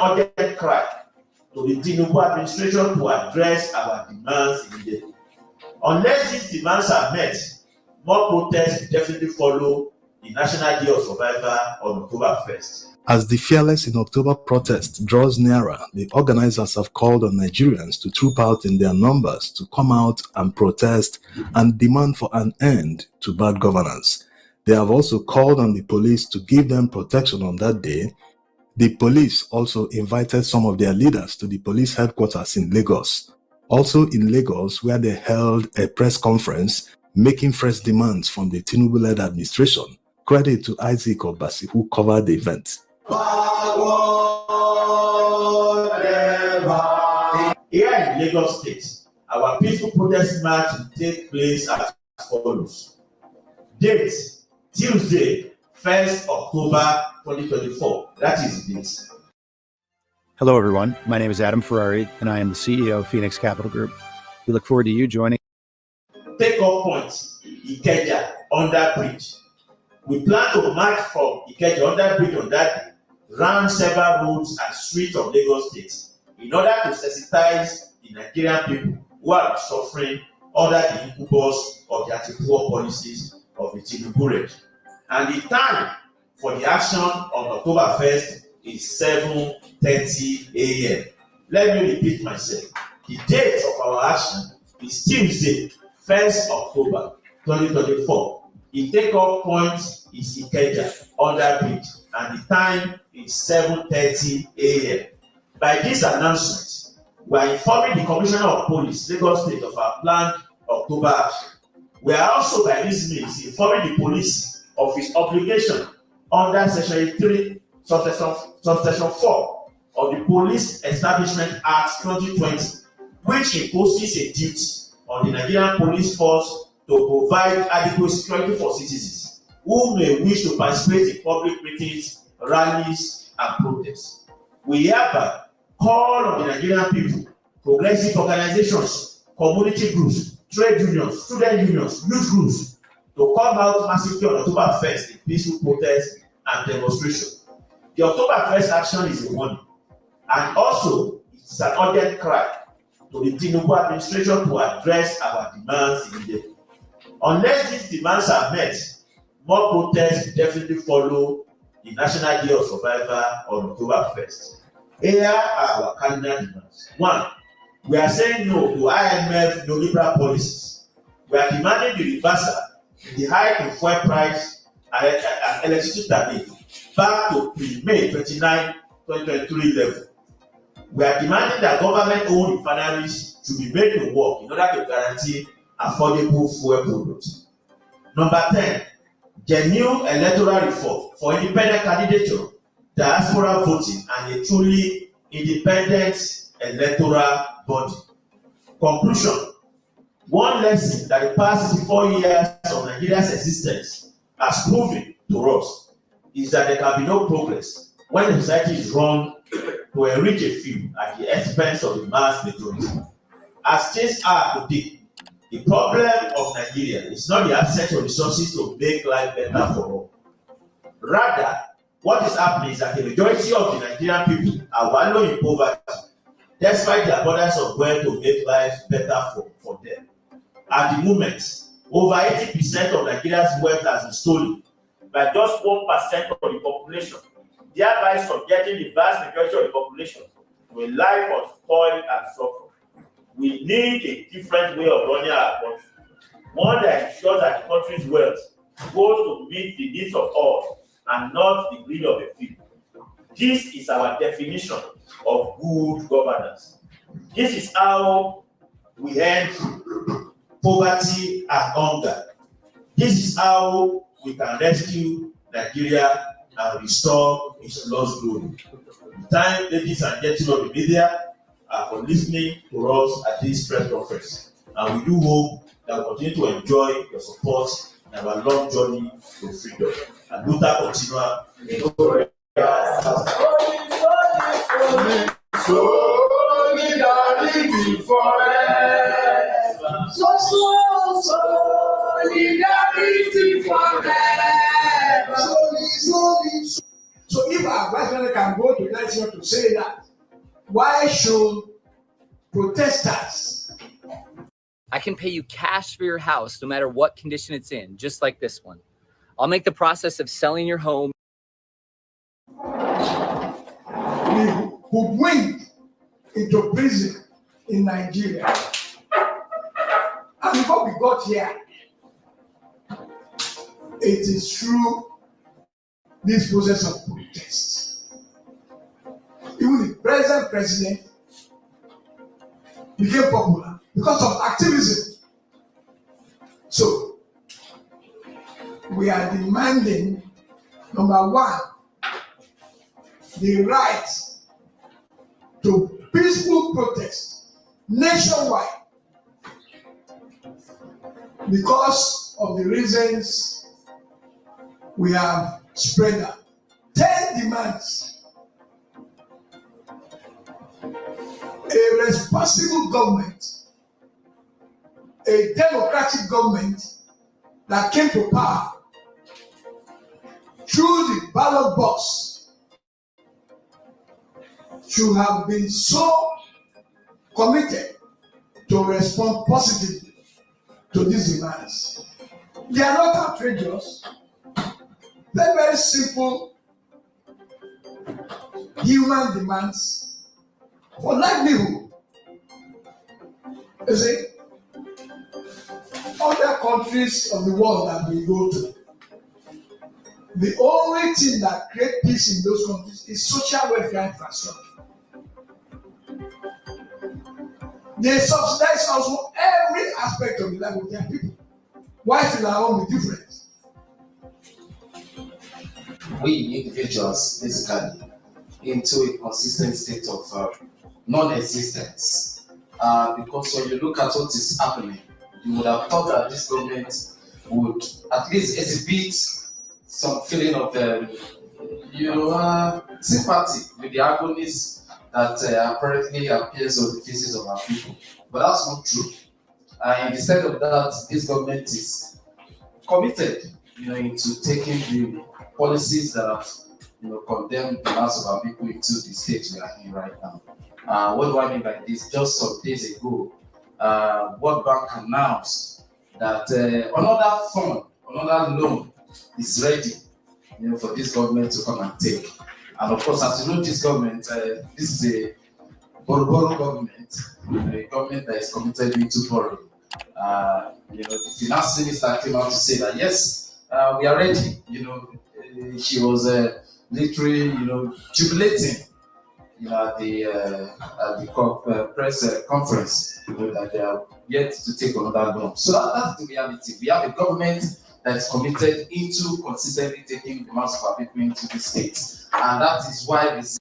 urgent cry to the Tinubu administration to address our demands immediately. Unless these demands are met, more protests will definitely follow the National Day of Survivor on October 1st. As the Fearless in October protest draws nearer, the organizers have called on Nigerians to troop out in their numbers to come out and protest and demand for an end to bad governance. They have also called on the police to give them protection on that day. The police also invited some of their leaders to the police headquarters in Lagos. Also in Lagos, where they held a press conference making fresh demands from the Tinubu-led administration. Credit to Isaac Obasi, who covered the event. Here in Lagos State, our peaceful protest march will take place as follows. Date, Tuesday, 1st October 2024. That is the date. Hello, everyone. My name is Adam Ferrari, and I am the CEO of Phoenix Capital Group. We look forward to you joining. Take-off point, Ikeja, under bridge. We plan to march from Ikeja under bridge on that day, round several roads and streets of Lagos State, in order to sensitize the Nigerian people who are suffering under the incubus of the anti-poor policies of the Tinubu regime. And the time for the action on October 1st is 7:30 a.m. Let me repeat myself. The date of our action is Tuesday, 1st October 2024. The takeoff point is Ikeja under bridge, and the time is 7:30 a.m. By this announcement, we are informing the Commissioner of Police, Lagos State, of our planned October action. We are also, by this means, informing the police of its obligation under Section 3, Subsection 4 of the Police Establishment Act 2020, which imposes a duty on the Nigerian police force to provide adequate security for citizens who may wish to participate in public meetings, rallies, and protests. We hereby call on the Nigerian people, progressive organizations, community groups, trade unions, student unions, youth groups, to come out massively on October 1st in peaceful protest and demonstration. The October 1st action is a warning, and also it is an urgent cry to the Tinubu administration to address our demands immediately. Unless these demands are met, more protests will definitely follow the National Day of Survivor on October 1st. Here are our cardinal demands. 1. We are saying no to IMF neoliberal policies. We are demanding the reversal in the hike in fuel price and electricity tariff back to May 29, 2023 level. We are demanding that government-owned refineries should be made to work in order to guarantee affordable fuel products. Number 10, genuine electoral reform for independent candidature, diaspora voting, and a truly independent electoral body. Conclusion: one lesson that the past 64 years of Nigeria's existence has proven to us is that there can be no progress when the society is run to enrich a few at the expense of the mass majority. As things are today, the problem of Nigeria is not the absence of resources to make life better for all. Rather, what is happening is that the majority of the Nigerian people are wallowing in poverty, despite the abundance of wealth to make life better for them. At the moment, over 80% of Nigeria's wealth has been stolen by just 1% of the population, thereby subjecting the vast majority of the population to a life of toil and suffering. We need a different way of running our country, one that ensures that the country's wealth goes to meet the needs of all and not the greed of a few. This is our definition of good governance. This is how we end poverty and hunger. This is how we can rescue Nigeria and restore its lost glory. Time, ladies and gentlemen of the media, for listening to us at this press conference. And we do hope that we continue to enjoy your support in our long journey to freedom. And Luther continua. Solidarity forever. Solidarity forever. So if if our vice president can go to Nigeria to say that, why should protesters? I can pay you cash for your house no matter what condition it's in, just like this one. I'll make the process of selling your home. We hoodwinked into prison in Nigeria. And before we got here, it is through this process of protest. Even the present president became popular because of activism. So, we are demanding, number one, the right to peaceful protest nationwide because of the reasons we have spread out. 10 demands. A responsible government, a democratic government that came to power through the ballot box should have been so committed to respond positively to these demands. They are not outrageous. They're very simple human demands for livelihood. You see, other countries of the world that we go to, the only thing that creates peace in those countries is social welfare infrastructure. They subsidize also every aspect of the life of their people. Why should our own be different? We individuals basically into a consistent state of non-existence. Because when you look at what is happening, you would have thought that this government would at least exhibit some feeling of sympathy with the agonies that apparently appears on the faces of our people. But that's not true. Instead of that, this government is committed, into taking the policies that have, condemned the mass of our people into the state we are in right now. What do I mean by this? Just some days ago, World Bank announced that another fund, another loan is ready, for this government to come and take. And of course, as you know, this government, this is a borrow government, a government that is committed into borrowing. The finance minister came out to say that yes, we are ready. She was literally, jubilating, at the press conference, that they are yet to take another loan. So that's the reality. We have a government that is committed into consistently taking the mass of our people into the states, and that is why we see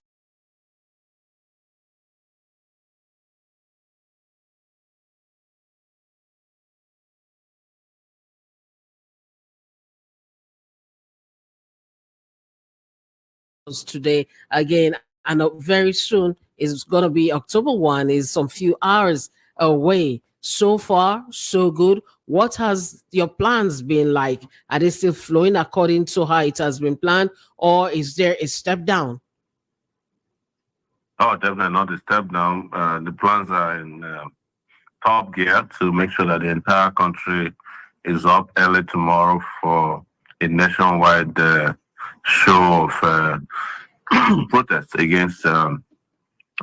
today again, and very soon is going to be October 1, is some few hours away. So far, so good. What has your plans been like? Are they still flowing according to how it has been planned, or is there a step down? Oh, definitely not a step down. The plans are in top gear to make sure that the entire country is up early tomorrow for a nationwide show of protest against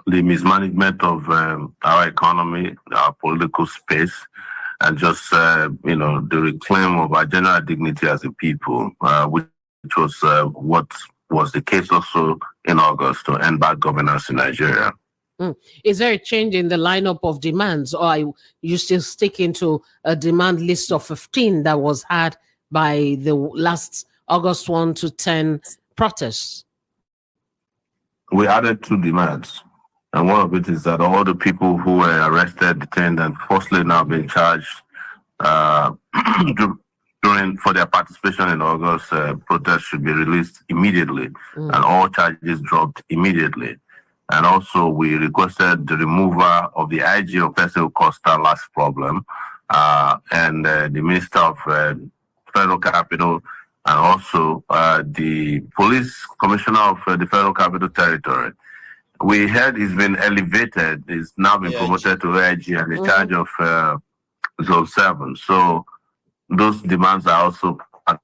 the mismanagement of our economy, our political space, and just the reclaim of our general dignity as a people, which was what was the case also in August to end bad governance in Nigeria. Is there a change in the lineup of demands, or are you still sticking to a demand list of 15 that was had by the last August 1 to 10 protests? We added 2 demands. And one of it is that all the people who were arrested, detained, and falsely now being charged for their participation in August protest should be released immediately, and all charges dropped immediately. And also, we requested the removal of the IG of Persil Costa last problem, and the Minister of Federal Capital and also the police commissioner of the Federal Capital Territory. We heard he's been elevated. He's now been promoted to AIG and in charge of Zone 7. So those demands are also part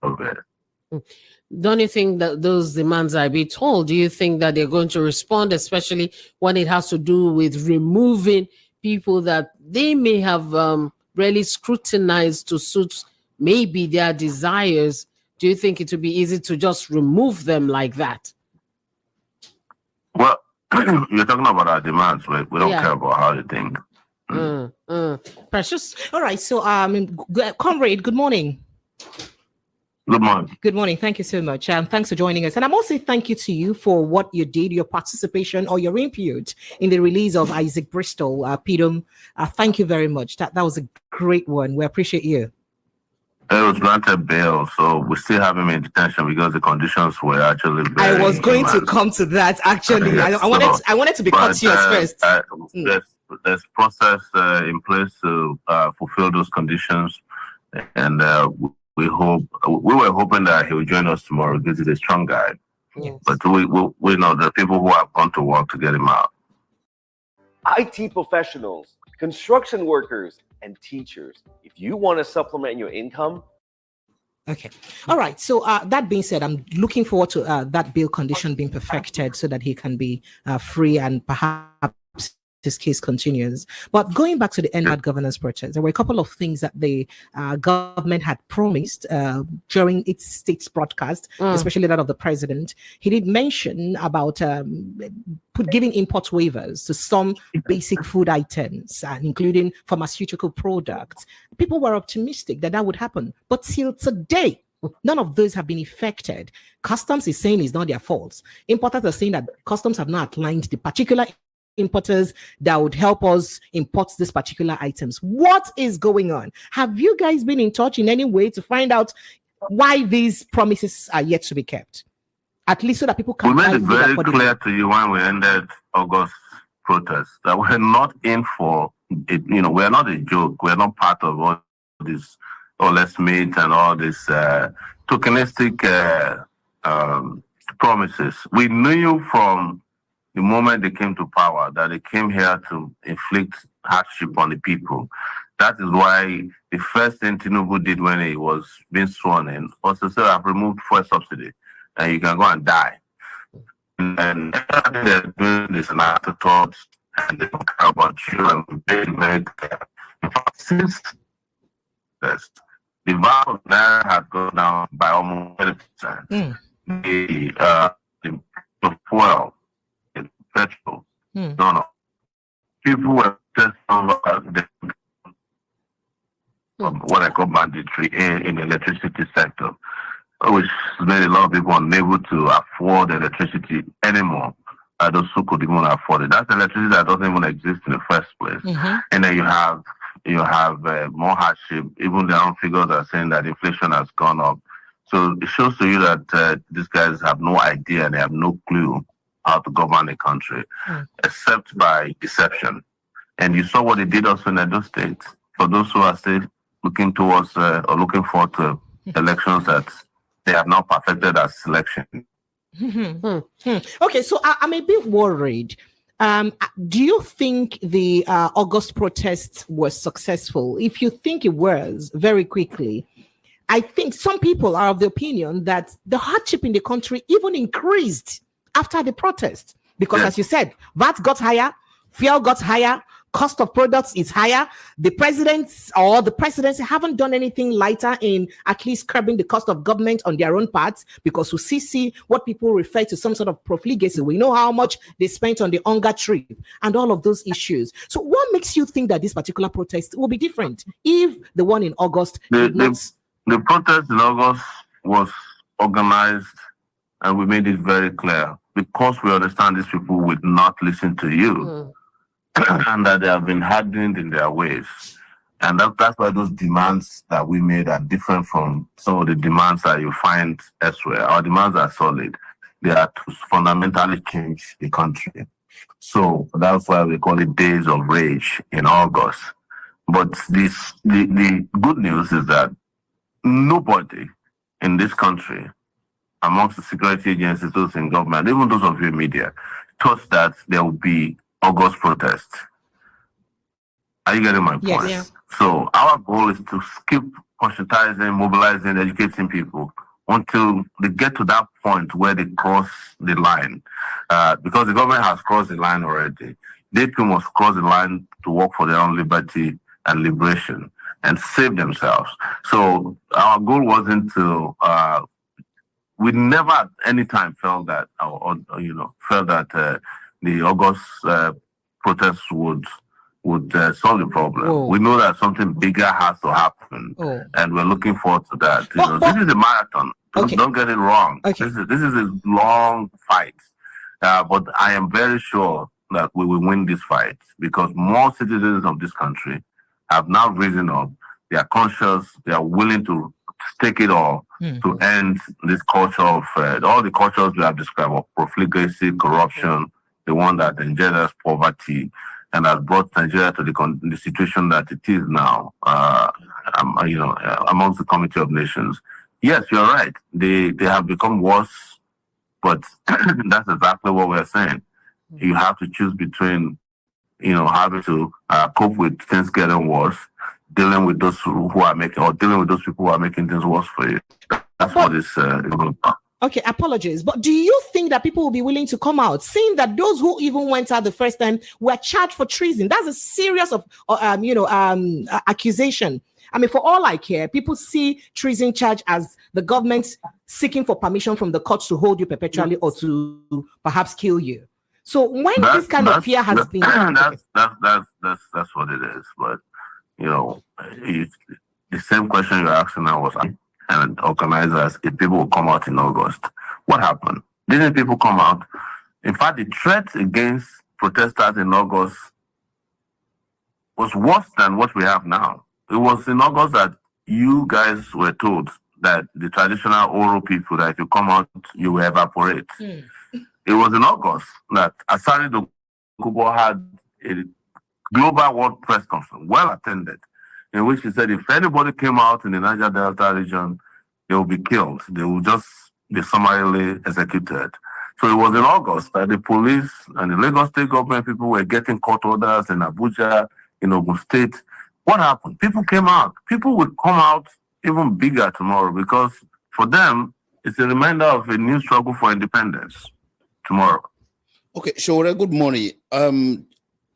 of it. Don't you think that those demands are a bit tall? Do you think that they're going to respond, especially when it has to do with removing people that they may have really scrutinized to suit maybe their desires? Do you think it would be easy to just remove them like that? Well, you're talking about our demands, right? We don't care about how you think. Precious. All right. So, comrade, good morning. Good morning. Good morning. Thank you so much. Thanks for joining us. And I'm also thank you to you for what you did, your participation or your input in the release of Isaac Bristol, PDUM. Thank you very much. That was a great one. We appreciate you. It was granted bail, so we still have him in detention because the conditions were actually very I was going to come to that, actually. Yes, I wanted to be courteous first. There's process in place to fulfill those conditions, and we were hoping that he would join us tomorrow because he's a strong guy. Yes. But we know the people who have gone to work to get him out. IT professionals, construction workers, and teachers. If you want to supplement your income. Okay. All right. So that being said, I'm looking forward to that bail condition being perfected so that he can be free and perhaps this case continues. But going back to the NMAT governance protest, there were a couple of things that the government had promised during its state's broadcast, especially that of the president. He did mention about giving import waivers to some basic food items, including pharmaceutical products. People were optimistic that would happen. But till today, none of those have been effected. Customs is saying it's not their fault. Importers are saying that customs have not outlined the particular importers that would help us import these particular items. What is going on? Have you guys been in touch in any way to find out why these promises are yet to be kept? At least so that people can. We made it very clear to you when we ended August protests that we're not in for it. You know, we're not a joke. We're not part of all this, let's meet and all this tokenistic promises. We knew from the moment they came to power that they came here to inflict hardship on the people. That is why the first thing Tinubu did when he was being sworn in was to say, I've removed fuel subsidy and you can go and die. And they're doing this an afterthought and they don't care about you and very, very clear. Since this, the value of Naira has gone down by almost 20%. The fuel, petrol, no. People were just what I call banditry in the electricity sector, which made a lot of people unable to afford electricity anymore. Those who could even afford it. That's electricity that doesn't even exist in the first place. And then you have more hardship. Even their own figures are saying that inflation has gone up. So it shows to you that these guys have no idea and they have no clue how to govern a country, except by deception. And you saw what they did also in Edo State. For those who are still looking towards or looking forward to elections that they have now perfected as selection. Okay, so I'm a bit worried. Do you think the August protests were successful? If you think it was, very quickly, I think some people are of the opinion that the hardship in the country even increased after the protest, because as you said, VAT got higher, fuel got higher, cost of products is higher. The presidents or the presidency haven't done anything lighter in at least curbing the cost of government on their own parts, because we see what people refer to some sort of profligacy. We know how much they spent on the hunger trip and all of those issues. So what makes you think that this particular protest will be different if the one in August did not? The protest in August was organized, and we made it very clear, because we understand these people would not listen to you, and that they have been hardened in their ways. And that's why those demands that we made are different from some of the demands that you find elsewhere. Our demands are solid. They are to fundamentally change the country. So that's why we call it Days of Rage in August. But the good news is that nobody in this country, amongst the security agencies, those in government, even those of you in media, thought that there will be August protests. Are you getting my point? Yes. Yeah. So our goal is to keep conscientizing, mobilizing, educating people until they get to that point where they cross the line. Because the government has crossed the line already. They too must cross the line to work for their own liberty and liberation and save themselves. So our goal wasn't to, we never at any time felt that, the August protests would solve the problem. Oh. We know that something bigger has to happen, and we're looking forward to that. This is a marathon. Okay. Don't get it wrong. Okay. This is a long fight, but I am very sure that we will win this fight because more citizens of this country have now risen up. They are conscious. They are willing to stake it all to end this culture of all the cultures we have described of profligacy, corruption, the one that engenders poverty and has brought Nigeria to the situation that it is now, amongst the Committee of Nations. Yes, you're right. They have become worse, but that's exactly what we're saying. You have to choose between, having to cope with things getting worse, dealing with those who are making, or dealing with those people who are making things worse for you. That's what it's about. Okay, apologies. But do you think that people will be willing to come out, seeing that those who even went out the first time were charged for treason? That's a serious accusation. I mean, for all I care, people see treason charge as the government seeking for permission from the courts to hold you perpetually or to perhaps kill you. So when this kind of fear has been, that's what it is. But the same question you're asking now was, and organizers, if people will come out in August, what happened? Didn't people come out? In fact, the threat against protesters in August was worse than what we have now. It was in August that you guys were told that the traditional Oro people, that if you come out, you will evaporate. It was in August that Asari Dokubo had a global world press conference, well attended, in which he said if anybody came out in the Niger Delta region, they will be killed. They will just be summarily executed. So it was in August that the police and the Lagos State government people were getting court orders in Abuja, in Ogun State. What happened? People came out. People would come out even bigger tomorrow because for them, it's a reminder of a new struggle for independence tomorrow. Okay, Shore, good morning.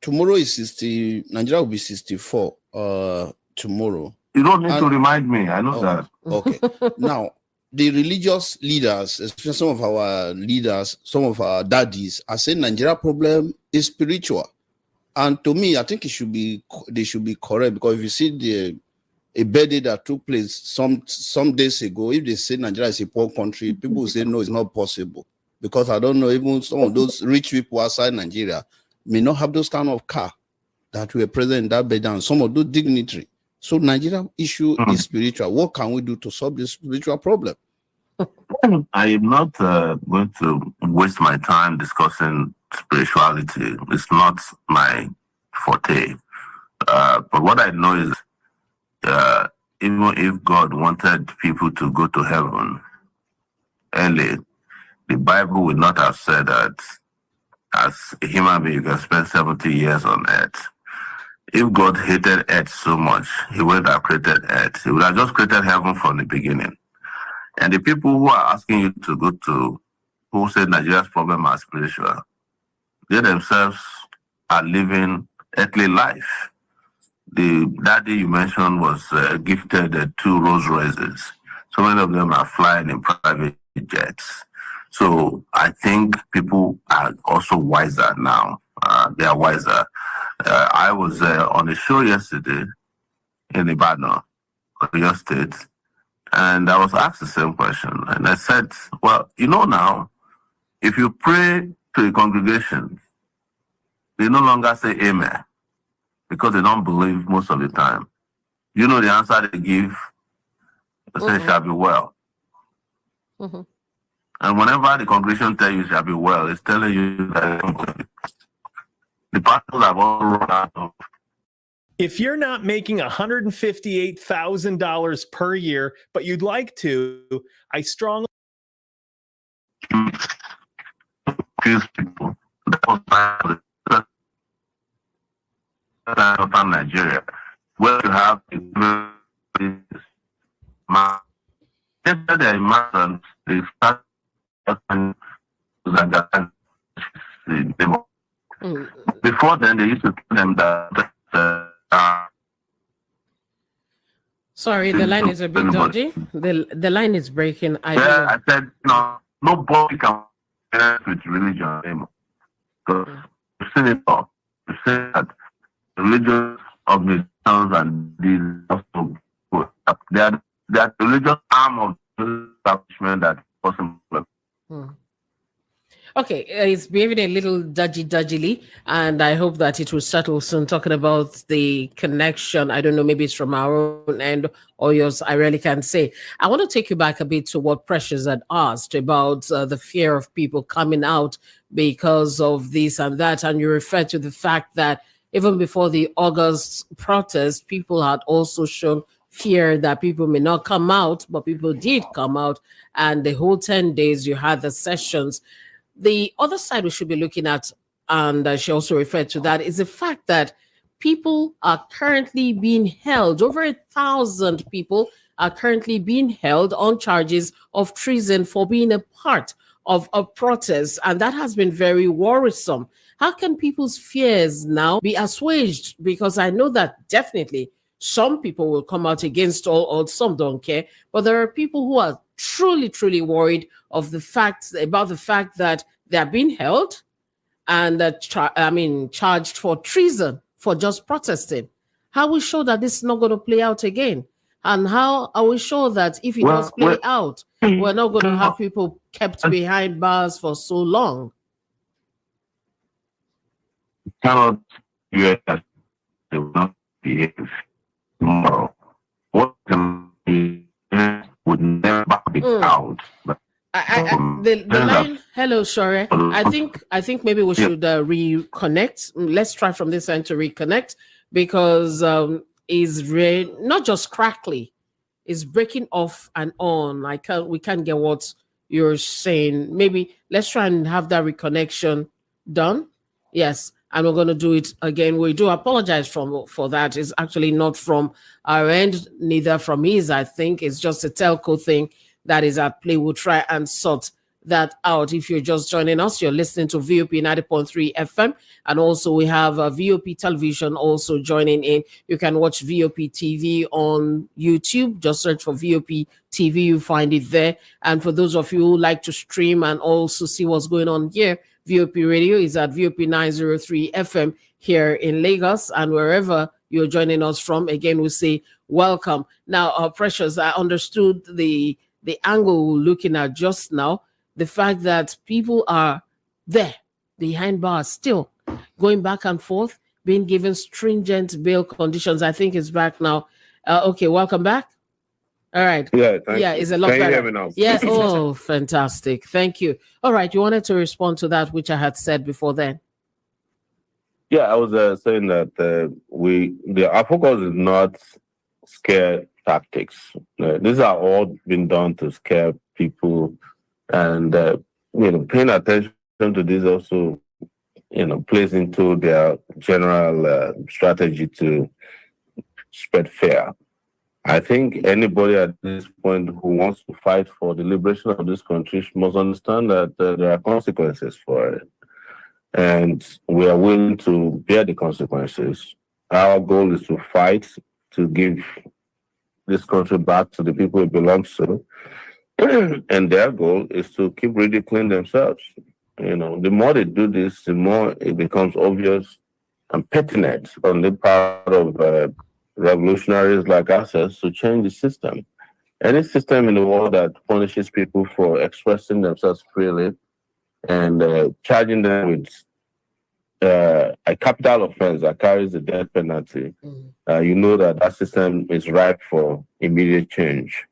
Tomorrow is 60, Nigeria will be 64 tomorrow. You don't need to remind me. I know that. Okay. Now, the religious leaders, especially some of our leaders, some of our daddies, are saying Nigeria problem is spiritual. And to me, I think they should be correct, because if you see a birthday that took place some days ago, if they say Nigeria is a poor country, people will say no, it's not possible. Because I don't know, even some of those rich people outside Nigeria may not have those kind of car that were present in that birthday, and some of those dignitary. So Nigeria issue is spiritual. What can we do to solve this spiritual problem? I am not going to waste my time discussing spirituality. It's not my forte. But what I know is even if God wanted people to go to heaven early, the Bible would not have said that as a human being you can spend 70 years on earth. If God hated earth so much, he wouldn't have created earth. He would have just created heaven from the beginning. And the people who are asking you to go to, who say Nigeria's problem are spiritual, they themselves are living earthly life. The daddy you mentioned was gifted 2 Rolls Royces. So many of them are flying in private jets. So I think people are also wiser now. They are wiser. I was on a show yesterday in Ibadan, Oyo State, and I was asked the same question. And I said, well, now, if you pray to a congregation, they no longer say amen because they don't believe most of the time. The answer they give? They say, shall be well. And whenever the congregation tells you shall be well, it's telling you that the pastors have all run out of If you're not making $158,000 per year, but you'd like to, I strongly Confuse people. From Nigeria, where you have the migrants, they start before then they used to tell them that Sorry, the line is a bit dodgy. The line is breaking. I said no, nobody can connect with religion anymore. Because we've seen it all. We've seen that religious organizations and these also they are the religious arm of the establishment that possible. Okay, it's behaving a little dodgily, and I hope that it will settle soon. Talking about the connection, I don't know, maybe it's from our own end or yours, I really can't say. I want to take you back a bit to what Precious had asked about the fear of people coming out because of this and that, and you referred to the fact that even before the August protest, people had also shown fear that people may not come out, but people did come out, and the whole 10 days you had the sessions. The other side we should be looking at, and she also referred to that, is the fact that people are currently being held. Over 1,000 people are currently being held on charges of treason for being a part of a protest, and that has been very worrisome. How can people's fears now be assuaged? Because I know that definitely some people will come out against all odds, some don't care, but there are people who are truly worried of the fact that they are being held and charged for treason for just protesting. How are we sure that this is not going to play out again? And how are we sure that if it does play out, we're not going to have people kept behind bars for so long? Cannot they will not behave tomorrow. What can be would never be found. The line. Hello, Shore. I think maybe we should reconnect. Let's try from this end to reconnect, because is not just crackly, it's breaking off and on. We can't get what you're saying. Maybe let's try and have that reconnection done. Yes. And we're going to do it again. We do apologize for that. It's actually not from our end, neither from his. I think it's just a telco thing that is at play. We'll try and sort that out. If you're just joining us, you're listening to VOP 90.3 FM. And also we have VOP Television also joining in. You can watch VOP TV on YouTube. Just search for VOP TV. You find it there. And for those of you who like to stream and also see what's going on here, VOP Radio is at VOP 903 FM here in Lagos, and wherever you're joining us from, again, we say welcome. Now, Precious, I understood the angle we're looking at just now, the fact that people are there behind bars still going back and forth, being given stringent bail conditions. I think it's back now. Okay, welcome back. All right. Yeah, it's a lot better. Can you hear me now? Yeah. Oh, fantastic. Thank you. All right. You wanted to respond to that, which I had said before then. Yeah, I was saying that our focus is not scare tactics. These are all been done to scare people, and paying attention to this also, plays into their general strategy to spread fear. I think anybody at this point who wants to fight for the liberation of this country must understand that there are consequences for it. And we are willing to bear the consequences. Our goal is to fight to give this country back to the people it belongs to. And their goal is to keep ridiculing themselves. The more they do this, the more it becomes obvious and pertinent on the part of revolutionaries like ourselves to change the system. Any system in the world that punishes people for expressing themselves freely and charging them with a capital offense that carries the death penalty, you know that system is ripe for immediate change.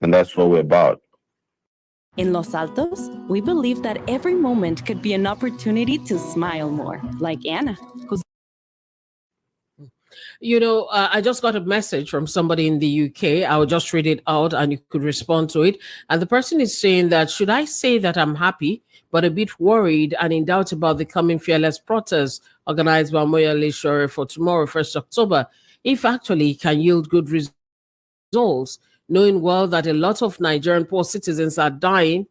And that's what we're about. In Los Altos, we believe that every moment could be an opportunity to smile more, like Anna, who's I just got a message from somebody in the UK. I'll just read it out and you could respond to it. And the person is saying that, should I say that I'm happy, but a bit worried and in doubt about the coming fearless protest organized by Moyale Shure for tomorrow, 1st October, if actually it can yield good results, knowing well that a lot of Nigerian poor citizens are dying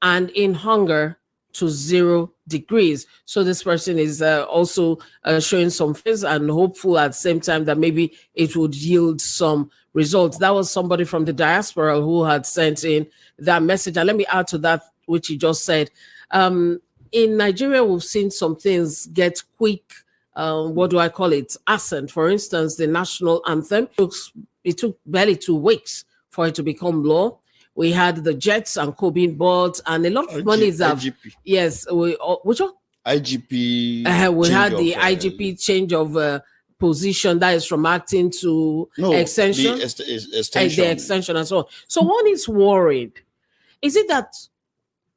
and in hunger to 0 degrees. So this person is also showing some fears and hopeful at the same time that maybe it would yield some results. That was somebody from the diaspora who had sent in that message. And let me add to that, which he just said. In Nigeria, we've seen some things get quick, assent. For instance, the national anthem, it took barely 2 weeks for it to become law. We had the jets and Cobain boards and a lot of money that IGP. Yes, which one? IGP. We had the IGP change of position, that is from acting to extension. The The extension and so on. So one is worried. Is it that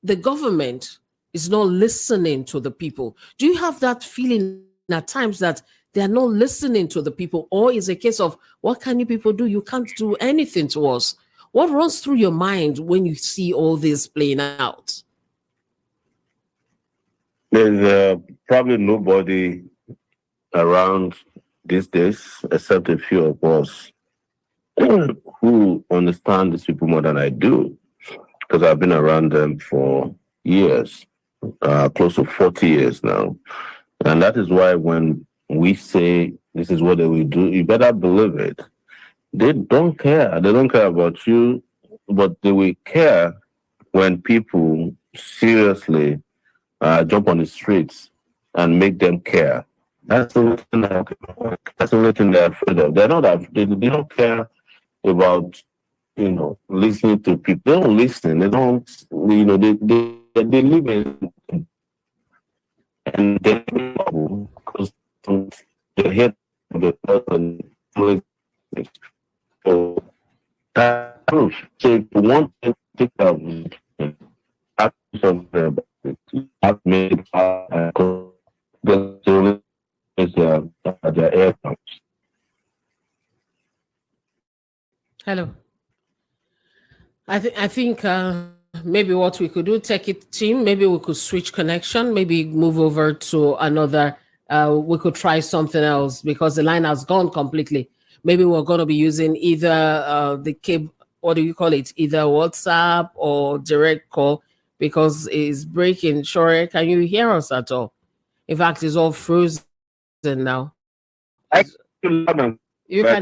the government is not listening to the people? Do you have that feeling at times that they are not listening to the people, or is it a case of, what can you people do? You can't do anything to us. What runs through your mind when you see all this playing out? There's probably nobody around these days, except a few of us, who understand these people more than I do, because I've been around them for years, close to 40 years now. And that is why when we say this is what they will do, you better believe it. They don't care. They don't care about you, but they will care when people seriously jump on the streets and make them care. That's the only thing that's the only thing they're afraid of. They're not. They don't care about listening to people. They don't listen. They don't. They live in and they because they hate the person. So that proof. So if you want to take something about it, I've made their air pumps. Hello. I think maybe what we could do, take it, team. Maybe we could switch connection. Maybe move over to another. We could try something else because the line has gone completely. Maybe we're going to be using either the cable, what do you call it? Either WhatsApp or direct call because it's breaking. Shure, can you hear us at all? In fact, it's all frozen now. You can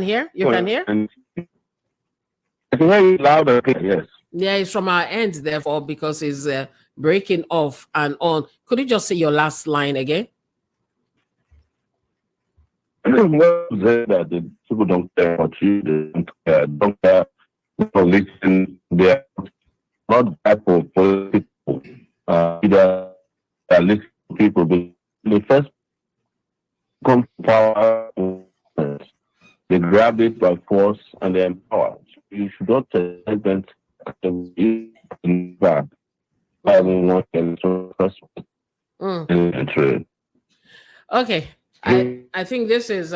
hear? You can hear? I can hear you loud and clear, yes. Yeah, it's from our end, therefore, because it's breaking off and on. Could you just say your last line again? That the people don't care about you, they don't care for listening, they're not bad for people. Either they listen to people, but the first come to power, they grab it by force and they empower. You should not take them back. I don't want to Okay. I think this is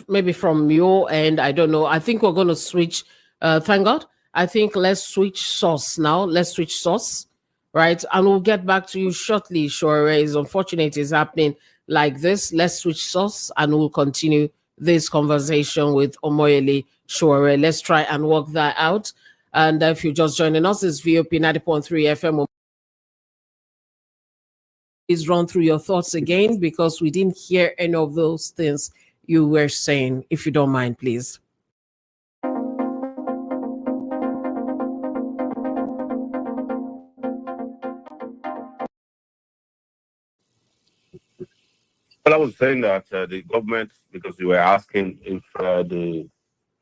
maybe from your end. I don't know. I think we're going to switch. Thank God. I think let's switch source now. Let's switch source, right? And we'll get back to you shortly. Sure, it's unfortunate it's happening like this. Let's switch source and we'll continue this conversation with Omoyele Shure. Let's try and work that out. And if you're just joining us, it's VOP 90.3 FM. Please run through your thoughts again because we didn't hear any of those things you were saying. If you don't mind, please. Well, I was saying that the government, because you were asking if the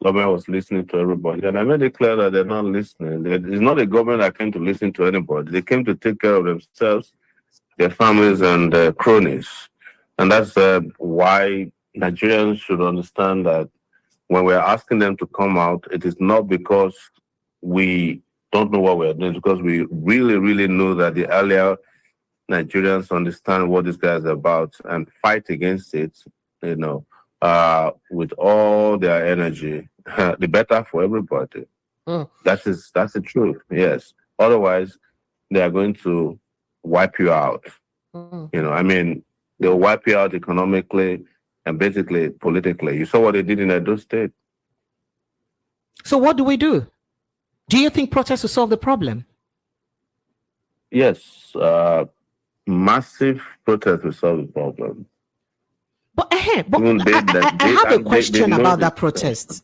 government was listening to everybody, and I made it clear that they're not listening. It's not a government that came to listen to anybody. They came to take care of themselves, their families, and their cronies. And that's why Nigerians should understand that when we're asking them to come out, it is not because we don't know what we're doing, it's because we really, really know that the earlier Nigerians understand what this guy is about and fight against it, with all their energy, the better for everybody. That's the truth. Yes. Otherwise, they are going to wipe you out. I mean, they'll wipe you out economically and basically politically. You saw what they did in Edo State. So what do we do? Do you think protests will solve the problem? Yes, massive protests will solve the problem. But I have a question about that protest.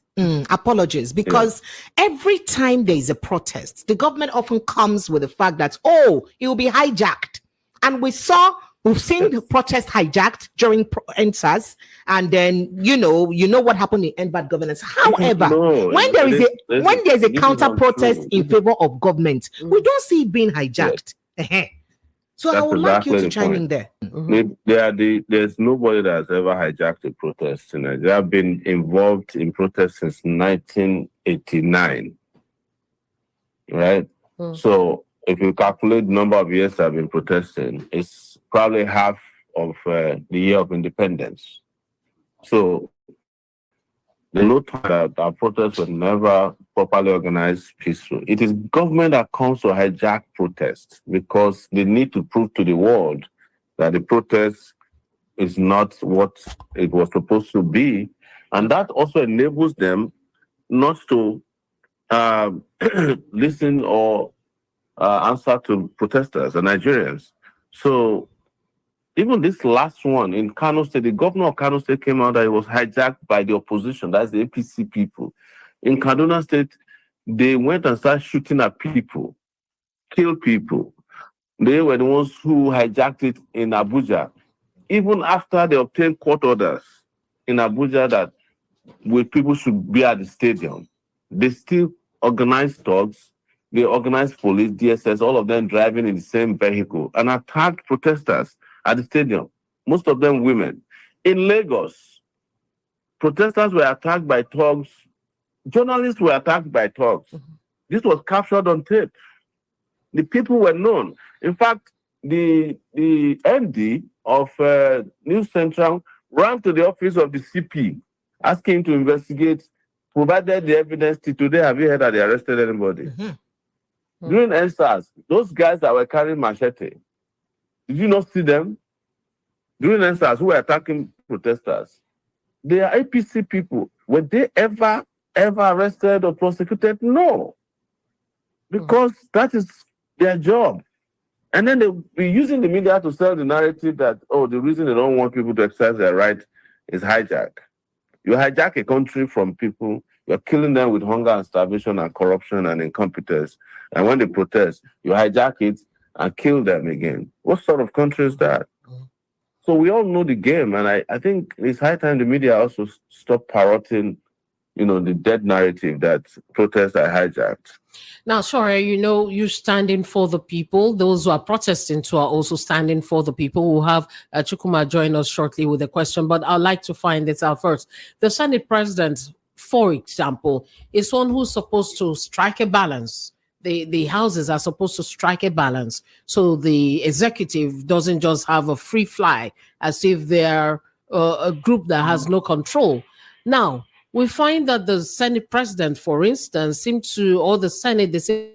Apologies, because every time there is a protest, the government often comes with the fact that, it will be hijacked. And we've seen the protest hijacked during NSAS, and then you know what happened in End Bad Governance. However, when there's a counter protest in favor of government, we don't see it being hijacked. So I would like you to chime in there. There's nobody that has ever hijacked a protest. They have been involved in protests since 1989, right? So if you calculate the number of years I've been protesting, it's probably half of the year of independence. So the no time that our protests were never properly organized, peaceful. It is government that comes to hijack protests because they need to prove to the world that the protest is not what it was supposed to be. And that also enables them not to listen or answer to protesters and Nigerians. So even this last one in Kano State, the governor of Kano State came out that it was hijacked by the opposition. That's the APC people. In Kaduna State, they went and started shooting at people, killed people. They were the ones who hijacked it in Abuja. Even after they obtained court orders in Abuja that people should be at the stadium, they still organized thugs. They organized police, DSS, all of them driving in the same vehicle and attacked protesters at the stadium, most of them women. In Lagos, protesters were attacked by thugs. Journalists were attacked by thugs. This was captured on tape. The people were known. In fact, the MD of News Central ran to the office of the CP, asking him to investigate, provided the evidence. Till today, have you heard that they arrested anybody? During NSAS, those guys that were carrying machete, did you not see them? During NSAS, who were attacking protesters, they are APC people. Were they ever arrested or prosecuted? No. Because that is their job. And then they'll be using the media to sell the narrative that, the reason they don't want people to exercise their right is hijack. You hijack a country from people, you're killing them with hunger and starvation and corruption and incompetence. And when they protest, you hijack it and kill them again. What sort of country is that? So we all know the game, and I think it's high time the media also stop parroting, the dead narrative that protests are hijacked. Now, sorry, you're standing for the people. Those who are protesting too are also standing for the people. We'll have Chukuma join us shortly with a question, but I'd like to find this out first. The Senate President, for example, is one who's supposed to strike a balance. The houses are supposed to strike a balance so the executive doesn't just have a free fly as if they're a group that has no control. Now, we find that the Senate President, for instance, the Senate, they seem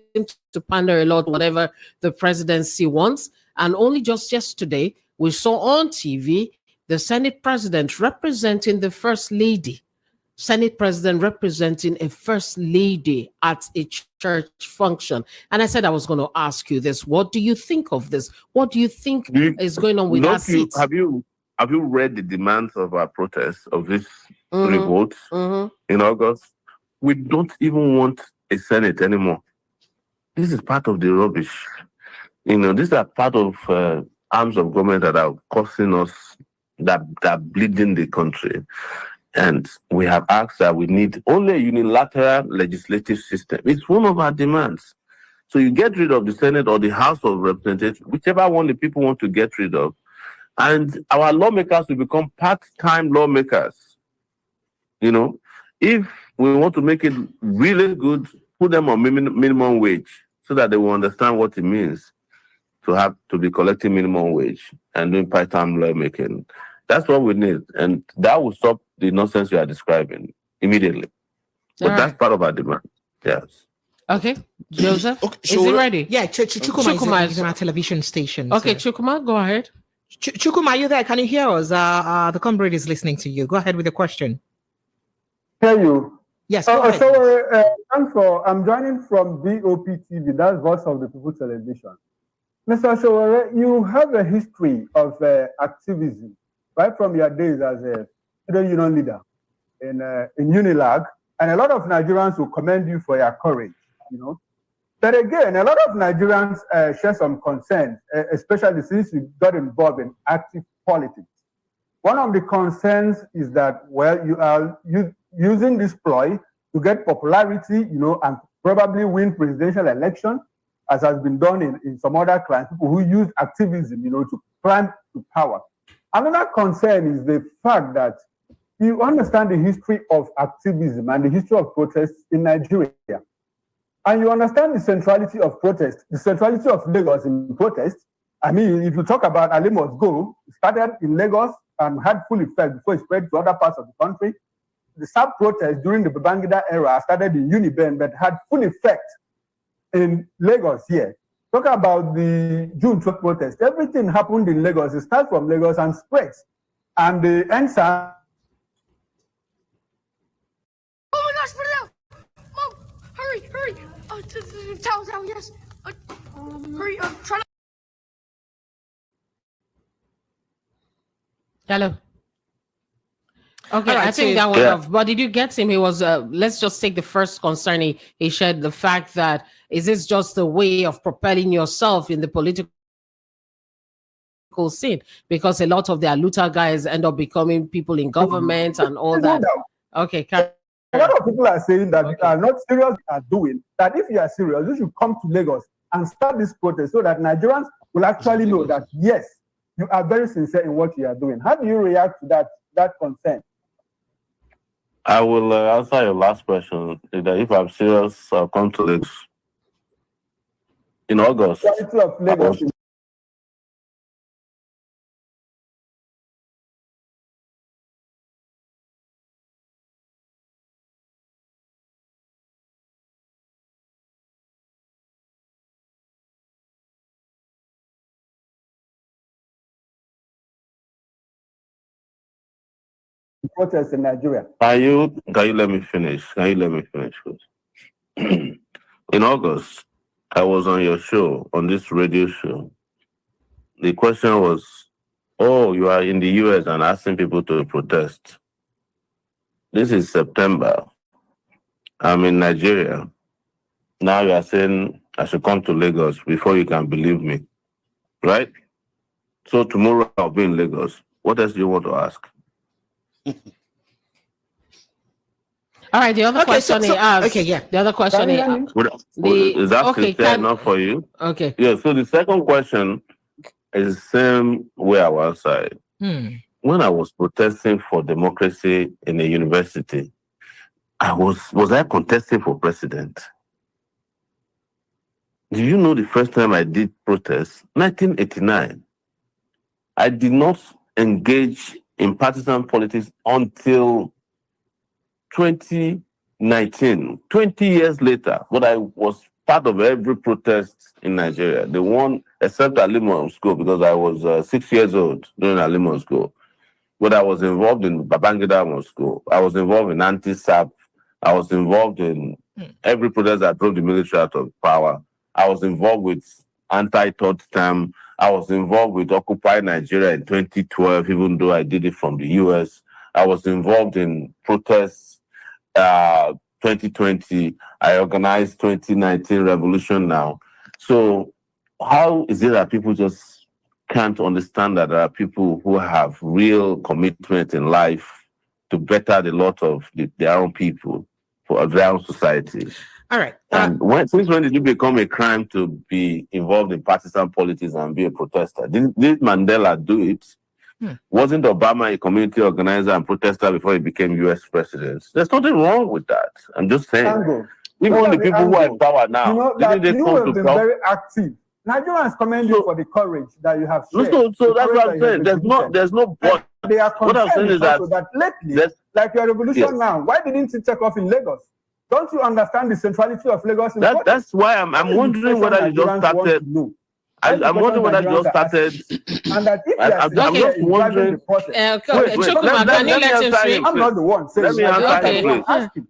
to pander a lot, whatever the presidency wants. And only just yesterday, we saw on TV the Senate President representing the First Lady. Senate President representing a First Lady at a church function. And I said I was going to ask you this. What do you think of this? What do you think is going on with that seat? Have you read the demands of our protests, of this revolt in August? We don't even want a Senate anymore. This is part of the rubbish. These are part of arms of government that are costing us, that are bleeding the country. And we have asked that we need only a unilateral legislative system. It's one of our demands. So you get rid of the Senate or the House of Representatives, whichever one the people want to get rid of. And our lawmakers will become part-time lawmakers. If we want to make it really good, put them on minimum wage so that they will understand what it means to have to be collecting minimum wage and doing part-time lawmaking. That's what we need. And that will stop the nonsense you are describing immediately. But All that's right. part of our demand. Yes. Okay, Joseph, Okay, is he ready? Yeah, Chukuma Chukuma is on our television station. Okay, so- Chukuma, go ahead. Chukuma, are you there? Can you hear us? The comrade is listening to you. Go ahead with the question. Hear you. Yes, go ahead. So, thanks for. I'm joining from BOP TV. That's Voice of the People Television. Mr. Sowore, you have a history of activism right from your days as a student union leader in Unilag, and a lot of Nigerians will commend you for your courage. You know, but again, a lot of Nigerians share some concerns, especially since you got involved in active politics. One of the concerns is that, well, you are using this ploy to get popularity, you know, and probably win presidential election, as has been done in some other crimes, people who use activism, you know, to climb to power. Another concern is the fact that you understand the history of activism and the history of protests in Nigeria. And you understand the centrality of protest, the centrality of Lagos in protest. I mean, if you talk about Ali Must Go, it started in Lagos and had full effect before it spread to other parts of the country. The sub-protest during the Babangida era started in Uniben, but had full effect in Lagos here. Talk about the June 12th protest. Everything happened in Lagos. It starts from Lagos and spreads. And the answer. Oh my gosh, put it out! Mom, hurry, hurry! Towel, yes. Hurry, try to. Hello. Okay, All right, I think so- that was Yeah. off. But did you get him? He was. Let's just take the first concern he shared. The fact that is this just a way of propelling yourself in the political scene, because a lot of their looter guys end up becoming people in government and all that. Okay, A lot of people are saying that you are not serious at doing that. If you are serious, you should come to Lagos and start this protest so that Nigerians will actually know that yes, you are very sincere in what you are doing. How do you react to that concern? I will answer your last question. That if I'm serious, I'll come to Lagos in August. Quality of Lagos. Protests in Nigeria. Can you let me finish? Can you let me finish, please? In August, I was on your show, on this radio show. The question was, oh, you are in the US and asking people to protest. This is September. I'm in Nigeria. Now you are saying I should come to Lagos before you can believe me. Right? So tomorrow I'll be in Lagos. What else do you want to ask? All right. The other Okay, question so- he asked. okay, yeah. The other question he asked. Is that okay, sincere enough for you? Okay. Yeah, so the second question is the same way I will answer it. When I was protesting for democracy in a university, was I contesting for president? Do you know the first time I did protest? 1989. I did not engage in partisan politics until 2019, 20 years later, but I was part of every protest in Nigeria. The one, except at Limon School, because I was 6 years old during at Limon School. But I was involved in Babangida School. I was involved in anti-SAP. I was involved in every protest that drove the military out of power. I was involved with anti-third term. I was involved with Occupy Nigeria in 2012, even though I did it from the US. I was involved in protests 2020. I organized 2019 Revolution Now. So how is it that people just can't understand that there are people who have real commitment in life to better the lot of their own people, for their own society? All right. And since when did it become a crime to be involved in partisan politics and be a protester? Did Mandela do it? Wasn't Obama a community organizer and protester before he became US president? There's nothing wrong with that. I'm just saying. Angle. Even the people who are in power now, You know that didn't they you come have to been power? very active. Nigerians commend you for the courage that you have shared. So the that's courage what I'm that you have saying. There's exhibited. no but they are what I'm saying concerned is that also that lately, there's- like your revolution Yes. now, why didn't it take off in Lagos? Don't you understand the centrality of Lagos? that's why I'm wondering whether you just started. I'm wondering whether you just started. And that if I'm just wondering. the process, Chukuma, can you let him speak? I'm not the one saying Let me that. answer Okay. him, please.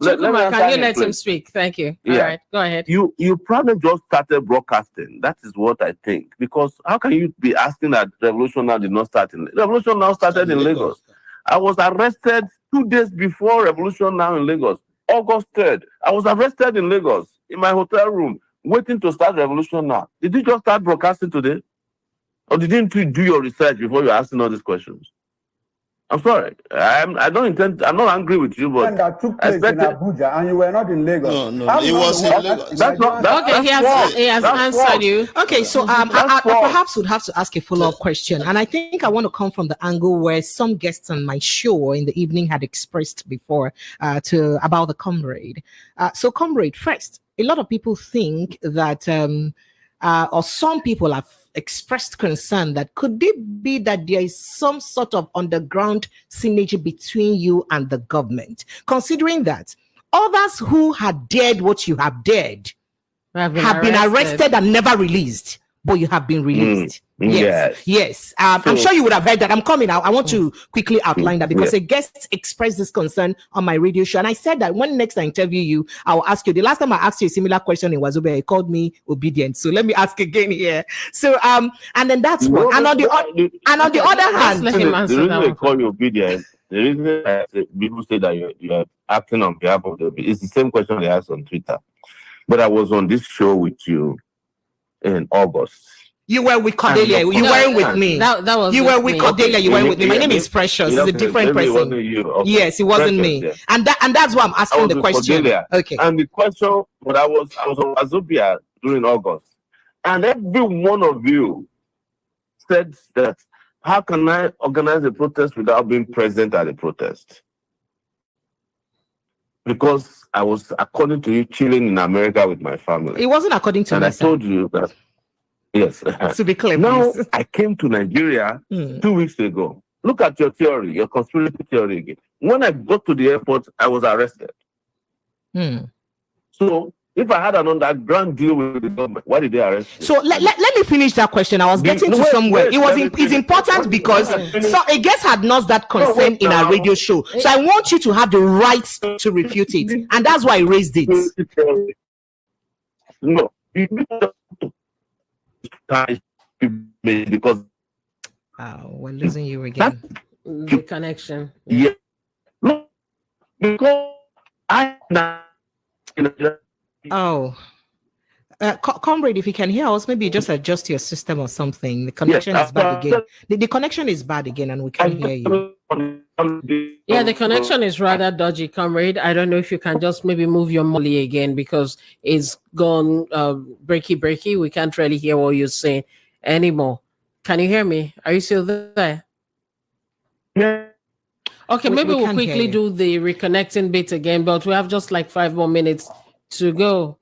Let me Chukuma, answer can you him, let him please. speak? Thank you. Yeah. All right, go ahead. You probably just started broadcasting. That is what I think. Because how can you be asking that Revolution Now did not start in Revolution Now started in Lagos. I was arrested 2 days before Revolution Now in Lagos, August 3rd. I was arrested in Lagos in my hotel room, waiting to start Revolution Now. Did you just start broadcasting today? Or didn't you do your research before you're asking all these questions? I'm sorry. I don't intend. I'm not angry with you, but And that took place in Abuja, and you were not in Lagos. No, I'm it not was the in one Lagos. asking That's not. Nigerians. Okay, he has answered you. Okay, so I perhaps would have to ask a follow-up question, and I think I want to come from the angle where some guests on my show in the evening had expressed before about the comrade. So, comrade, first, a lot of people think that, or some people have expressed concern that could it be that there is some sort of underground synergy between you and the government, considering that others who had dared what you have dared have been arrested and never released, but you have been released. Yes. I'm sure you would have heard that. I'm coming out. I want to quickly outline that because a guest expressed this concern on my radio show. And I said that when next I interview you, I'll ask you. The last time I asked you a similar question in Wazobia, he called me obedient. So let me ask again here. So and then that's one. And on the other hand, let him answer the reason that they one. call you obedient, the reason that people say that you're acting on behalf of the, it's the same question they asked on Twitter. But I was on this show with you in August. you were with Cordelia. You weren't with me. That was you were with me. Cordelia. You weren't with me. My name is Maybe- Precious. It's a different maybe it person. wasn't you. Okay. Yes, it wasn't Precious, me. yeah. And that's why I'm I asking was the with question. Cordelia. Okay. And the question, but I was on Wazobia during August, and every one of you said that how can I organize a protest without being present at the protest? Because I was, according to you, chilling in America with my family. It wasn't according to And me, I told you that, yes. To be clear, Now, please. I came to Nigeria Hmm. 2 weeks ago. Look at your theory, your conspiracy theory again. When I got to the airport, I was arrested. Hmm. So, if I had an underground deal with the government, why did they arrest me? So let me finish that question. I was getting to wait, somewhere. wait, It was let me it's finish. important because Let me finish. so a guest had not that concern wait in our now. radio show. So I want you to have the right to refute it, and that's why I raised it. No, you need to because We're losing you again. The connection. yeah, no, because I now. Oh. Comrade, if you can hear us, maybe just adjust your system or something. The connection is bad again. The connection is bad again, and we can't hear you. Yeah, the connection is rather dodgy, comrade. I don't know if you can just maybe move your molly again because it's gone breaky. We can't really hear what you're saying anymore. Can you hear me? Are you still there? Yeah. Okay, We maybe we'll can't hear quickly you. do the reconnecting bit again, but we have just like 5 more minutes to go.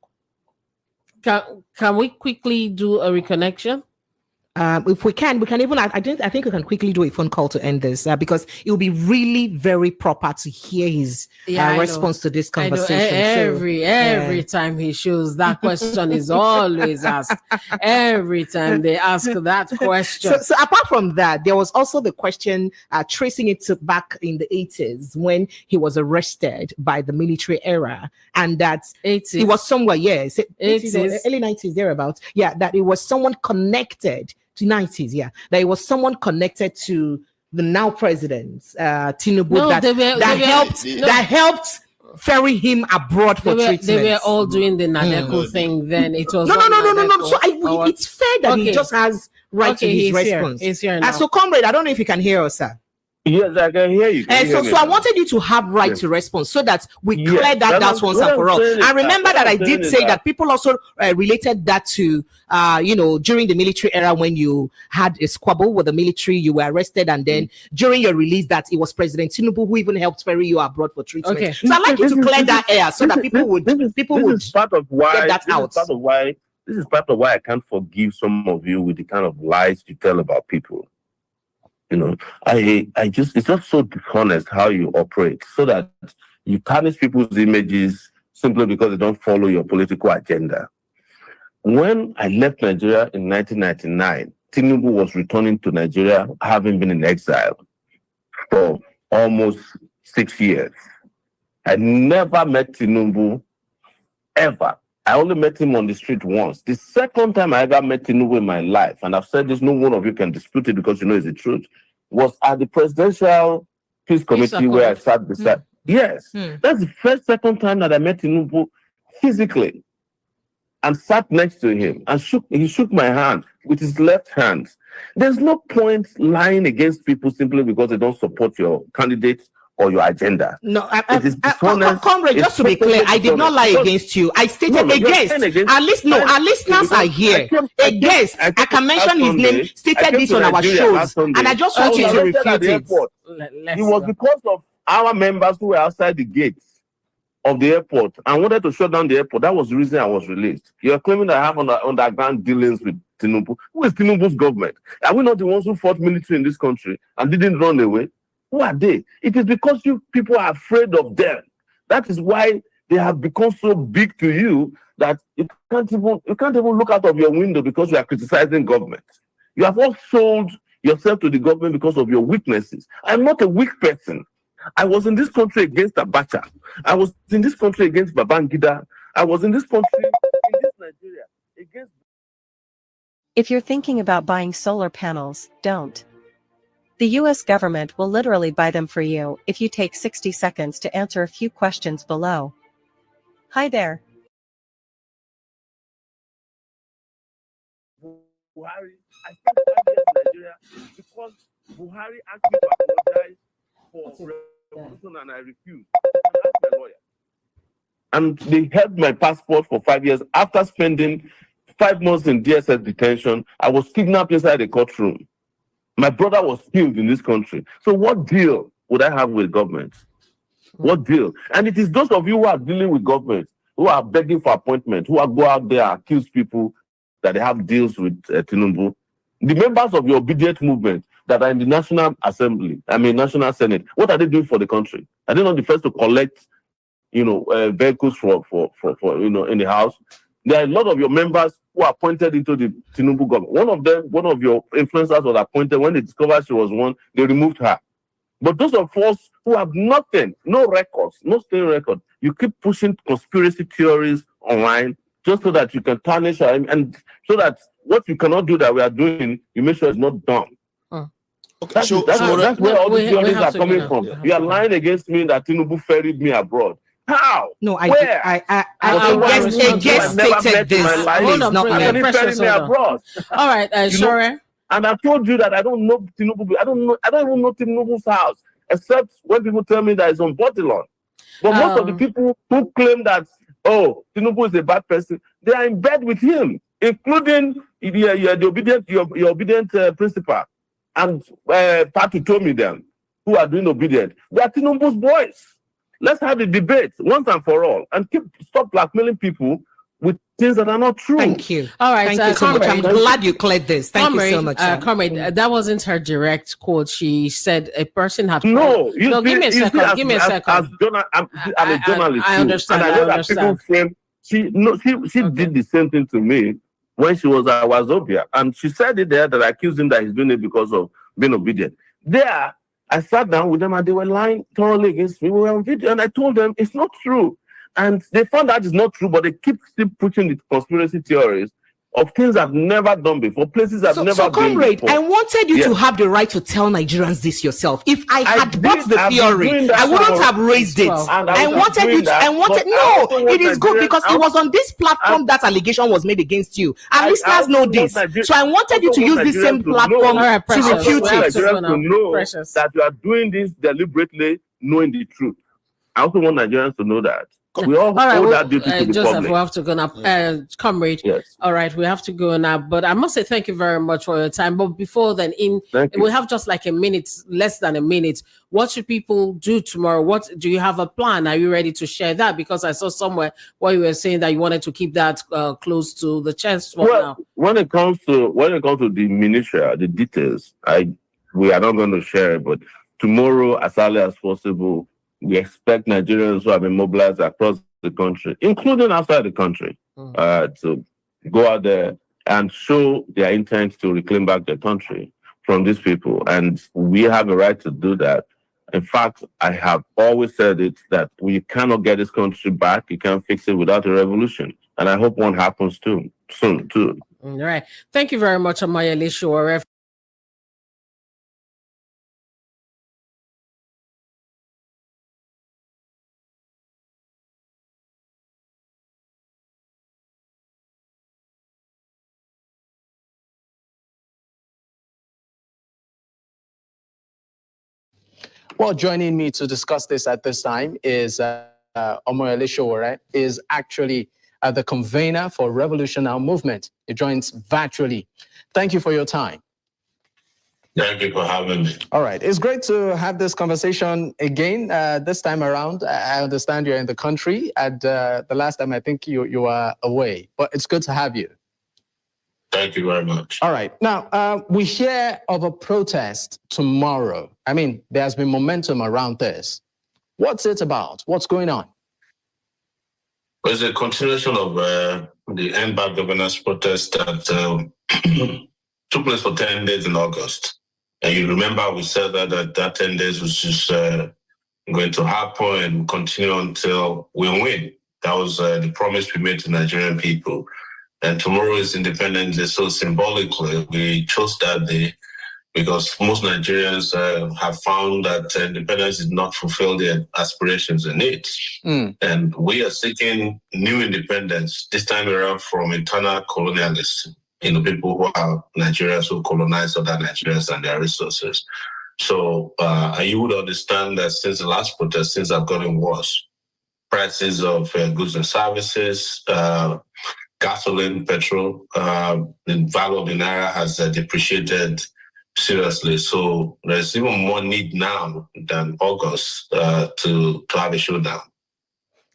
Can we quickly do a reconnection? If we can even. I think we can quickly do a phone call to end this because it will be really very proper to hear his I know. response to this I know. conversation. Every time he shows that question is always asked. Every time they ask that question. So apart from that, there was also the question tracing it to back in the 80s when he was arrested by the military era, and that he was somewhere, yes, 80s or 80s. early 90s thereabouts. Yeah, that it was someone connected to 90s. Yeah, that it was someone connected to the now president Tinubu No, that they were- helped ferry him abroad for treatment. They were all doing the Nadeko thing then. It was No. all Nadeko. So it's fair that he Okay. just has right to Okay, his he's here. response. He's here now. So, comrade, I don't know if you can hear us, sir. Yes, I can hear you. Can you hear me So I now? wanted you to have right Yes. to respond so that we Yes. clear that What out I'm- once what and I'm for all. saying is And remember that- that I what I'm did saying say is that people also related that to, during the military era when you had a squabble with the military, you were arrested, and then during your release, that it was President Tinubu who even helped ferry you abroad for treatment. Okay. So I'd like you to clear that air so that people would This is part of why. get that this out. Is part of why. This is part of why I can't forgive some of you with the kind of lies you tell about people. I just, it's just so dishonest how you operate, so that you tarnish people's images simply because they don't follow your political agenda. When I left Nigeria in 1999, Tinubu was returning to Nigeria, having been in exile for almost 6 years. I never met Tinubu, ever. I only met him on the street once. The second time I ever met Tinubu in my life, and I've said this, no one of you can dispute it because you know it's the truth, was at the Presidential Peace Committee where I sat beside. Yes, that's the second time that I met Tinubu physically and sat next to him, and he shook my hand with his left hand. There's no point lying against people simply because they don't support your candidate or your agenda. No, it is dishonest. Comrade, just to be clear, I did not lie against you. I stated against. At least, no, our listeners are here. Against, I can mention his name, stated this on our shows, and I just want you to refute it. It was because of our members who were outside the gates of the airport and wanted to shut down the airport. That was the reason I was released. You're claiming that I have underground dealings with Tinubu. Who is Tinubu's government? Are we not the ones who fought military in this country and didn't run away? Who are they? It is because you people are afraid of them. That is why they have become so big to you that you can't even look out of your window because you are criticizing government. You have all sold yourself to the government because of your weaknesses. I'm not a weak person. I was in this country against Abacha. I was in this country against Babangida. I was in this country, in this Nigeria, against... If you're thinking about buying solar panels, don't. The US government will literally buy them for you if you take 60 seconds to answer a few questions below. Hi there. Buhari, I spent 5 years in Nigeria because Buhari asked me to apologize for revolution and I refused. I asked my lawyer. And they held my passport for 5 years. After spending 5 months in DSS detention, I was kidnapped inside the courtroom. My brother was killed in this country. So what deal would I have with government? What deal? And it is those of you who are dealing with government, who are begging for appointment, who are go out there and accuse people that they have deals with Tinubu. The members of your obedient movement that are in the National Assembly, National Senate, what are they doing for the country? Are they not the first to collect, vehicles for in the House? There are a lot of your members who are appointed into the Tinubu government. One of your influencers was appointed. When they discovered she was one, they removed her. But those of us who have nothing, no records, no staying record, you keep pushing conspiracy theories online just so that you can tarnish her, and so that what you cannot do that we are doing, you make sure it's not done. Okay, that's where all the theories are coming from. You are lying against me that Tinubu ferried me abroad. How? No, I guess stated this. Hold on, Precious, abroad. All right, sure. And I told you that I don't know Tinubu. I don't even know Tinubu's house, except when people tell me that it's on Bodilon. But most of the people who claim that, Tinubu is a bad person, they are in bed with him, including your obedient principal and Patu told me them who are doing obedient. They are Tinubu's boys. Let's have a debate once and for all and stop blackmailing people with things that are not true. Thank you. All right. Thank you so much. I'm glad you cleared this. Thank you so much. Comrade, that wasn't her direct quote. She said a person had... Give me a second. Give me a second. I'm a journalist. I understand. And I know that people frame... She did the same thing to me when she was at Wazobia. And she said it there that I accused him that he's doing it because of being obedient. There, I sat down with them and they were lying thoroughly against me. We were on video and I told them it's not true. And they found out it's not true, but they keep still pushing the conspiracy theories of things I've never done before, places I've never been comrade, before. I wanted you to have the right to tell Nigerians this yourself. If I had bought the theory, I wouldn't have raised it. I wanted you to, it is good because it was on this platform that allegation was made against you. And listeners know this. So I wanted you to use this same platform to refute it. To know that you are doing this deliberately, knowing the truth. I also want Nigerians to know that. We all owe that duty to the Joseph, public. we have to go now. Comrade, yes. All right, we have to go now. But I must say thank you very much for your time. But before then, we have just like a minute, less than a minute. What should people do tomorrow? What do you have a plan? Are you ready to share that? Because I saw somewhere where you were saying that you wanted to keep that close to the chest for now. When it comes to the minutiae, the details, I we are not going to share it, but tomorrow, as early as possible, we expect Nigerians who have been mobilized across the country, including outside the country, to go out there and show their intent to reclaim back their country from these people. And we have a right to do that. In fact, I have always said it that we cannot get this country back. You can't fix it without a revolution. And I hope one happens soon too. All right. Thank you very much, Omoyele Sowore. Well, joining me to discuss this at this time is Omoyele Sowore, is actually the convener for Revolution Now movement. He joins virtually. Thank you for your time. Thank you for having me. All right. It's great to have this conversation again. This time around, I understand you're in the country. And the last time, I think you were away. But it's good to have you. Thank you very much. All right. Now, we hear of a protest tomorrow. I mean, there's been momentum around this. What's it about? What's going on? It's a continuation of the End Bad Governance protest that took place for 10 days in August. And you remember we said that 10 days was just going to happen and continue until we win. That was the promise we made to Nigerian people. And tomorrow is Independence Day, so symbolically, we chose that day because most Nigerians have found that independence did not fulfill their aspirations and needs. And we are seeking new independence, this time around from internal colonialists, people who are Nigerians who colonize other Nigerians and their resources. So you would understand that since the last protest, things have gotten worse. Prices of goods and services, gasoline, petrol, the value of the naira has depreciated seriously. So there's even more need now than August to have a showdown.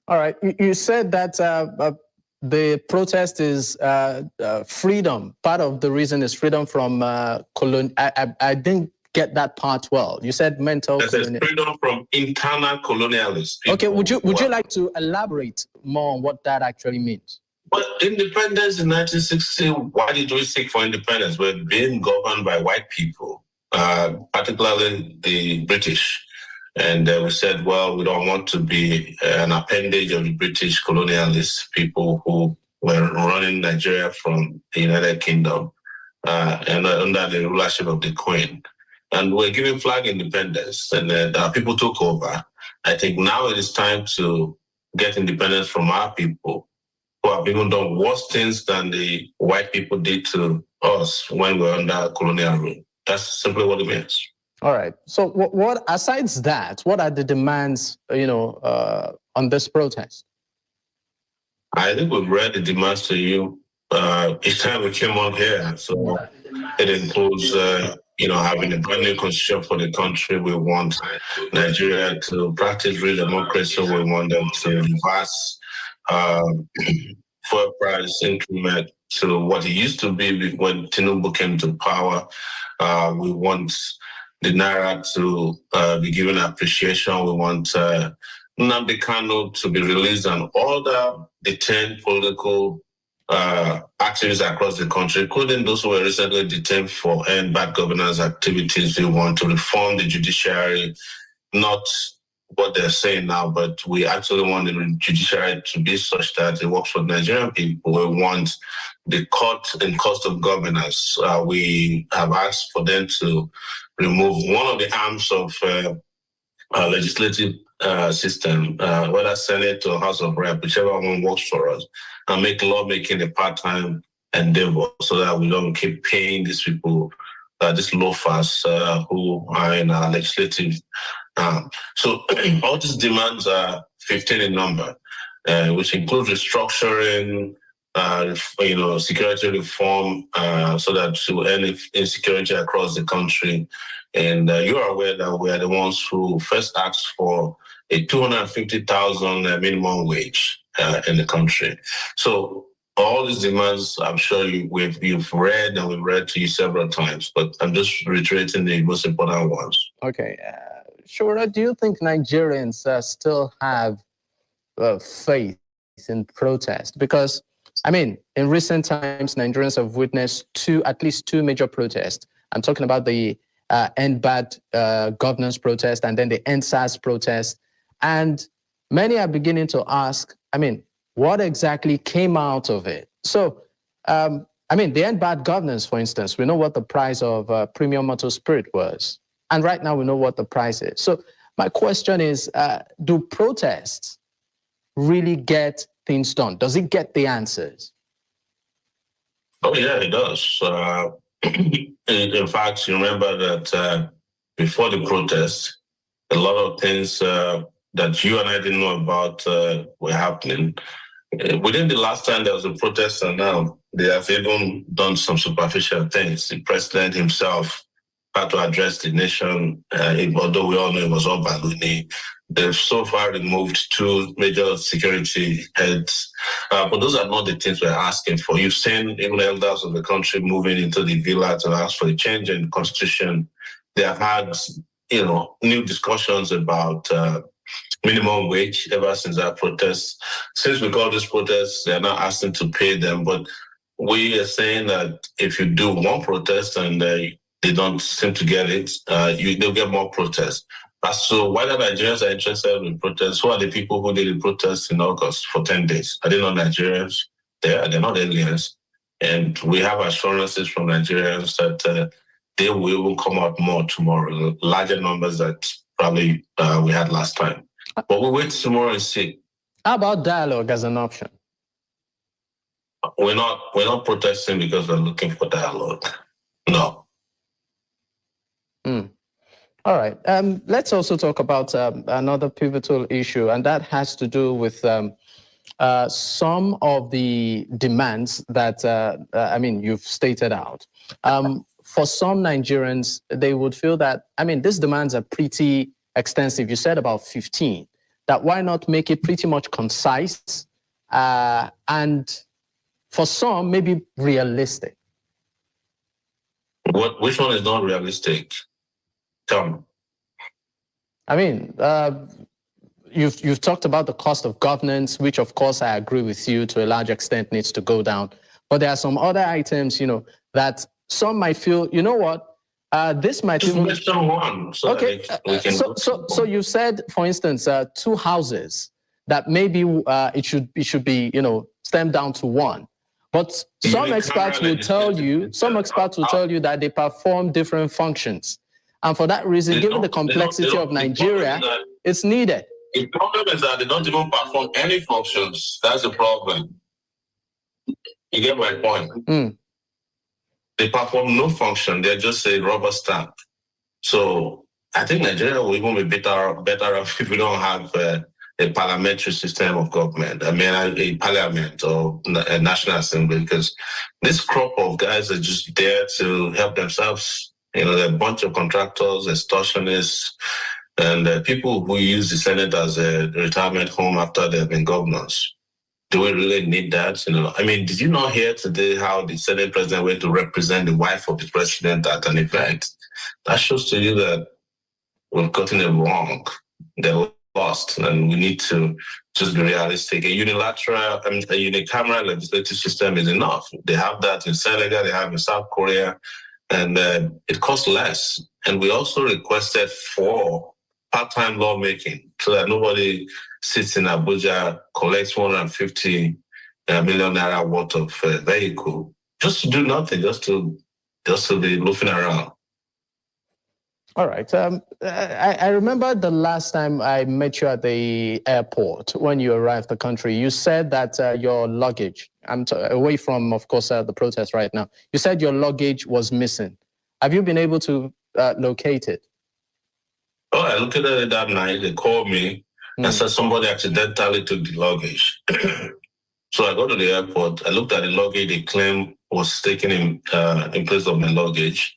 All right. You said that the protest is freedom. Part of the reason is freedom from I didn't get that part well. You said mental. There's freedom from internal colonialists. Okay. Would you like to elaborate more on what that actually means? But independence in 1960, why did we seek for independence? We're being governed by white people, particularly the British. And we said, well, we don't want to be an appendage of the British colonialist people who were running Nigeria from the United Kingdom and under the rulership of the Queen. And we're giving flag independence, and people took over. I think now it is time to get independence from our people, who have even done worse things than the white people did to us when we were under colonial rule. That's simply what it means. All right. So what asides that, what are the demands, on this protest? I think we've read the demands to you each time we came on here. So it includes, having a brand new constitution for the country. We want Nigeria to practice real democracy. We want them to reverse fuel price increment to what it used to be when Tinubu came to power. We want the Naira to be given appreciation. We want Nnamdi Kanu to be released and all the detained political activists across the country, including those who were recently detained for end bad governance activities. We want to reform the judiciary, not what they're saying now, but we actually want the judiciary to be such that it works for Nigerian people. We want the court and cost of governance. We have asked for them to remove one of the arms of legislative system, whether Senate or House of Rep, whichever one works for us, and make lawmaking a part-time endeavor so that we don't keep paying these people, these loafers who are in our legislative. So all these demands are 15 in number, which includes restructuring, security reform, so that to end insecurity across the country. And you are aware that we are the ones who first asked for a 250,000 minimum wage in the country. So all these demands, I'm sure you've read and we've read to you several times, but I'm just reiterating the most important ones. Okay. Shura, do you think Nigerians still have faith in protest? Because, I mean, in recent times, Nigerians have witnessed at least two major protests. I'm talking about the End Bad Governance protest and then the End SARS protest. And many are beginning to ask, I mean, what exactly came out of it? So, I mean, the End Bad Governance, for instance, we know what the price of premium motor spirit was. And right now we know what the price is. So my question is, do protests really get things done? Does it get the answers? Oh, yeah, it does. In fact, you remember that before the protest, a lot of things that you and I didn't know about were happening. Within the last time there was a protest, and now they have even done some superficial things. The president himself had to address the nation, although we all know it was all baloney. They've so far removed two major security heads, but those are not the things we're asking for. You've seen even elders of the country moving into the villa to ask for a change in the constitution. They have had, new discussions about minimum wage ever since our protests. Since we call this protests, they're not asking to pay them, but we are saying that if you do one protest and they don't seem to get it, they'll get more protests. So whether Nigerians are interested in protests, who are the people who did the protests in August for 10 days? Are they not Nigerians? They're not aliens. And we have assurances from Nigerians that they will come out more tomorrow, larger numbers that probably we had last time. But we'll wait tomorrow and see. How about dialogue as an option? We're not protesting because we're looking for dialogue. No. All right. Let's also talk about another pivotal issue, and that has to do with some of the demands that, you've stated out. For some Nigerians, they would feel that, these demands are pretty extensive. You said about 15. That why not make it pretty much concise and for some, maybe realistic? Which one is not realistic? Tell me. You've talked about the cost of governance, which of course I agree with you to a large extent needs to go down. But there are some other items, that some might feel, you know what, this might even... Okay, so you said, for instance, 2 houses that maybe it should be, stemmed down to 1. But some experts will tell you that they perform different functions. And for that reason, given the complexity of Nigeria, it's needed. The problem is that they don't even perform any functions. That's the problem. You get my point? They perform no function. They're just a rubber stamp. So I think Nigeria will even be better off if we don't have a parliamentary system of government. A parliament or a national assembly, because this crop of guys are just there to help themselves. There are a bunch of contractors, extortionists, and people who use the Senate as a retirement home after they've been governors. Do we really need that? Did you not hear today how the Senate president went to represent the wife of the president at an event? That shows to you that we've gotten it wrong. They're lost, and we need to just be realistic. A unicameral legislative system is enough. They have that in Senegal, they have in South Korea, and it costs less. And we also requested for part-time lawmaking so that nobody sits in Abuja, collects 150 million naira worth of vehicle, just to do nothing, just to be loafing around. All right. I remember the last time I met you at the airport when you arrived the country. You said that your luggage, away from, of course, the protest right now, you said your luggage was missing. Have you been able to locate it? Oh, I looked at it that night. They called me and said somebody accidentally took the luggage. So I go to the airport. I looked at the luggage they claimed was taken in place of my luggage.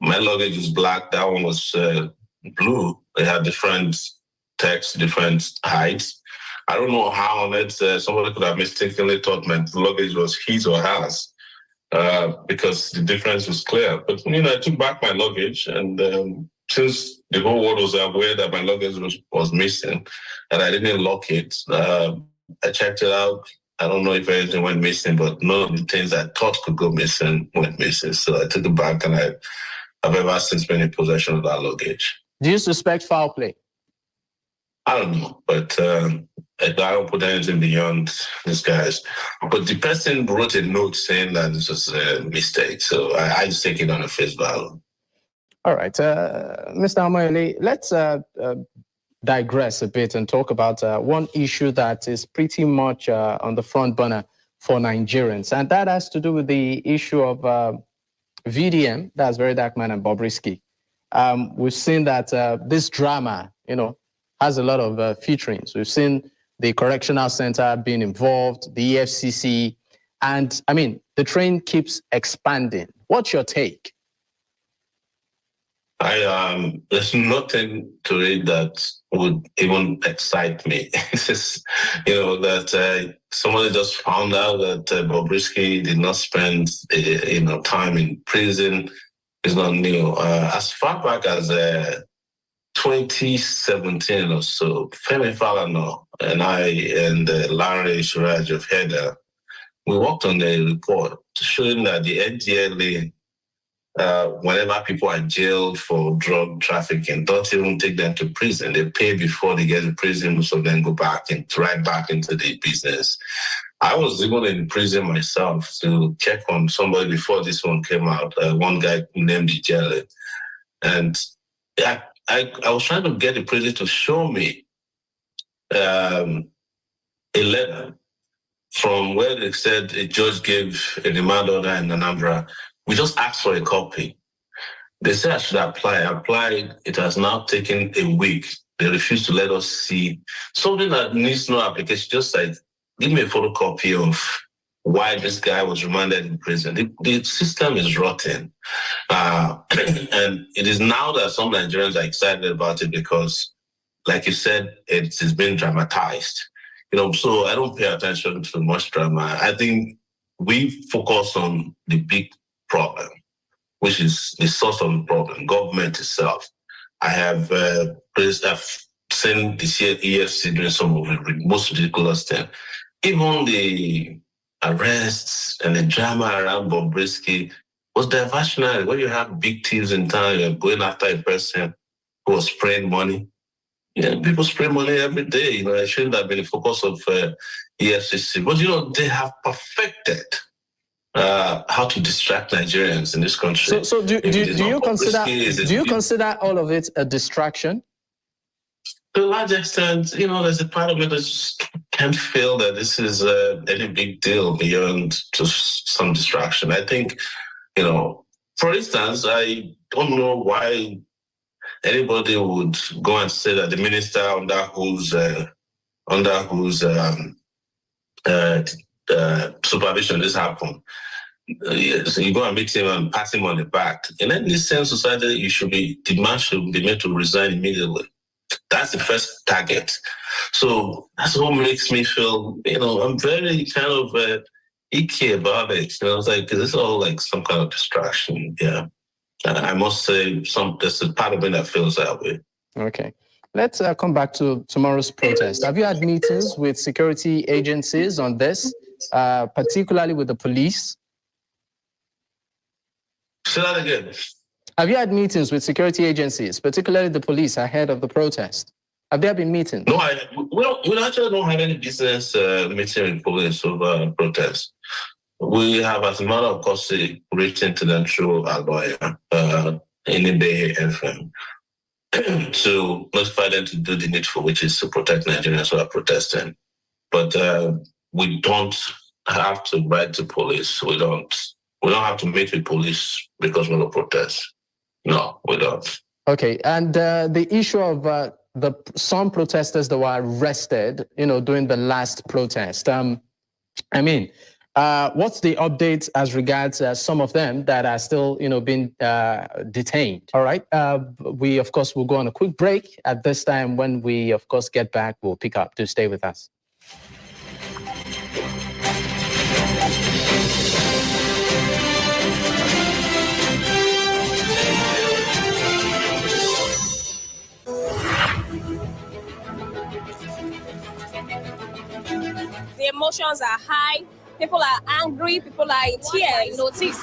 My luggage is black. That one was blue. They had different text, different heights. I don't know how on it somebody could have mistakenly thought my luggage was his or hers, because the difference was clear. But I took back my luggage, and since the whole world was aware that my luggage was missing, and I didn't lock it, I checked it out. I don't know if anything went missing, but none of the things I thought could go missing went missing. So I took it back, and I've ever since been in possession of that luggage. Do you suspect foul play? I don't know, but I don't put anything beyond these guys. But the person wrote a note saying that this was a mistake, so I just take it on a face value. All right, Mr. Omoyele, let's digress a bit and talk about one issue that is pretty much on the front burner for Nigerians, and that has to do with the issue of VDM, that's Very Dark Man, and Bobrisky. We've seen that this drama, has a lot of featurings. We've seen the Correctional Center being involved, the EFCC, and the train keeps expanding. What's your take? There's nothing to it that would even excite me. It's just, that somebody just found out that Bobrisky did not spend, time in prison. It's not new. As far back as 2017 or so, Femi Falana and I and Larry Shiraj of HEDA, we worked on the report showing that the NDLA, whenever people are jailed for drug trafficking, don't even take them to prison. They pay before they get to prison, so then go back and right back into the business. I was even in prison myself to check on somebody before this one came out, one guy named Ijele. And I was trying to get the prison to show me a letter from where they said a judge gave a remand order in Anambra. We just asked for a copy. They said I should apply. I applied. It has now taken a week. They refused to let us see something that needs no application. Just like, give me a photocopy of why this guy was remanded in prison. The system is rotten. And it is now that some Nigerians are excited about it because, like you said, it is being dramatized. So I don't pay attention to much drama. I think we focus on the big problem, which is the source of the problem, government itself. I have seen this year EFC doing some of the most ridiculous things. Even the arrests and the drama around Bobrisky was diversionary. When you have big thieves in town, you're going after a person who was spraying money. People spray money every day. It shouldn't have been the focus of EFCC. But, they have perfected how to distract Nigerians in this country. So do you consider all of it a distraction? To a large extent, there's a part of it that just can't feel that this is any big deal beyond just some distraction. I think, for instance, I don't know why anybody would go and say that the minister under whose supervision this happened, so you go and meet him and pat him on the back. In any sense, society, the man should be made to resign immediately. That's the first target. So that's what makes me feel, I'm very kind of icky about it. It's like, this is all like some kind of distraction. Yeah. I must say, there's a part of me that feels that way. Okay. Let's come back to tomorrow's protest. Have you had meetings with security agencies on this, particularly with the police? Say that again. Have you had meetings with security agencies, particularly the police, ahead of the protest? Have there been meetings? No, we actually don't have any business meeting with police over protest. We have, as a matter of course, written to them through our lawyer, Inibe FM, to notify them to do the needful, which is to protect Nigerians who are protesting. But we don't have to write to police. We don't have to meet with police because we're going to protest. No, we don't. Okay, and the issue of some protesters that were arrested, during the last protest. What's the update as regards some of them that are still, being detained? All right. We, of course, will go on a quick break. At this time, when we, of course, get back, we'll pick up. Do stay with us. The emotions are high. People are angry. People are in tears. Notice.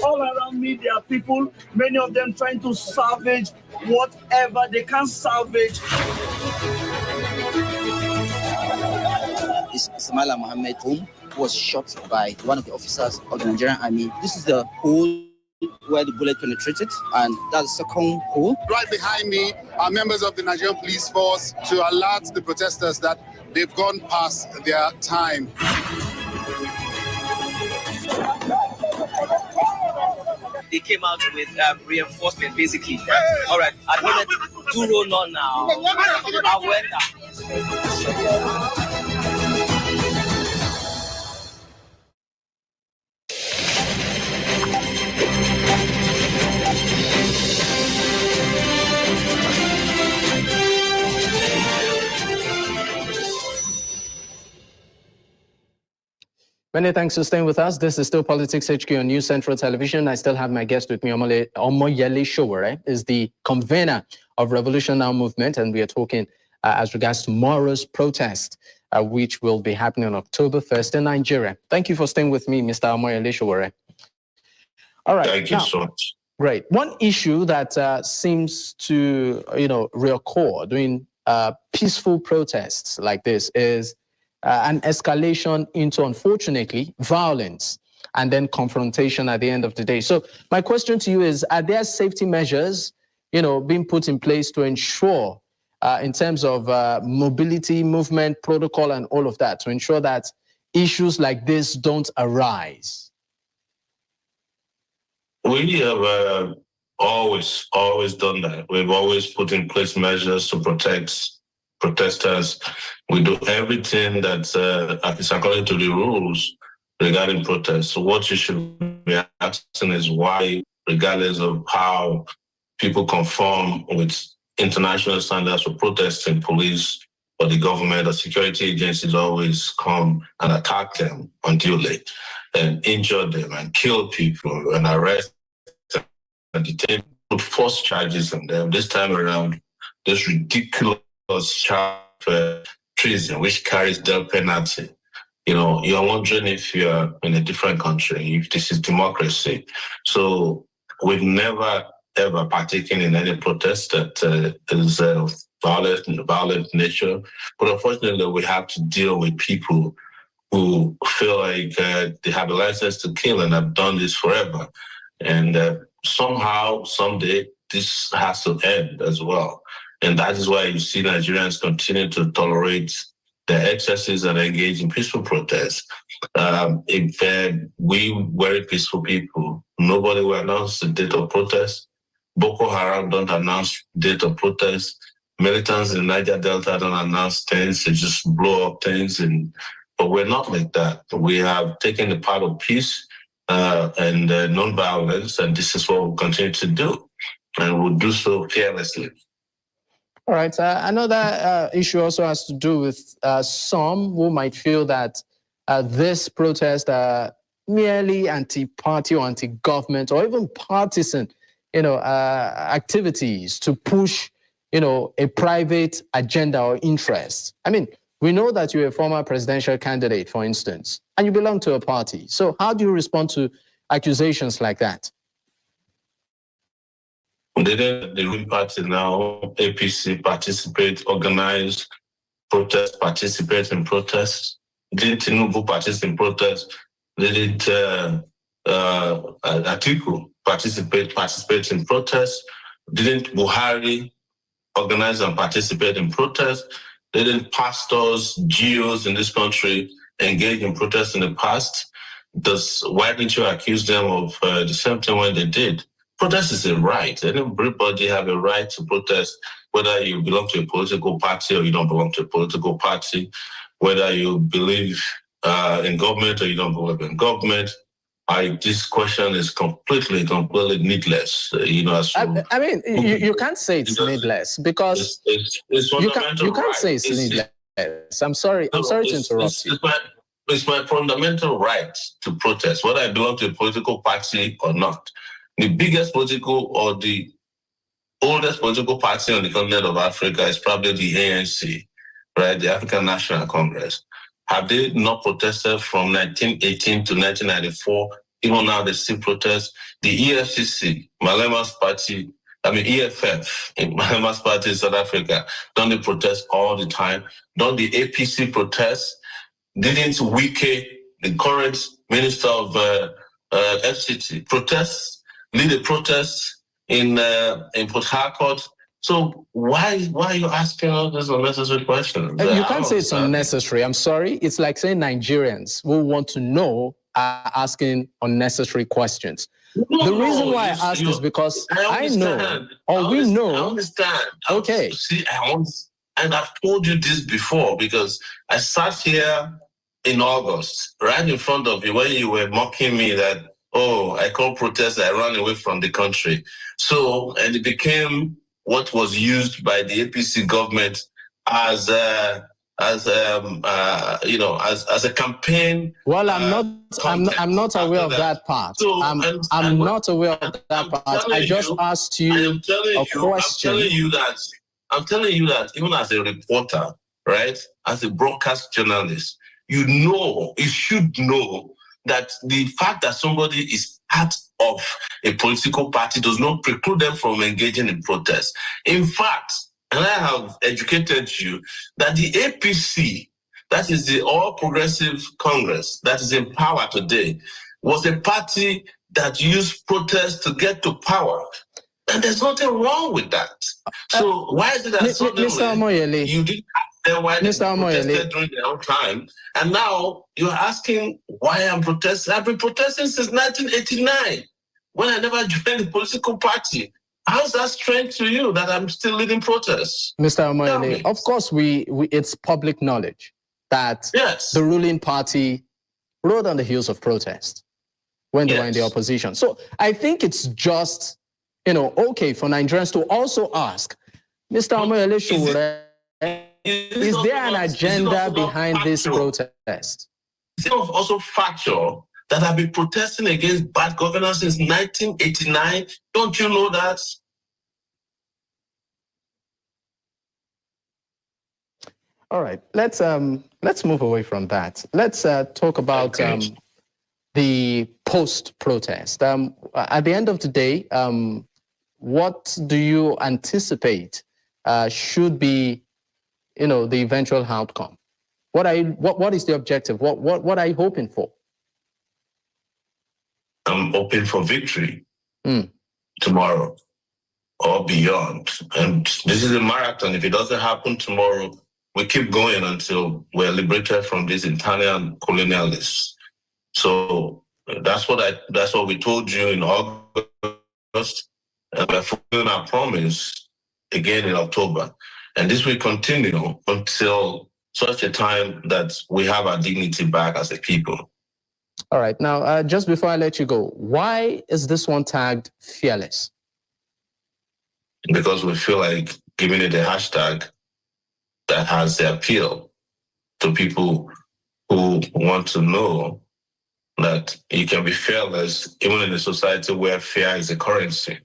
All around me, there are people, many of them trying to salvage whatever they can salvage. It's Samala Mohammed, who was shot by one of the officers of the Nigerian army. This is the hole where the bullet penetrated, and that's the second hole. Right behind me are members of the Nigerian police force to alert the protesters that they've gone past their time. They came out with reinforcement, basically. All right, I wanted to roll on now. I went Many thanks for staying with us. This is still Politics HQ on News Central Television. I still have my guest with me, Omoyele Sowore, is the convener of Revolution Now movement, and we are talking as regards tomorrow's protest, which will be happening on October 1st in Nigeria. Thank you for staying with me, Mr. Omoyele Sowore. All right. Thank you so much. Great. One issue that seems to, reoccur during peaceful protests like this is an escalation into, unfortunately, violence and then confrontation at the end of the day. So my question to you is, are there safety measures, being put in place to ensure in terms of mobility, movement, protocol, and all of that, to ensure that issues like this don't arise? We have always done that. We've always put in place measures to protect protesters. We do everything that is according to the rules regarding protests. So what you should be asking is why, regardless of how people conform with international standards for protesting, police or the government or security agencies always come and attack them unduly and injure them and kill people and arrest them and detain, put false charges on them. This time around, this ridiculous charge of treason, which carries death penalty. You're wondering if you're in a different country, if this is democracy. So we've never, ever partaken in any protest that is violent nature. But unfortunately, we have to deal with people who feel like they have a license to kill and have done this forever. And somehow, someday, this has to end as well. And that is why you see Nigerians continue to tolerate the excesses and engage in peaceful protests. If we very peaceful people, nobody will announce the date of protest. Boko Haram don't announce date of protest. Militants in the Niger Delta don't announce things. They just blow up things. But we're not like that. We have taken the path of peace and non-violence, and this is what we'll continue to do. And we'll do so fearlessly. All right. Another issue also has to do with some who might feel that this protest are merely anti-party or anti-government or even partisan, activities to push, a private agenda or interest. I mean, we know that you're a former presidential candidate, for instance, and you belong to a party. So how do you respond to accusations like that? Didn't the ruling party now, APC, organize protests, participate in protests? Didn't Tinubu participate in protests? Didn't Atiku participate in protests? Didn't Buhari organize and participate in protests? Didn't pastors, GOs in this country engage in protests in the past? Why didn't you accuse them of the same thing when they did? Protest is a right. Everybody have a right to protest, whether you belong to a political party or you don't belong to a political party, whether you believe in government or you don't believe in government. This question is completely needless. You can't say it's needless because it's fundamental. You can't say it's needless. I'm sorry to interrupt you. It's my fundamental right to protest, whether I belong to a political party or not. The biggest political or the oldest political party on the continent of Africa is probably the ANC, right? The African National Congress. Have they not protested from 1918 to 1994? Even now they still protest. The EFCC, Malema's party, EFF, Malema's party in South Africa, don't they protest all the time? Don't the APC protest? Didn't Wike, the current minister of FCT, lead a protest in Port Harcourt? So why are you asking all these unnecessary questions? You can't say it's unnecessary. I'm sorry. It's like saying Nigerians who want to know are asking unnecessary questions. The reason why I asked is because I know, or we know. I understand. Okay. See, and I've told you this before because I sat here in August, right in front of you, when you were mocking me that, oh, I called protest, I ran away from the country. So, and it became what was used by the APC government as a campaign. Well, I'm not aware of that part. So, I'm not aware of that part. I just asked you a question. I'm telling you that even as a reporter, right, as a broadcast journalist, you should know that the fact that somebody is part of a political party does not preclude them from engaging in protest. In fact, and I have educated you that the APC, that is the All Progressive Congress, that is in power today, was a party that used protest to get to power. And there's nothing wrong with that. So why is it that suddenly you didn't ask them why they protested during their own time? And now you're asking why I'm protesting. I've been protesting since 1989 when I never joined the political party. How's that strange to you that I'm still leading protests? Mr. Omoyele, of course, it's public knowledge that the ruling party rode on the heels of protest when they were in the opposition. So I think it's just, okay for Nigerians to also ask, Mr. Omoyele Sowore, is there an agenda behind this protest? It's also factual that I've been protesting against bad governance since 1989. Don't you know that? All right, let's move away from that. Let's talk about the post-protest. At the end of the day, what do you anticipate should be, the eventual outcome? What is the objective? What are you hoping for? I'm hoping for victory tomorrow or beyond. And this is a marathon. If it doesn't happen tomorrow, we keep going until we're liberated from these Italian colonialists. So that's what we told you in August, and we're fulfilling our promise again in October. And this will continue until such a time that we have our dignity back as a people. All right. Now, just before I let you go, why is this one tagged fearless? Because we feel like giving it a hashtag that has the appeal to people who want to know that you can be fearless even in a society where fear is a currency.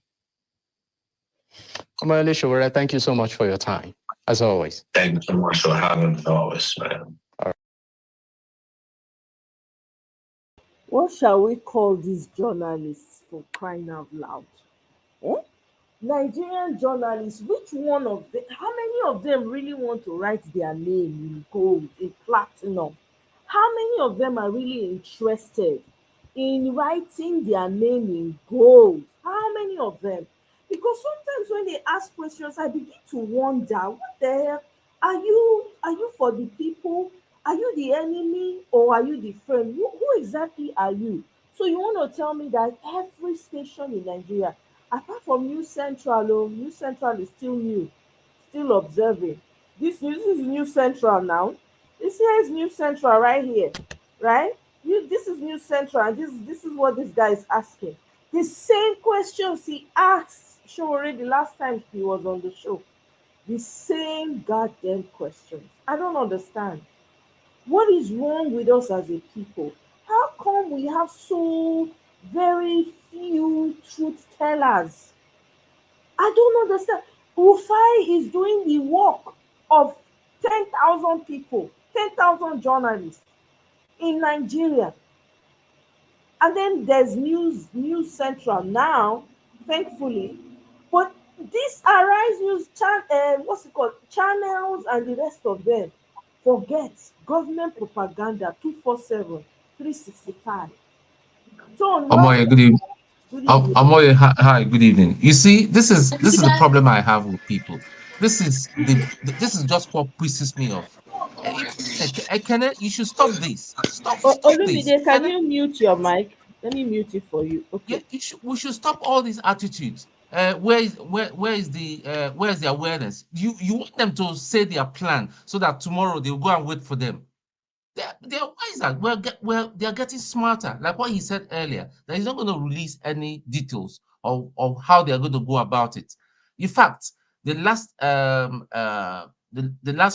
Omoyele Sowore, thank you so much for your time, as always. Thank you so much for having me always, man. What shall we call these journalists, for crying out loud? Nigerian journalists, which one of them, how many of them really want to write their name in gold, in platinum? How many of them are really interested in writing their name in gold? How many of them? Because sometimes when they ask questions, I begin to wonder, what the hell? Are you for the people? Are you the enemy or are you the friend? Who exactly are you? So you want to tell me that every station in Nigeria, apart from News Central, News Central is still new, still observing. This is News Central now. This here is News Central right here, right? This is News Central, and this is what this guy is asking. The same questions he asked Sowore the last time he was on the show. The same goddamn questions. I don't understand. What is wrong with us as a people? How come we have so very few truth tellers? I don't understand. Rufai is doing the work of 10,000 people, 10,000 journalists in Nigeria. And then there's News Central now, thankfully. But this Arise News what's it called? Channels and the rest of them. Forget government propaganda 247, 365. So Omoye, good evening. good evening. Omoye, hi, good evening. You see, this is the problem I have with people. This is just what pisses me off. Kenneth, you should stop this. Stop this. Olumide, can Kenneth, you mute your mic? Let me mute it for you. Okay. yeah, we should stop all these attitudes. Where is the awareness? You want them to say their plan so that tomorrow they'll go and wait for them. They're wiser. They're getting smarter. Like what he said earlier, that he's not going to release any details of how they're going to go about it. In fact, the last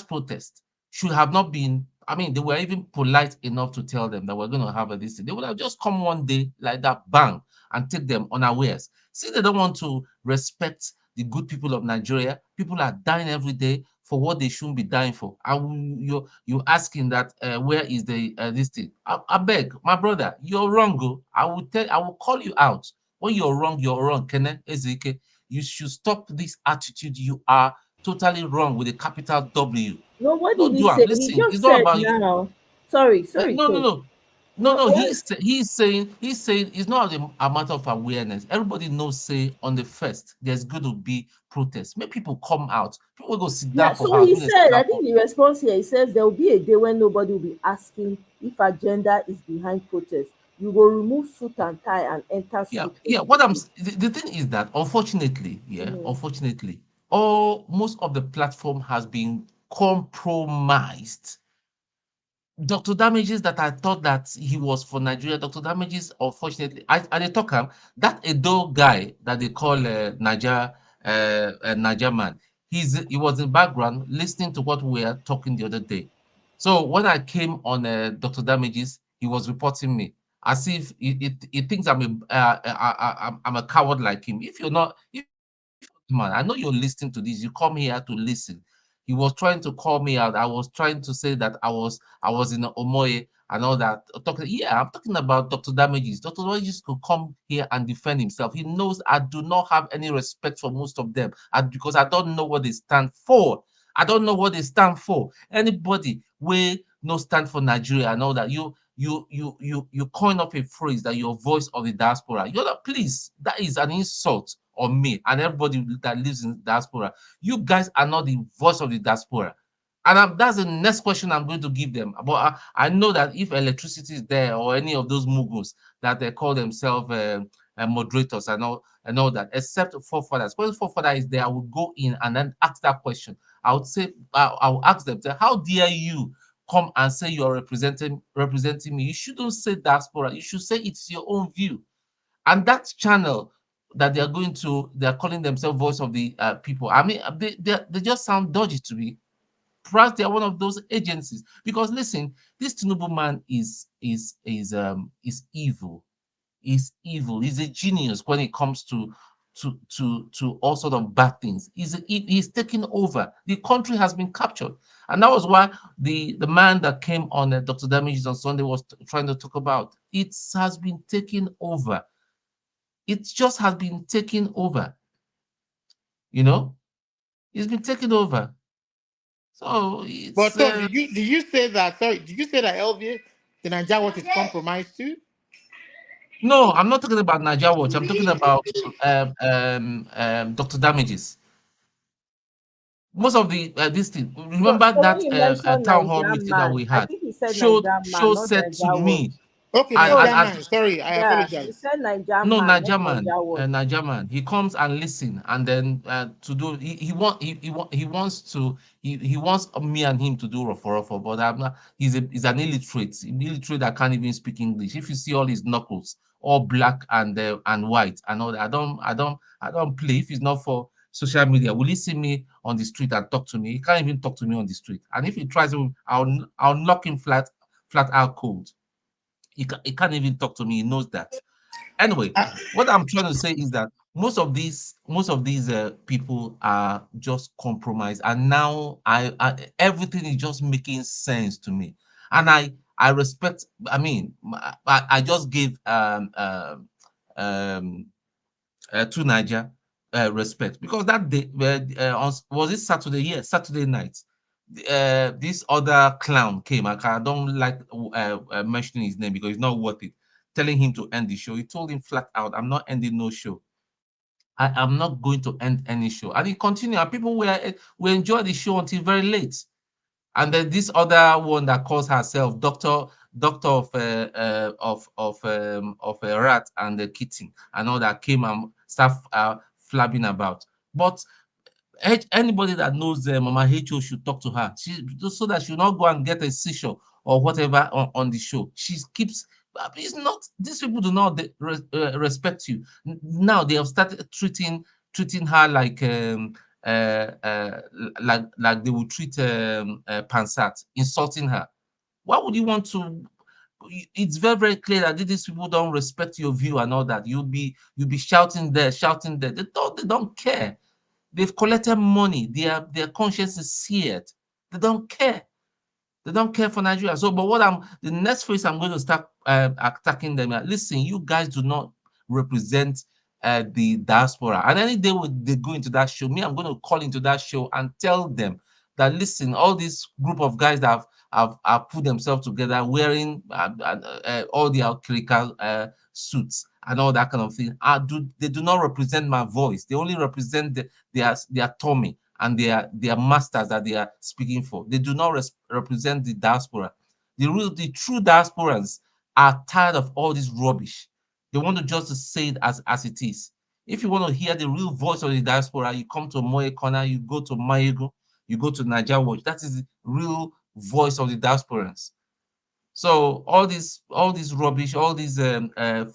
protest should have not been. I mean, they were even polite enough to tell them that we're going to have this. They would have just come one day like that, bang, and take them unawares. See, they don't want to respect the good people of Nigeria. People are dying every day for what they shouldn't be dying for. You're asking that where is the this thing? I beg, my brother, you're wrong. I will call you out. When you're wrong, Kenneth Ezike. You should stop this attitude. You are totally wrong with a capital W. No, what Don't did he do say? it. Listen, He just it's not said about you. now. Sorry. No. He's saying it's not a matter of awareness. Everybody knows, say on the first, there's going to be protests. Make people come out. People go sit down Yeah, for so hours. he said, I think the response here, he says there will be a day when nobody will be asking if agenda is behind protest. You will remove suit and tie and enter street. Yeah. The thing is that unfortunately, most of the platform has been compromised. Dr. Damages, that I thought that he was for Nigeria. Dr. Damages, unfortunately, I talk him that Edo guy that they call Niger man. He was in the background listening to what we were talking the other day. So when I came on Dr. Damages, he was reporting me as if he thinks I'm a coward like him. If you're not, man, I know you're listening to this. You come here to listen. He was trying to call me out. I was trying to say that I was in Omoye and all that. I'm talking about Dr. Damages. Dr. Damages could come here and defend himself. He knows I do not have any respect for most of them because I don't know what they stand for. I don't know what they stand for. Anybody will no stand for Nigeria and all that. You coin up a phrase that you're voice of the diaspora. You're like, please, that is an insult on me and everybody that lives in diaspora. You guys are not the voice of the diaspora. And that's the next question I'm going to give them. But I know that if electricity is there or any of those muggles that they call themselves moderators and all that, except forefathers. When forefather is there, I will go in and then ask that question. I would say, I will ask them, how dare you come and say you're representing me? You shouldn't say diaspora. You should say it's your own view. And that channel that they're calling themselves voice of the people. I mean, they just sound dodgy to me. Perhaps they are one of those agencies. Because listen, this Tinubu man is evil. He's evil. He's a genius when it comes to all sort of bad things. He's taken over. The country has been captured. And that was why the man that came on Dr. Damages on Sunday was trying to talk about. It has been taken over. It just has been taken over. You know? It's been taken over. So it's, but Tom, did you say that? Sorry, did you say that LVA, the Nigeria Watch is compromised too? No, I'm not talking about Nigeria Watch. I'm talking about Dr. Damages. Most of the this thing. Remember that town hall meeting that we had showed said to me. Okay, Niger sorry, I apologize. You said Niger no, Niger man. He comes and listen, and then he wants me and him to do rofo, but I'm not. He's an illiterate that can't even speak English. If you see all his knuckles, all black and white, and all that, I don't play. If it's not for social media, will he see me on the street and talk to me? He can't even talk to me on the street. And if he tries to, I'll knock him flat out cold. He can't even talk to me. He knows that. Anyway, what I'm trying to say is that most of these people are just compromised, and now I everything is just making sense to me, and I respect. I mean, I just gave to Niger respect, because that day was it Saturday? Yes, Saturday night. This other clown came. I don't like mentioning his name because it's not worth it. Telling him to end the show. He told him flat out, "I'm not ending no show. I am not going to end any show." And he continued. And people will enjoy the show until very late. And then this other one that calls herself doctor of a rat and a kitten and all that came and start flabbing about. But anybody that knows Mama HO should talk to her, so that she'll not go and get a seizure or whatever on the show. She keeps. It's not. These people do not respect you. Now they have started treating her like like they would treat Pansat, insulting her. Why would you want to? It's very, very clear that these people don't respect your view and all that. You'll be shouting there, shouting there. They don't care. They've collected money. Their conscience is seared. They don't care. They don't care for Nigeria. So, but the next phase I'm going to start attacking them. Listen, you guys do not represent the diaspora. And any day when they go into that show, I'm going to call into that show and tell them that, listen, all this group of guys that have put themselves together wearing all the clerical suits and all that kind of thing, they do not represent my voice. They only represent their tummy and their masters that they are speaking for. They do not represent the diaspora. The true diasporans are tired of all this rubbish. They want to just say it as it is. If you want to hear the real voice of the diaspora, you come to Moye Corner, you go to Mayego, you go to Niger Watch. That is the real voice of the diasporans. So all this rubbish, all these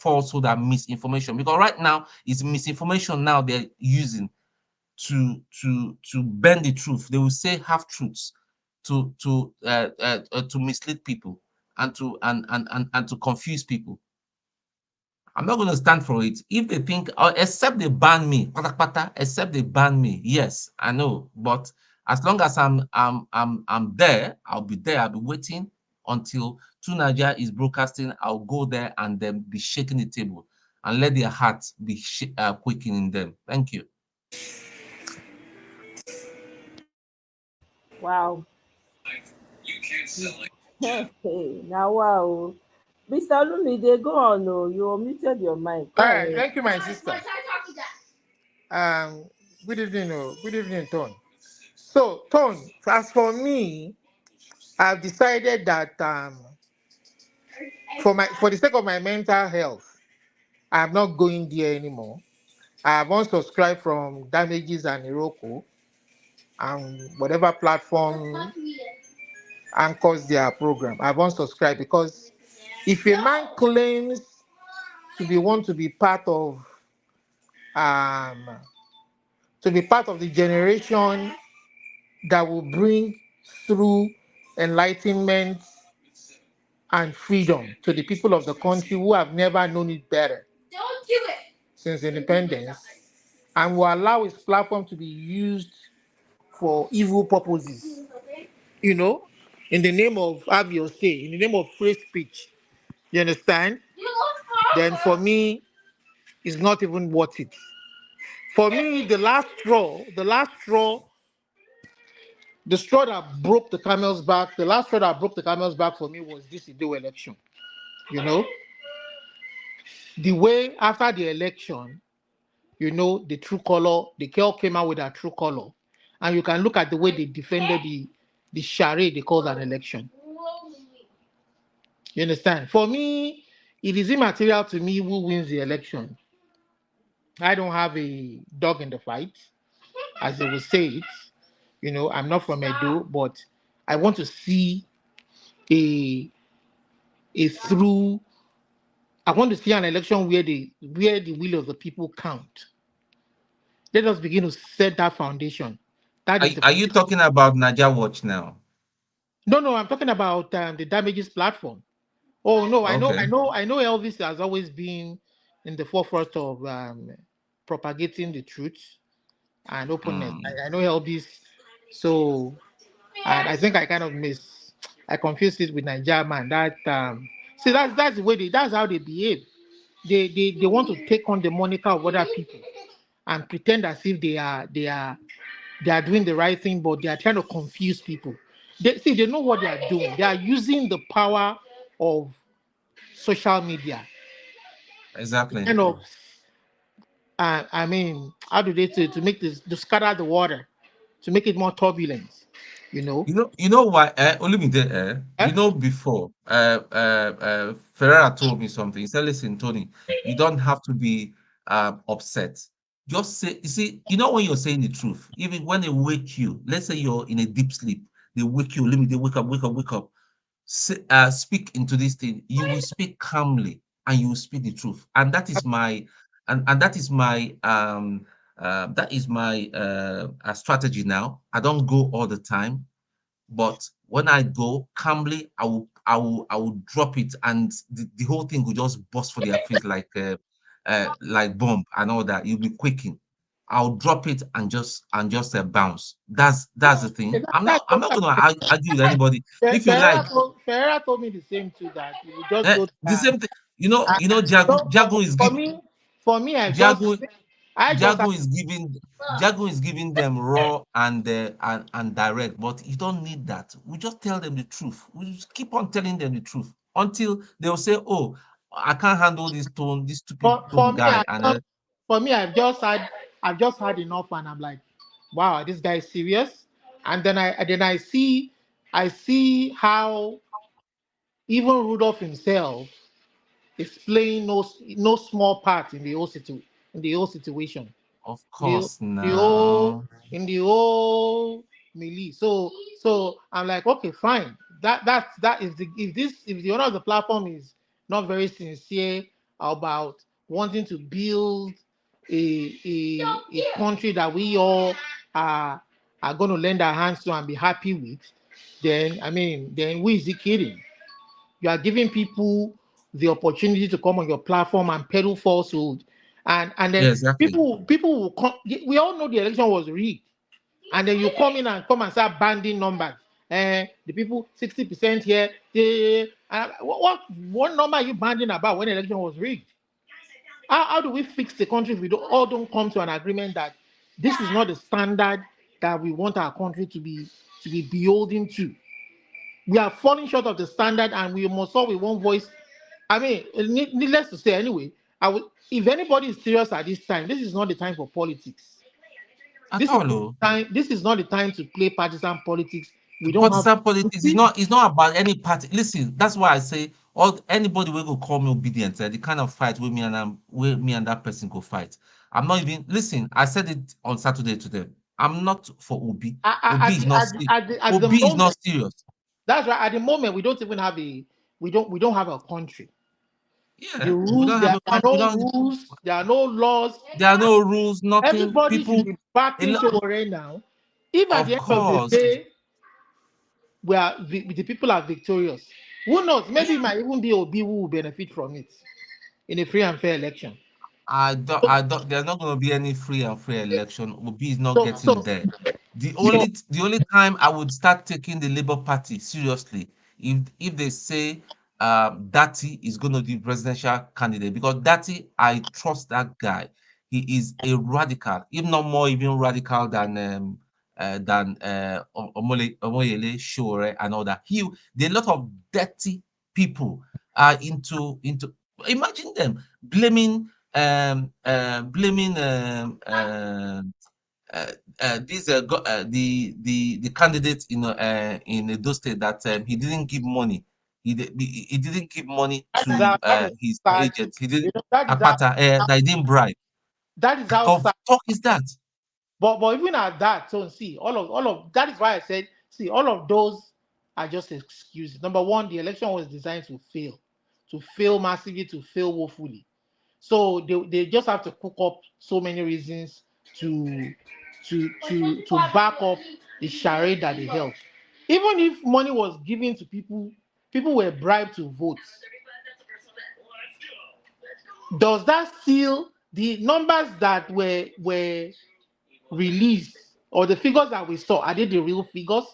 falsehood and misinformation, because right now it's misinformation now they're using to bend the truth. They will say half truths to mislead people and to confuse people. I'm not going to stand for it. If they think, except they ban me, except they ban me, yes, I know. But as long as I'm there, I'll be there. I'll be waiting until True Nigeria is broadcasting. I'll go there and then be shaking the table and let their hearts be quaking in them. Thank you. Wow. Hey, now wow. Mr. Olumide, go on. Oh, you muted your mic. All right, thank you, my sister. Good evening, good evening, Tone. So, Tone, as for me, I've decided that for the sake of my mental health, I'm not going there anymore. I have unsubscribed from Damages and Iroko and whatever platform anchors their program. I've unsubscribed because if a man claims to be part of the generation that will bring through enlightenment and freedom to the people of the country who have never known it better since independence, and will allow his platform to be used for evil purposes, in the name of, have your say, in the name of free speech, you understand? Then for me, it's not even worth it. For me, the straw that broke the camel's back, for me was this Ido election. The way after the election, the true color, the girl came out with her true color. And you can look at the way they defended the charade they called an election. You understand? For me, it is immaterial to me who wins the election. I don't have a dog in the fight, as they would say it. I'm not from Edo, but I want to see I want to see an election where the will of the people count. Let us begin to set that foundation. Are you talking about Niger Watch now? No, I'm talking about the Damages platform. Oh no, I know Elvis has always been in the forefront of propagating the truth and openness. Mm. I know all this, so and I think I kind of I confused it with Nigeria man. That see that's the way that's how they behave. They want to take on the moniker of other people and pretend as if they are doing the right thing, but they are trying to confuse people. They know what they are doing. They are using the power of social media. Exactly. Kind of, I mean, how do they to make this to scatter the water, to make it more turbulent? You know. You know why? Olumide, you know, before Ferreira told me something. He said, "Listen, Tony, you don't have to be upset. Just say, you see, you know when you're saying the truth, even when they wake you, let's say you're in a deep sleep, they wake you, they wake up, wake up. Speak into this thing. You will speak calmly and you will speak the truth, and that is my and that is my strategy now. I don't go all the time, but when I go calmly, I will drop it, and the whole thing will just bust for their face like bomb and all that. You'll be quaking. I'll drop it and just bounce. That's the thing. I'm not gonna argue with anybody. If you like, Ferreira told me the same too, that you will just go the same thing. You know, Jago is giving. For me, I Jago just is giving them raw and direct, but you don't need that. We just tell them the truth. We just keep on telling them the truth until they'll say, "Oh, I can't handle this tone, this stupid tone guy." For me, I've just had enough, and I'm like, wow, this guy is serious. And then I see how even Rudolph himself is playing no small part in the whole situation. Of course, in the whole melee. So I'm like, okay, fine. That if the owner of the platform is not very sincere about wanting to build a country that we all are going to lend our hands to and be happy with, then who is he kidding? You are giving people the opportunity to come on your platform and peddle falsehood, and then exactly. people will come. We all know the election was rigged, and then you come in and start banding numbers. The people 60% here. What number are you banding about when the election was rigged? How do we fix the country if we don't come to an agreement that this is not the standard that we want our country to be beholden to? We are falling short of the standard, and we must all with one voice. I mean, needless to say, anyway, if anybody is serious at this time, this is not the time for politics. This is not the time to play partisan politics. We don't partisan politics. It's not about any party. Listen, that's why I say anybody will call me obedient. The kind of fight with me and that person go fight. I'm not even listen. I said it on Saturday to them. I'm not for Obi. Obi is not serious. That's right. At the moment, we don't even have we don't have a country. Yeah, the rules, there are no rules, there are no laws. There are no rules, nothing. Everybody should be backing Sowore now. If at the end of the day, the people are victorious, who knows? Maybe it might even be Obi who will benefit from it in a free and fair election. I don't. There's not going to be any free and fair election. Obi is not getting there. The only time I would start taking the Labour Party seriously if they say Dati is going to be presidential candidate, because Dati, I trust that guy. He is a radical, if not more even radical than Omoyele Sowore and all that. There are a lot of dirty people into. Imagine them blaming the candidate in Edo State that he didn't give money. He didn't give money to his agent. He didn't that he didn't bribe. That is how talk is that. But even at that, so see all of that is why I said all of those are just excuses. Number one, the election was designed to fail massively, to fail woefully. So they just have to cook up so many reasons to back up the charade that they held. Even if money was given to people were bribed to vote. Does that still the numbers that were released, or the figures that we saw, are they the real figures?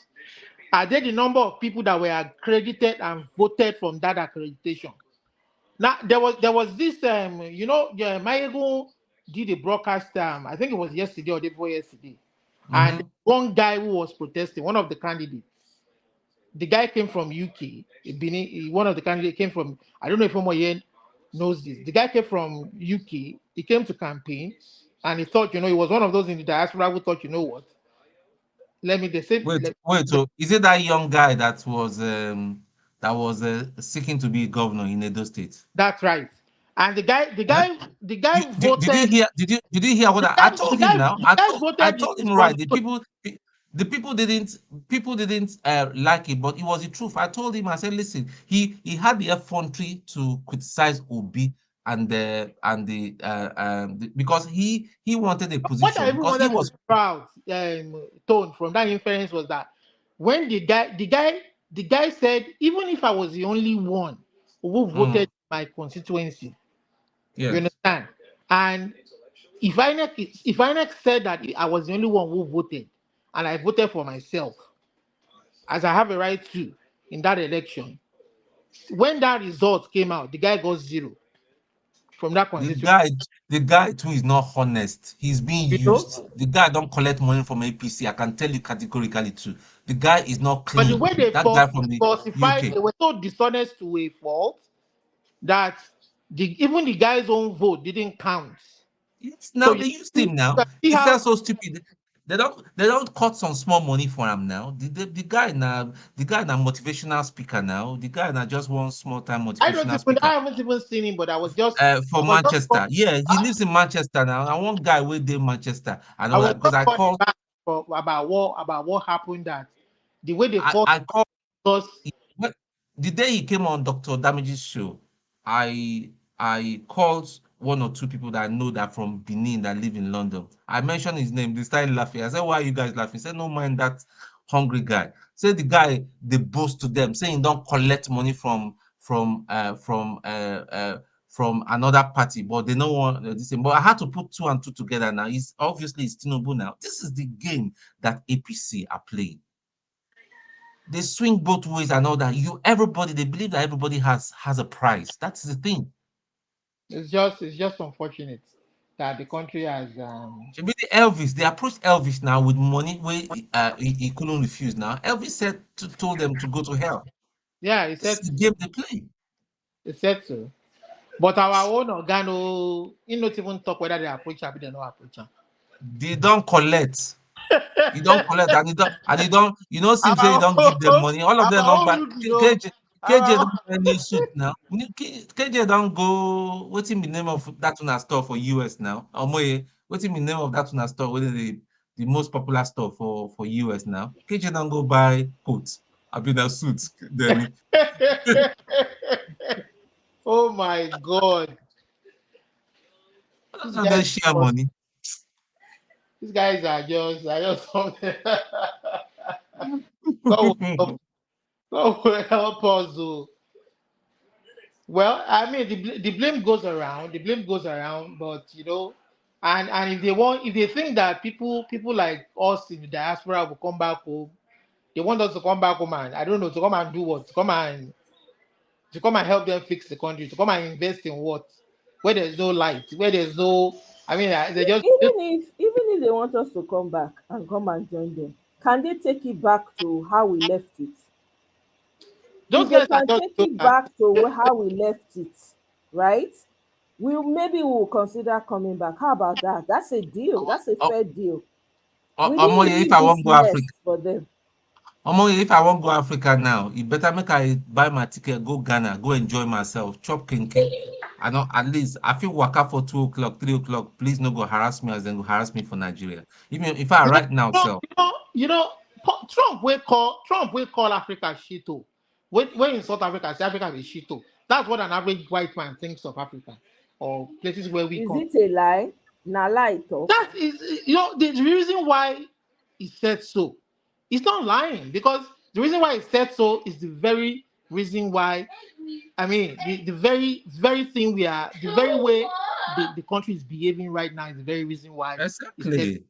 Are they the number of people that were accredited and voted from that accreditation? Now there was this Mayegun did a broadcast, I think it was yesterday or day before yesterday, and one guy who was protesting, one of the candidates, the guy came from UK. One of the candidates came from, I don't know if Omoyen knows this. The guy came from UK. He came to campaign, and he thought, he was one of those in the diaspora who thought, what? Wait. So is it that young guy that was seeking to be governor in Edo State? That's right. And the guy voted. Did you hear what I told him now? I told him right. The people didn't like it, but it was the truth. I told him, I said, listen, he had the effrontery to criticize Obi because he wanted a position. What I even wanted was proud tone from that inference was that when the guy said, even if I was the only one who voted my constituency, you understand? And if INEC said that I was the only one who voted, and I voted for myself, as I have a right to in that election, when that result came out, the guy got 0 from that constituency. The guy too is not honest. He's being used. The guy don't collect money from APC. I can tell you categorically too. The guy is not clean. But the way they guy from the falsified, UK. they were so dishonest to a fault that even the guy's own vote didn't count. Now so they used him now. Is that so stupid? They don't cut some small money for him now. The guy now motivational speaker now. The guy now just one small time motivational speaker. I haven't even seen him, but I was just for Manchester. He lives in Manchester now. I one guy with in Manchester. I know because I called about what happened, that the way they fought. I called because the day he came on Dr. Damage's show, I called 1 or 2 people that I know that from Benin that live in London. I mentioned his name. They started laughing. I said, "Why are you guys laughing?" He said, "No mind that hungry guy." Say the guy they boast to them, saying don't collect money from another party, but they don't want the same. But I had to put 2 and 2 together now. It's Tinubu now. This is the game that APC are playing. They swing both ways and all that. They believe that everybody has a price. That's the thing. It's just unfortunate that the country has. They approached Elvis now with money where he couldn't refuse. Now Elvis told them to go to hell. Yeah, he said the game they play. He said so, but our own organo, he not even talk whether they approach or they don't approach. They don't collect. He don't collect, and he don't. Seems say he don't give them money. All of them don't buy. KJ don't buy any suit now. KJ don't go. What's in the name of that one store for US now? What's in the name of that one store? What is the most popular store for US now? KJ don't go buy coats. I've been a suit. Then. Oh my God! They share money. These guys are just something. God will help us. Well, I mean, the blame goes around. The blame goes around, but and if they think that people like us in the diaspora will come back home, they want us to come back home and I don't know, to come and do what? To come and help them fix the country, to come and invest in what? Where there's no light, where there's no. I mean, they just even if they want us to come back and come and join them, can they take it back to how we left it? Those if they guys can take it back to how we left it, right? We'll consider coming back. How about that? That's a deal. That's a fair deal. If I won't go Africa for them. If I won't go Africa now, you better make I buy my ticket, go Ghana, go enjoy myself, chop kinky. I know at least I feel waka for 2 o'clock, 3 o'clock. Please no go harass me as then go harass me for Nigeria. Even if I right now, Trump will call Africa shito. When in South Africa, say Africa is shito. That's what an average white man thinks of Africa or places where we come. Is it a lie? Na lie talk. That is, the reason why he said so. It's not lying, because the reason why he said so is the very reason why. I mean, the very thing the very way the country is behaving right now is the very reason why it's Exactly.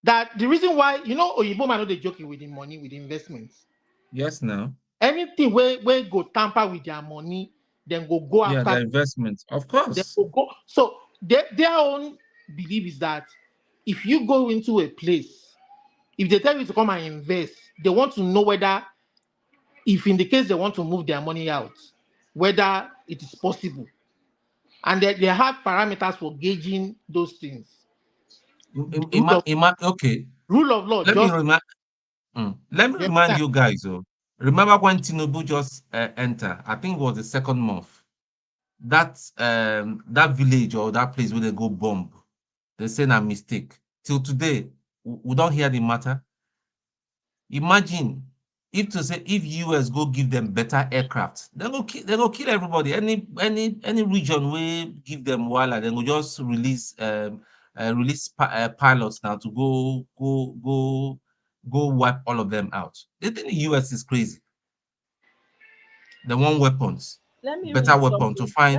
that the reason why Oyibo man know they joking with the money, with the investments. Yes, now. Anything where go tamper with their money, then go Yeah, after the investments. Of they course. go. So their own belief is that if you go into a place, if they tell you to come and invest, they want to know whether, if in the case they want to move their money out, whether it is possible. And they have parameters for gauging those things. Okay. Rule of law, Let me just remind. Let me you remind understand? you guys. Remember when Tinubu just entered? I think it was the second month. That village or that place where they go bomb, they say a mistake. Till today, we don't hear the matter. Imagine if US go give them better aircraft, they go kill everybody. Any region where give them wala, then go just release pilots now to go wipe all of them out. They think the US is crazy. They want weapons, Let me better read weapon to something. find.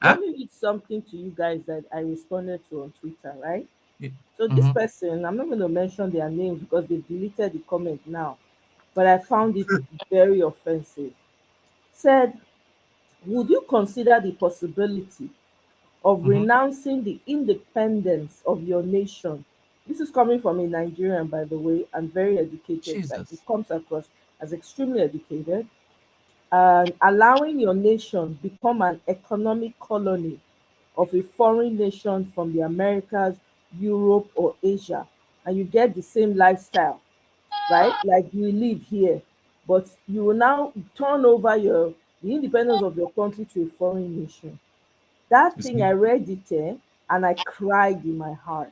Let me read something to you guys that I responded to on Twitter, right? Yeah. So this person, I'm not going to mention their names because they deleted the comment now, but I found it very offensive. Said, would you consider the possibility of renouncing the independence of your nation? This is coming from a Nigerian, by the way, and very educated. Like, Jesus. it comes across as extremely educated. And allowing your nation become an economic colony of a foreign nation from the Americas, Europe, or Asia, and you get the same lifestyle, right? Like you live here, but you will now turn over the independence of your country to a foreign nation. That You thing, see? I read it and I cried in my heart.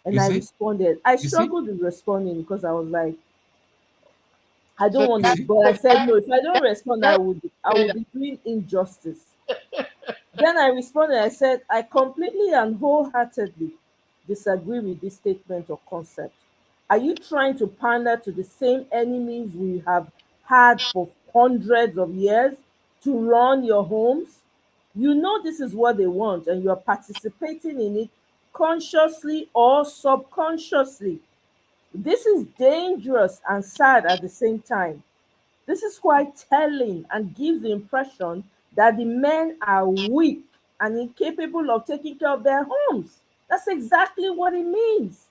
And You I see? responded. I You see? struggled with responding because I was like, I don't So want that, to, but I said no. If I don't respond, I that, would be doing injustice. Then I responded. I said, I completely and wholeheartedly disagree with this statement or concept. Are you trying to pander to the same enemies we have had for hundreds of years to run your homes? You know this is what they want, and you're participating in it consciously or subconsciously. This is dangerous and sad at the same time. This is quite telling and gives the impression that the men are weak and incapable of taking care of their homes. That's exactly what it means.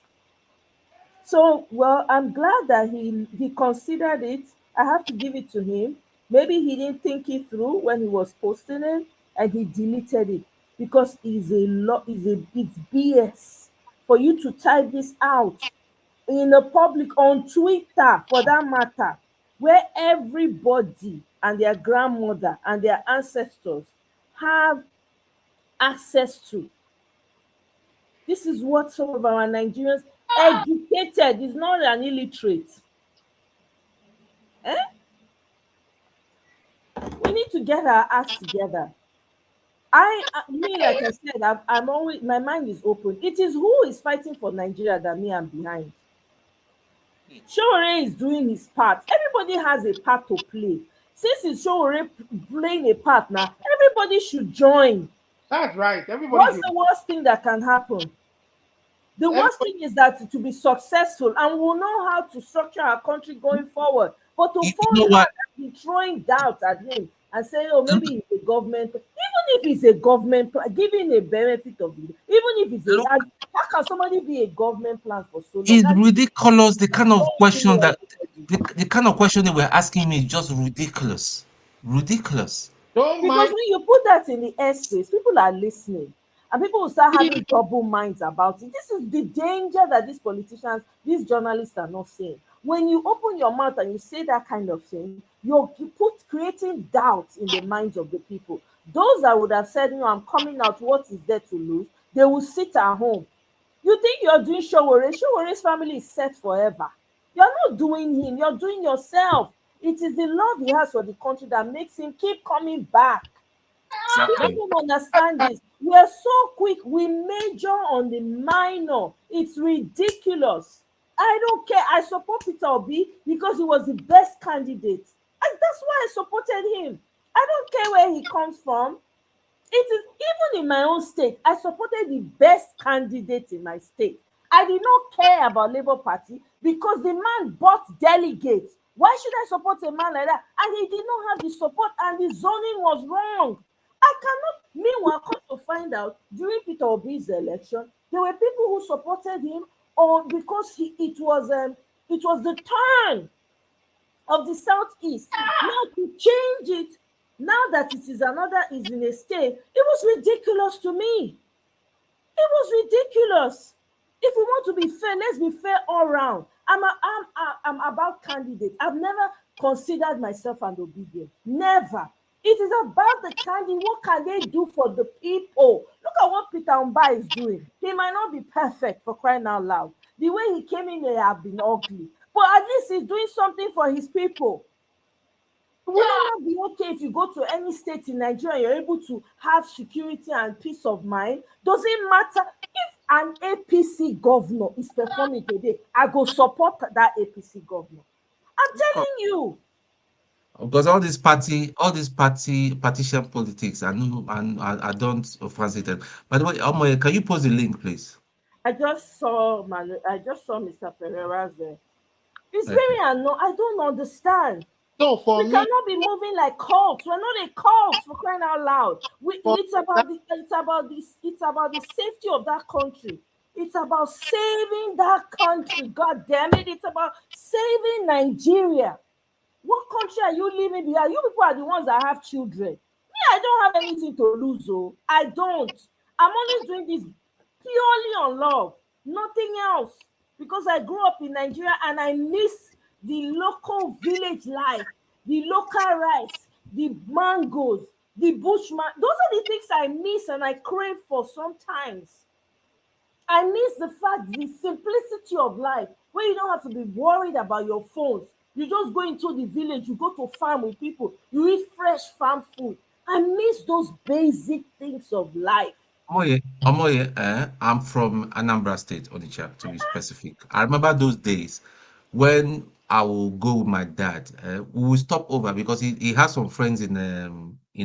So, well, I'm glad that he considered it. I have to give it to him. Maybe he didn't think it through when he was posting it and he deleted it because it's BS for you to type this out in a public on Twitter for that matter, where everybody and their grandmother and their ancestors have access to. This is what some of our Nigerians educated is not an illiterate. Eh? We need to get our acts together. Me, like I said, I'm always, my mind is open. It is who is fighting for Nigeria that me I'm behind. Showore is doing his part. Everybody has a part to play. Since it's Showore playing a part now, everybody should join. that's right. Everybody What's should. the worst thing that can happen? The worst thing is that to be successful, and we'll know how to structure our country going forward. But to You fall know back what? and be throwing doubt at him and say, oh, maybe he's a government, even if he's a government, giving a benefit of it, even if it's Look, how can somebody be a government plan for so long? it's That's ridiculous. The kind of question anybody. that the kind of question they were asking me is just ridiculous. Ridiculous. Don't Because mind. when you put that in the airspace, people are listening. And people will start having double minds about it. This is the danger that these politicians, these journalists are not saying. When you open your mouth and you say that kind of thing, you put creating doubt in the minds of the people. Those that would have said, I'm coming out, what is there to lose? They will sit at home. You think you're doing Showore? Showore's family is set forever. You're not doing him, you're doing yourself. It is the love he has for the country that makes him keep coming back. People Exactly. don't understand this. We are so quick. We major on the minor. It's ridiculous. I don't care. I support Peter Obi because he was the best candidate. And that's why I supported him. I don't care where he comes from. It is even in my own state, I supported the best candidate in my state. I did not care about Labour Party because the man bought delegates. Why should I support a man like that? And he did not have the support, and the zoning was wrong. I cannot. Meanwhile, come to find out during Peter Obi's election, there were people who supported him, or because it was the turn of the southeast. Now to change it, now that it is in a state, it was ridiculous to me. It was ridiculous. If we want to be fair, let's be fair all round. I'm about candidates. I've never considered myself an obedient. Never. It is about the candidate. What can they do for the people? Look at what Peter Mba is doing. He might not be perfect, for crying out loud. The way he came in there have been ugly. But at least he's doing something for his people. Will it not be okay if you go to any state in Nigeria and you're able to have security and peace of mind? Does it matter if an APC governor is performing today? I go support that APC governor. I'm telling you. Because all this partition politics, I don't fancy them. By the way, Omoye, can you post the link, please? I just saw Mr. Ferreira's. It's very annoying. I don't understand. So for we me, cannot be moving like cults. We're not a cult, for crying out loud. It's about the safety of that country. It's about saving that country. God damn it! It's about saving Nigeria. What country are you living behind? You people are the ones that have children. Me, I don't have anything to lose. Oh, I don't. I'm only doing this purely on love, nothing else. Because I grew up in Nigeria and I miss the local village life, the local rice, the mangoes, the bushman. Those are the things I miss and I crave for sometimes. I miss the simplicity of life, where you don't have to be worried about your phones. You just go into the village, you go to farm with people, you eat fresh farm food. I miss those basic things of life. Omoye, I'm from Anambra State, Onitsha, to be specific. I remember those days when I will go with my dad. We will stop over because he has some friends in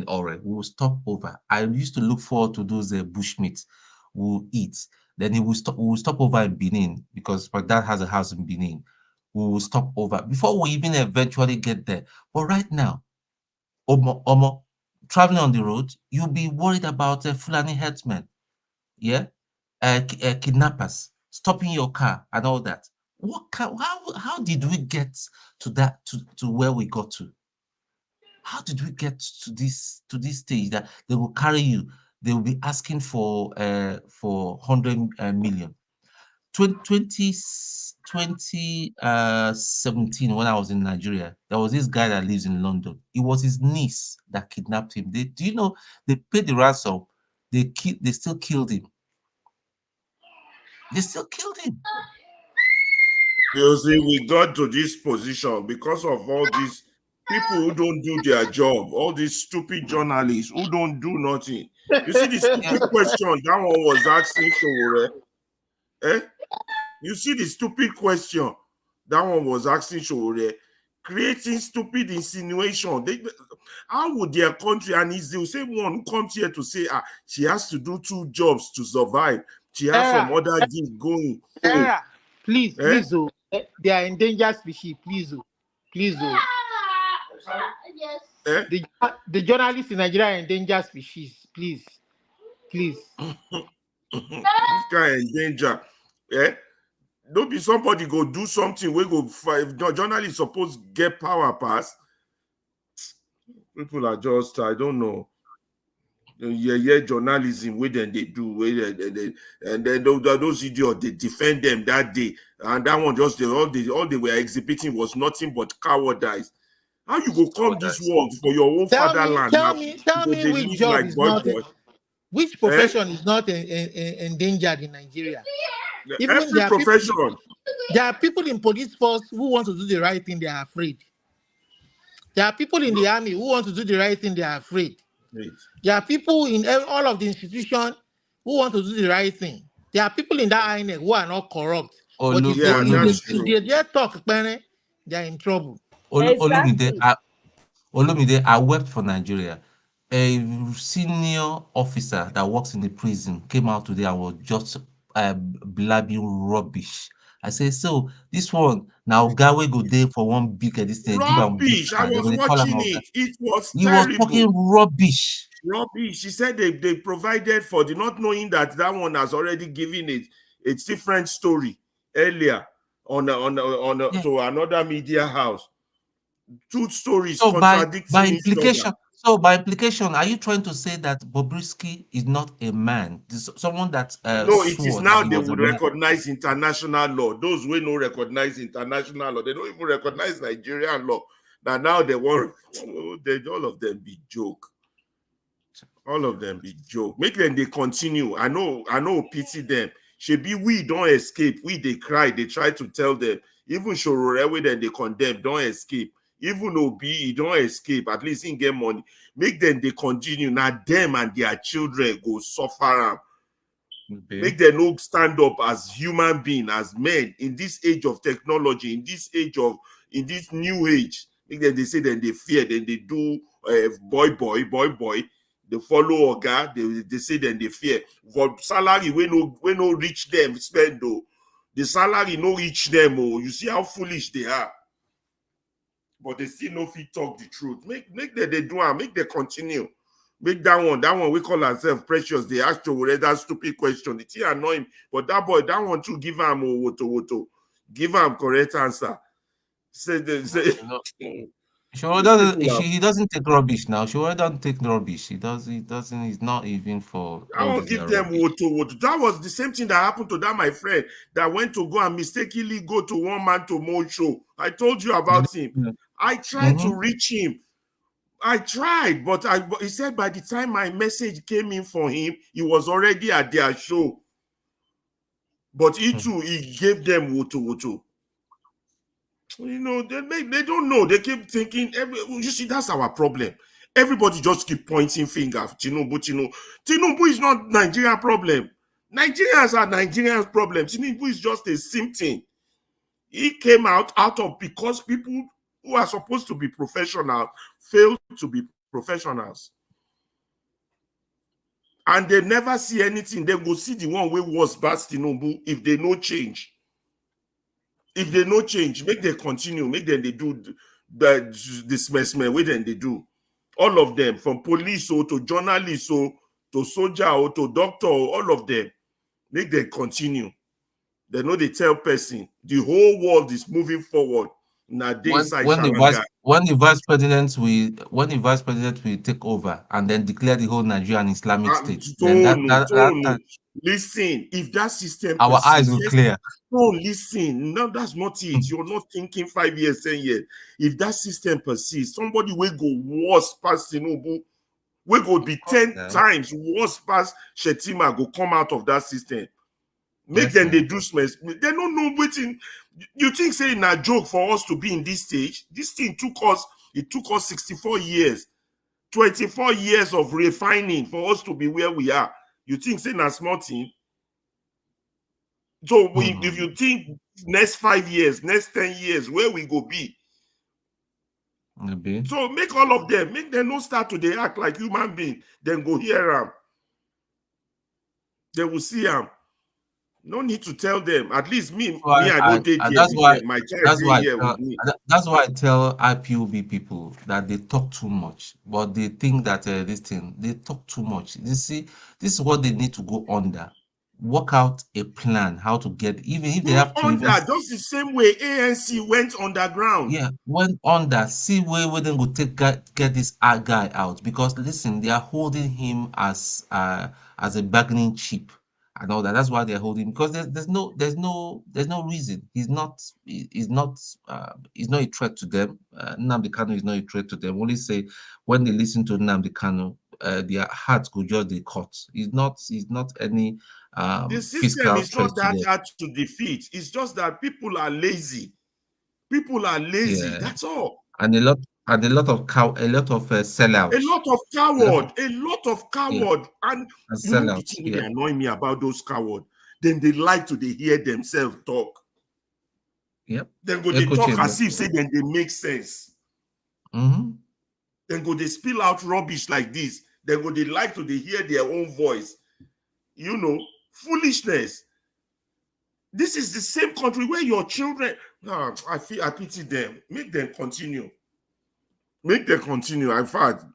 Ore. We will stop over. I used to look forward to those bushmeat. We'll eat. Then we will stop over in Benin because my dad has a house in Benin. We will stop over before we even eventually get there. But right now, Omo, traveling on the road, you'll be worried about Fulani herdsmen, kidnappers stopping your car and all that. How did we get to that to where we got to? How did we get to this stage that they will carry you? They will be asking for 100 million. 2017, when I was in Nigeria, there was this guy that lives in London. It was his niece that kidnapped him. Do you know they paid the ransom? They still killed him. They still killed him. You see, we got to this position because of all these people who don't do their job, all these stupid journalists who don't do nothing. You see the stupid question that one was asking Sowore? You see the stupid question that one was asking Sowore, creating stupid insinuation. How would their country, and it's the same one who comes here to say, she has to do 2 jobs to survive. She has some other things going. Please, oh, they are endangered species. Please, oh. The journalists in Nigeria are endangered species. Please. This guy in danger. Don't be somebody go do something where go five journalists supposed to get power pass. People are just, I don't know. Journalism where then they do and then those idiots, they defend them that day, and that one just all they were exhibiting was nothing but cowardice. How you go come this world for your own fatherland? Tell me which job is not which profession is not endangered in Nigeria? Even every profession. There are people in police force who want to do the right thing, they are afraid. There are people in the army who want to do the right thing, they are afraid. Right. There are people in all of the institutions who want to do the right thing. There are people in that INEC who are not corrupt. But if they dare talk, they are in trouble. Olumide, I wept for Nigeria. a senior officer that works in the prison came out today and was just blabbing rubbish. I say, so this one now Gawe go there for one big this thing, give him big Rubbish. I car. They was go dey call am watching oga. it. It was He was terrible. talking rubbish. Rubbish. She said they provided for the not knowing that one has already given it a different story earlier Yeah. to another media house. Two stories So by contradicting each implication, other. so by implication, are you trying to say that Bobrisky is not a man? This someone that No, it is swore now that he they was a would man. recognize international law. Those who don't recognize international law, they don't even recognize Nigerian law. Now they want all of them be joke. All of them be joke. Make them they continue. I know, pity them. Shebi we don't escape. We they cry. They try to tell them. Even Shororewe then they condemn. Don't escape. Even Obi don't escape. At least in get money. Make them they continue. Now them and their children go suffer. Make them no stand up as human beings, as men in this age of technology, in this new age. Make them they say then they fear, then they do boy. They follow Oga, they say then they fear. For salary, we no reach them, spend though. The salary no reach them, oh. You see how foolish they are. But they still no fit talk the truth. Make them they do and make them continue. Make that one we call ourselves Precious. They ask you that stupid question. It's annoying. But that one too, give him woto. Give him correct answer. Say Shoro doesn't. He doesn't take rubbish now. Shoro doesn't take rubbish. He doesn't. He's not even for. I won't give them woto. That was the same thing that happened to that my friend that went to go and mistakenly go to one man to more show. I told you about him. I tried to reach him. I tried, but he said by the time my message came in for him, he was already at their show. But he gave them woto. You know, they don't know. They keep thinking. You see, that's our problem. Everybody just keep pointing fingers. Tinubu is not Nigerian problem. Nigerians are Nigerians' problem. Tinubu is just a symptom. He came out of because people who are supposed to be professional fail to be professionals. And they never see anything. They go see the one way was past Tinubu if they no change. If they no change, make them continue. Make them they do this messman. Wait, then they do. All of them, from police or to journalists or to soldier or to doctor, all of them, make them continue. They know they tell person the whole world is moving forward. Now when the vice president will take over and then declare the whole Nigeria an Islamic state, then listen, if that system our eyes will clear. No, listen, no, that's not it. You're not thinking 5 years, 10 years. If that system persists, somebody will go worse past Tinubu, will go be 10 times worse past Shetima go come out of that system. Make them they do smell. They don't know waiting. You think saying a joke for us to be in this stage? This thing took us 64 years, 24 years of refining for us to be where we are. You think saying a small thing? So if you think next 5 years, next 10 years, where we go be? So make all of them, make them not start to they act like human beings, then go hear them. They will see them. No need to tell them. At least I don't take care. That's why I tell IPOB people that they talk too much, but they think that they talk too much. You see, this is what they need to go under. Work out a plan how to get, even if they have to just the same way ANC went underground. Yeah, went under. See where they go get this guy out, because listen, they are holding him as a bargaining chip and all that. That's why they're holding, because there's no reason. He's not a threat to them. Nnamdi Kanu is not a threat to them. Only say when they listen to Nnamdi Kanu, their hearts go just the cut. He's not any the system is not that hard to defeat. It's just that people are lazy. Yeah. That's all. And a lot of sellouts. A lot of coward. Yeah. And you know the thing that annoy me about those cowards? Then they like to hear themselves talk. Yep. Then go they talk as if say then they make sense. Then go they spill out rubbish like this. Then go they like to they hear their own voice. You know, foolishness. This is the same country where your children. No, I pity them. Make them continue. Make them continue. In fact,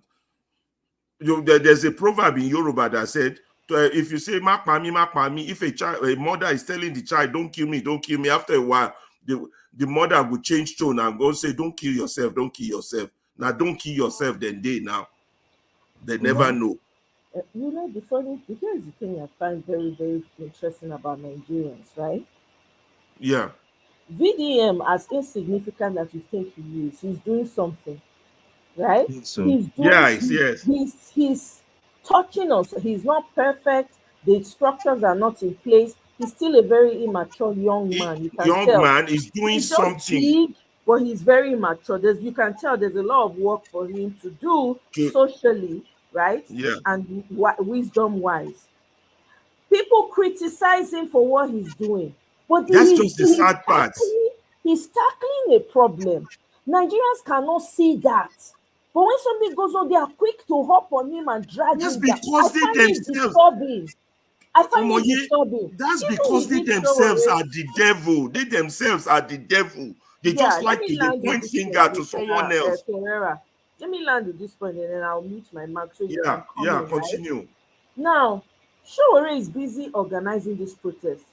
there's a proverb in Yoruba that said, if you say "Mak mami," if a mother is telling the child, "Don't kill me," after a while, the mother will change tone and go say, "Don't kill yourself, don't kill yourself." Now, don't kill yourself. Then they never know. You know, here's the thing I find very, very interesting about Nigerians, right? Yeah. VDM, as insignificant as you think he is, he's doing something, right? So, he's doing, he's touching us. He's not perfect. The structures are not in place. He's still a very immature young man. You can tell. Young man is doing He's something. Big, but he's very immature. You can tell there's a lot of work for him to do socially, right? Yeah. And wisdom-wise. People criticize him for what he's doing. But that's just the sad part. He's tackling a problem. Nigerians cannot see that. But when something goes on, they are quick to hop on him and drag him down. Because they themselves. I find it disturbing. That's because they themselves are the devil. They themselves are the devil. They just like to point finger to someone else. Let me land at this point and then I'll mute my mic. So you can continue. Right? Now, Sowore is busy organizing this protest.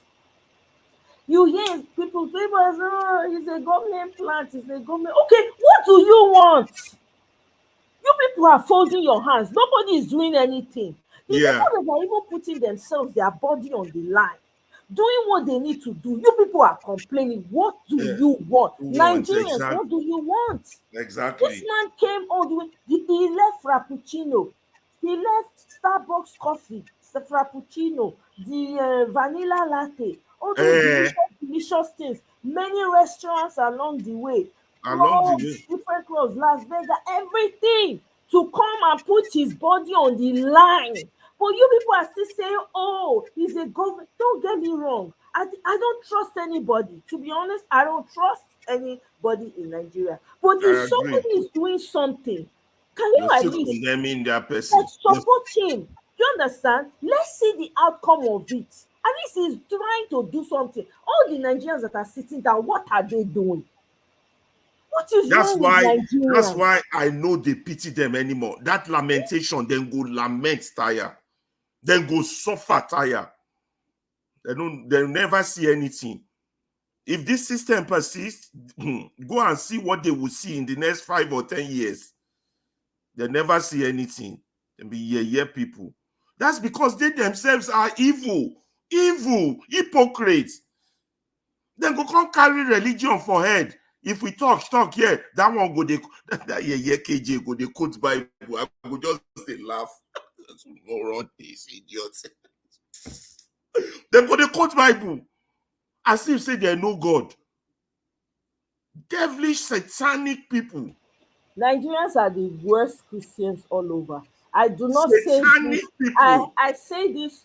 You hear people say, "Oh, it's a government plant, it's a government." Okay, what do you want? You people are folding your hands. Nobody is doing anything. The people that are even putting themselves, their body on the line, doing what they need to do. You people are complaining. What do you want? Nigerians, what do you want? Exactly. This man came all the way. He left Frappuccino. He left Starbucks coffee, the Frappuccino, the vanilla latte, all those delicious things. Many restaurants along the way. Different clubs, Las Vegas, everything to come and put his body on the line. But you people are still saying, "Oh, he's a government." Don't get me wrong. I don't trust anybody. To be honest, I don't trust anybody in Nigeria. But if somebody is doing something, can you at least condemning their person? Support him? You understand? Let's see the outcome of it. At least he's trying to do something. All the Nigerians that are sitting down, what are they doing? What is that's wrong why with Nigeria? That's why I know they pity them anymore. That lamentation, then go lament tire, then go suffer tire. They'll never see anything. If this system persists, go and see what they will see in the next 5 or 10 years. They'll never see anything. They'll be people. That's because they themselves are evil, hypocrites. Then go come carry religion for head. If we talk here, that one go that KJ go they quote Bible. I go just laugh. Moron, these idiots. Then go they quote Bible as if say they know God. Devilish, satanic people. Nigerians are the worst Christians all over. I do not say this. I say this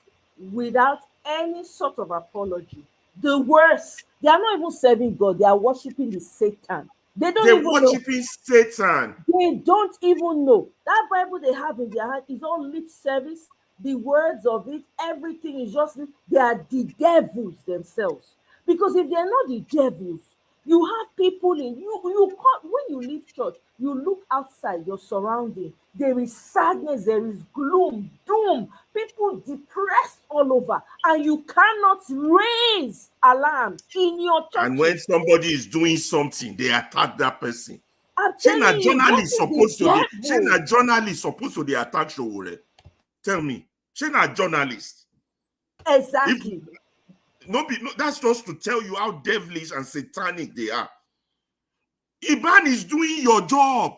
without any sort of apology. The worst. They are not even serving God. They are worshiping the Satan. They're worshiping Satan. They don't even know. That Bible they have in their hand is all lip service. The words of it, everything is just, they are the devils themselves. Because if they're not the devils, you have people in you can't, when you leave church, you look outside your surrounding. There is sadness, there is gloom, doom, people depressed all over, and you cannot raise alarm in your church. And when somebody is doing something, they attack that person. Saying a journalist supposed to be attack Sowore. Tell me, a journalist. Exactly. That's just to tell you how devilish and satanic they are. Iban is doing your job.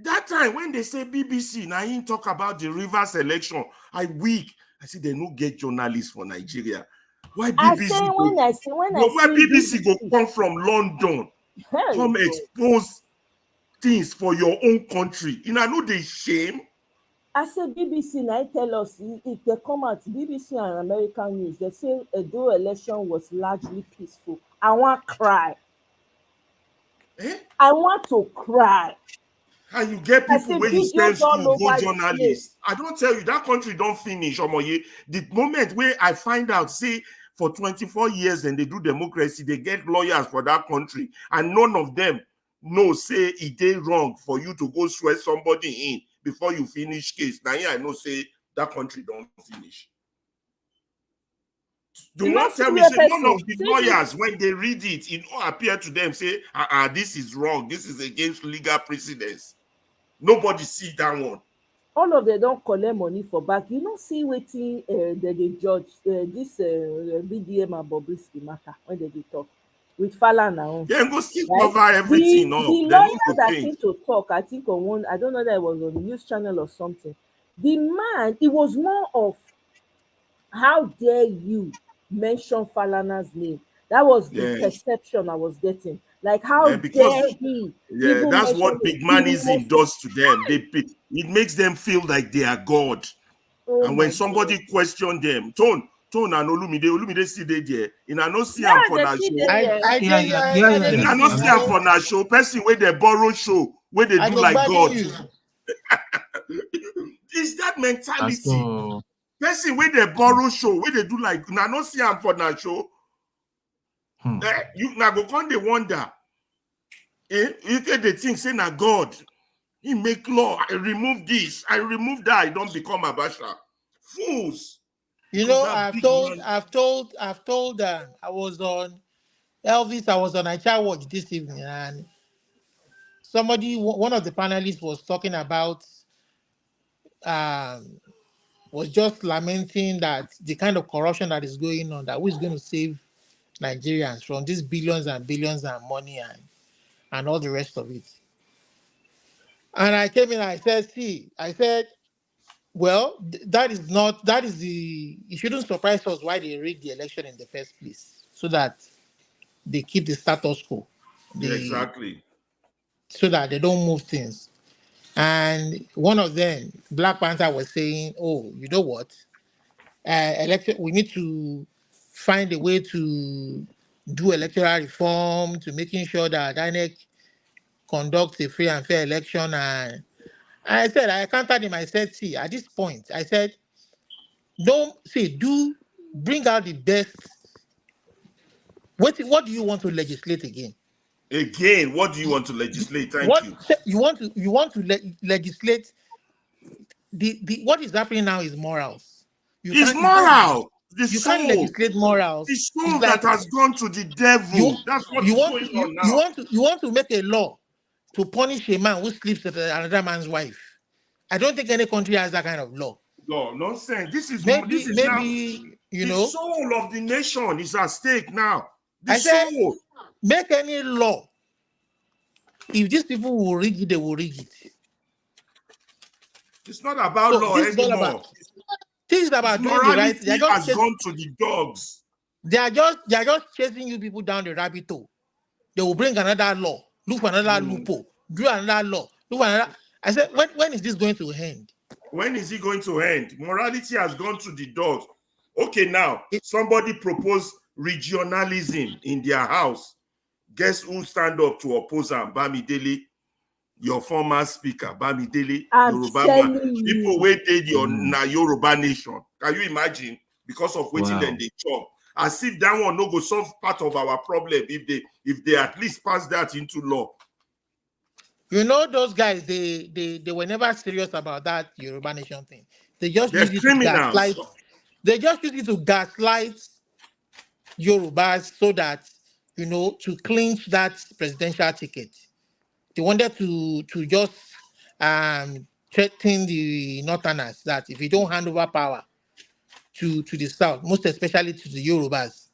That time when they say BBC, now he talk about the Rivers election, I weak. I say they no get journalists for Nigeria. Why BBC? Why BBC go come from London, come expose things for your own country? You know they shame. I said BBC now tell us if they come out, BBC and American news, they say Edo election was largely peaceful. I want to cry. I want to cry. And you get I people see where you send videos all school, go over the journalists. I don't tell you, that country don't finish, Omoye. The moment where I find out, say, for 24 years and they do democracy, they get lawyers for that country, and none of them know, say, it dey wrong for you to go swear somebody in before you finish case. Now, here I know, say, that country don't finish. Do You not know, tell me, serious say, none of person, the see lawyers, when they read it, it all appear to them, say, this is wrong, this is against legal precedence. Nobody see that one. all of them don collect money for back. You no see wetin dem dey judge this BDM and Bobrisky matter when dem dey talk with Falana own. They go still Right? cover everything The up. They no lawyer go that change. came to talk, I think on one, I don't know that it was on the news channel or something. The man, it was more of how dare you mention Falana's name. That was the Yeah. perception I was getting. Like, how Because dare he yeah, even that's mention what it? bigmanism does to them. It makes them feel like they are God. Oh And when my somebody question them, Tone and Olumide still dey there. In a no see Yeah, am for they na still show. dey there. In a no see am for na show. Person where they borrow show, where they I do go like gbadun God. you. It's that mentality. So, Person where they borrow show, where they do like na no see am for na show. You now go come they wonder. You get the thing say na God. He make law. I remove this. I remove that. I don't become Abacha. Fools. You Because know, that I've big told, man- I've told, I've told. I was on Elvis. I was on Acha Watch this evening, and somebody, one of the panelists, was talking about, was just lamenting that the kind of corruption that is going on. That who is going to save Nigerians from these billions and billions and money and all the rest of it. And I came in. I said, see, I said, well, that is not. That is the. It shouldn't surprise us why they rigged the election in the first place, so that they keep the status quo, Yeah, exactly. so that they don't move things. And one of them, Black Panther, was saying, "Oh, you know what? Election. We need to find a way to do electoral reform to making sure that INEC conducts a free and fair election." And I said, I countered him. I said, see, at this point, I said, don't see, bring out the best. What do you want to legislate again? Again, what do you want to legislate? Thank What you. you want to legislate? The what is happening now is morals. It's moral. The You soul. can't legislate morals. The It's soul like that has gone to the devil. That's what is going on now. you want to make a law to punish a man who sleeps with another man's wife. I don't think any country has that kind of law. No, nonsense. This is Maybe now you the know. soul of the nation is at stake now. The I said, soul. make any law. If these people will rig it, they will rig it. It's not about So law this is not anymore. about. This is about doing the right. Morality They're just has gone to the dogs. They are just chasing you people down the rabbit hole. They will bring another law, look for another loophole, do another law, look for another. I said, when is this going to end? When is it going to end? Morality has gone to the dogs. Okay, now somebody proposed regionalism in their house. Guess who stand up to oppose them? Bamidele, your former speaker, Bamidele, Yoruba man. People waited on Yoruba nation. Can you imagine? Because of waiting, Wow. then they chop. As if that one no go solve part of our problem if they at least pass that into law. You know, those guys, they were never serious about that Yoruba nation thing. They just They're use it to criminals. gaslight. They just use it to gaslight Yorubas so that, you know, to clinch that presidential ticket. They wanted to just threaten the Northerners that if you don't hand over power to the South, most especially to the Yorubas,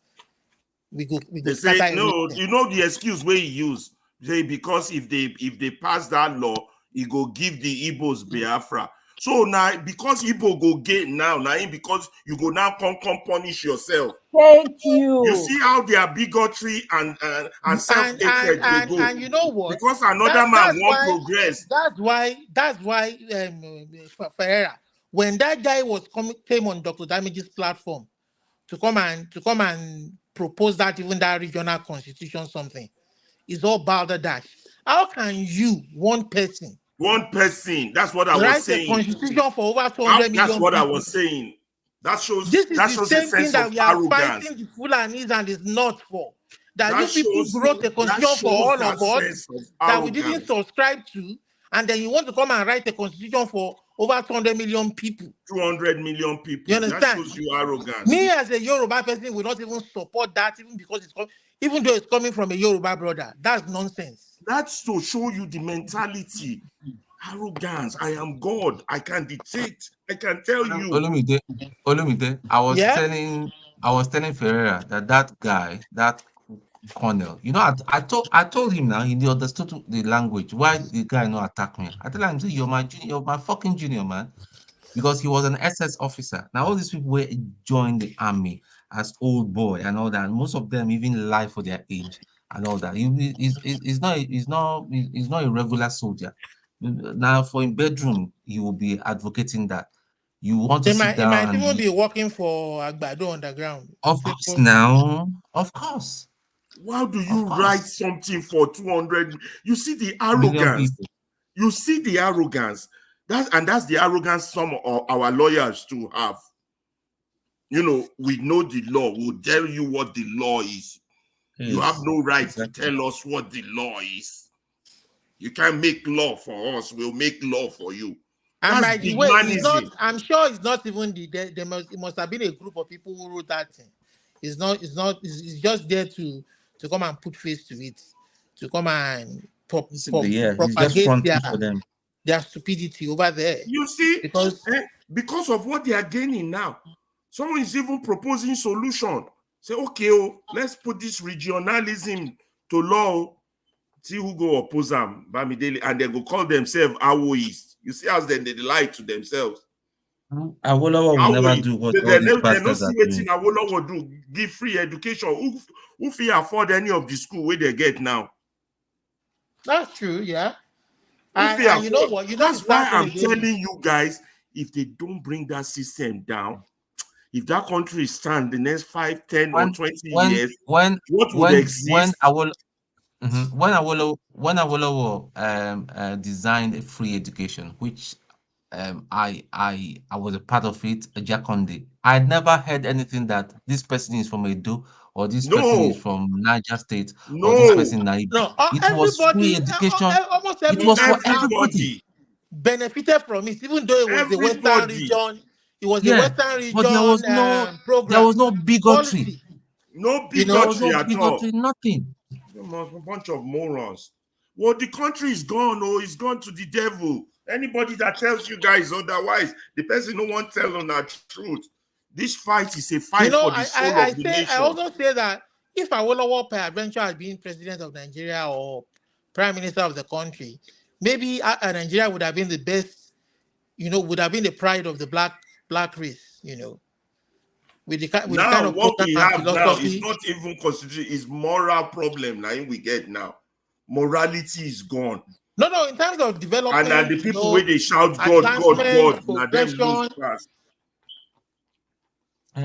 we go They scatter say no. everything. You know the excuse where he use. Say because if they pass that law, he go give the Igbos Biafra. So now because Igbo go get now because you go now come punish yourself. Thank you. You see how their bigotry and self-hatred they go. And you know what? Because another man That's won't why- progress. That's why Ferreira, when that guy came on Dr. Damage's platform to come and propose that even that regional constitution something, it's all balderdash. How can you, one person, One person. That's what I was write a saying. constitution for over 200 million That's what I people. was saying. That shows This is that the shows same a thing sense that of we are arrogance. fighting the Fulanis and it's not for. That That you people shows wrote a that constitution for shows all that of us sense of that we didn't arrogance. subscribe to, and then you want to come and write a constitution for over 200 million people. 200 million people. You That understand? shows you arrogance. Me as a Yoruba person will not even support that, even because even though it's coming from a Yoruba brother. That's nonsense. That's to show you the mentality. Arrogance. I am God. I can dictate. I can tell you. Olumide, I was telling Ferreira that guy, that Cornell, you know, I told him now he understood the language. Why the guy not attack me? I tell him, you're my junior, you're my fucking junior, man. Because he was an SS officer. Now all these people were joined the army as old boy and all that. Most of them even lie for their age and all that. He's not a regular soldier. Now for in bedroom, he will be advocating that. You want to It sit might down even and be working for Agbado Underground. of course now, of course. Why do you write something for 200? You see the Million arrogance. people. You see the arrogance. That's the arrogance some of our lawyers too have. You know, we know the law. We'll tell you what the law is. You have no right to tell us what the law is. You can't make law for us. We'll make law for you. And That's by the way, it's not, bigmanism. I'm sure it's not even it must have been a group of people who wrote that thing. It's just there to come and put face to it, to come and It's just propagate fronting for them. their stupidity over there. You see, because of what they are gaining now, someone is even proposing solution. Say, okay, let's put this regionalism to law. See who go oppose them, Bamidele, and they go call themselves Awoist. You see how they lie to themselves. Awolowo will never do what all these They're not bastards are see what doing. Awolowo do. Give free education. Who can afford any of the school where they get now? That's true, yeah. And you know what? That's why I'm telling you guys, if they don't bring that system down, if that country stand the next 5, 10, or 20 years, what would exist? When Awolowo designed a free education, which I was a part of it, Jakonde. I never heard anything that this person is from Edo or this person is from Niger State or this person Nairobi. It was free education. Almost It was for everybody. Benefited from it, even though it was the Western region. It was the Western region. But there was no bigotry. Policy. No bigotry at all. Nothing. A bunch of morons. Well, the country is gone. It's gone to the devil. Anybody that tells you guys otherwise, the person no one tell on that truth. This fight is a fight for the soul of the nation. I also say that if Awolowo peradventure had been president of Nigeria or prime minister of the country, maybe Nigeria would have been the best, would have been the pride of the black race, With the kind of what we have now philosophy. is not even constitution, it's moral problem now we get now. Morality is gone. No, in terms of development. And the people where they shout God, now them lose class.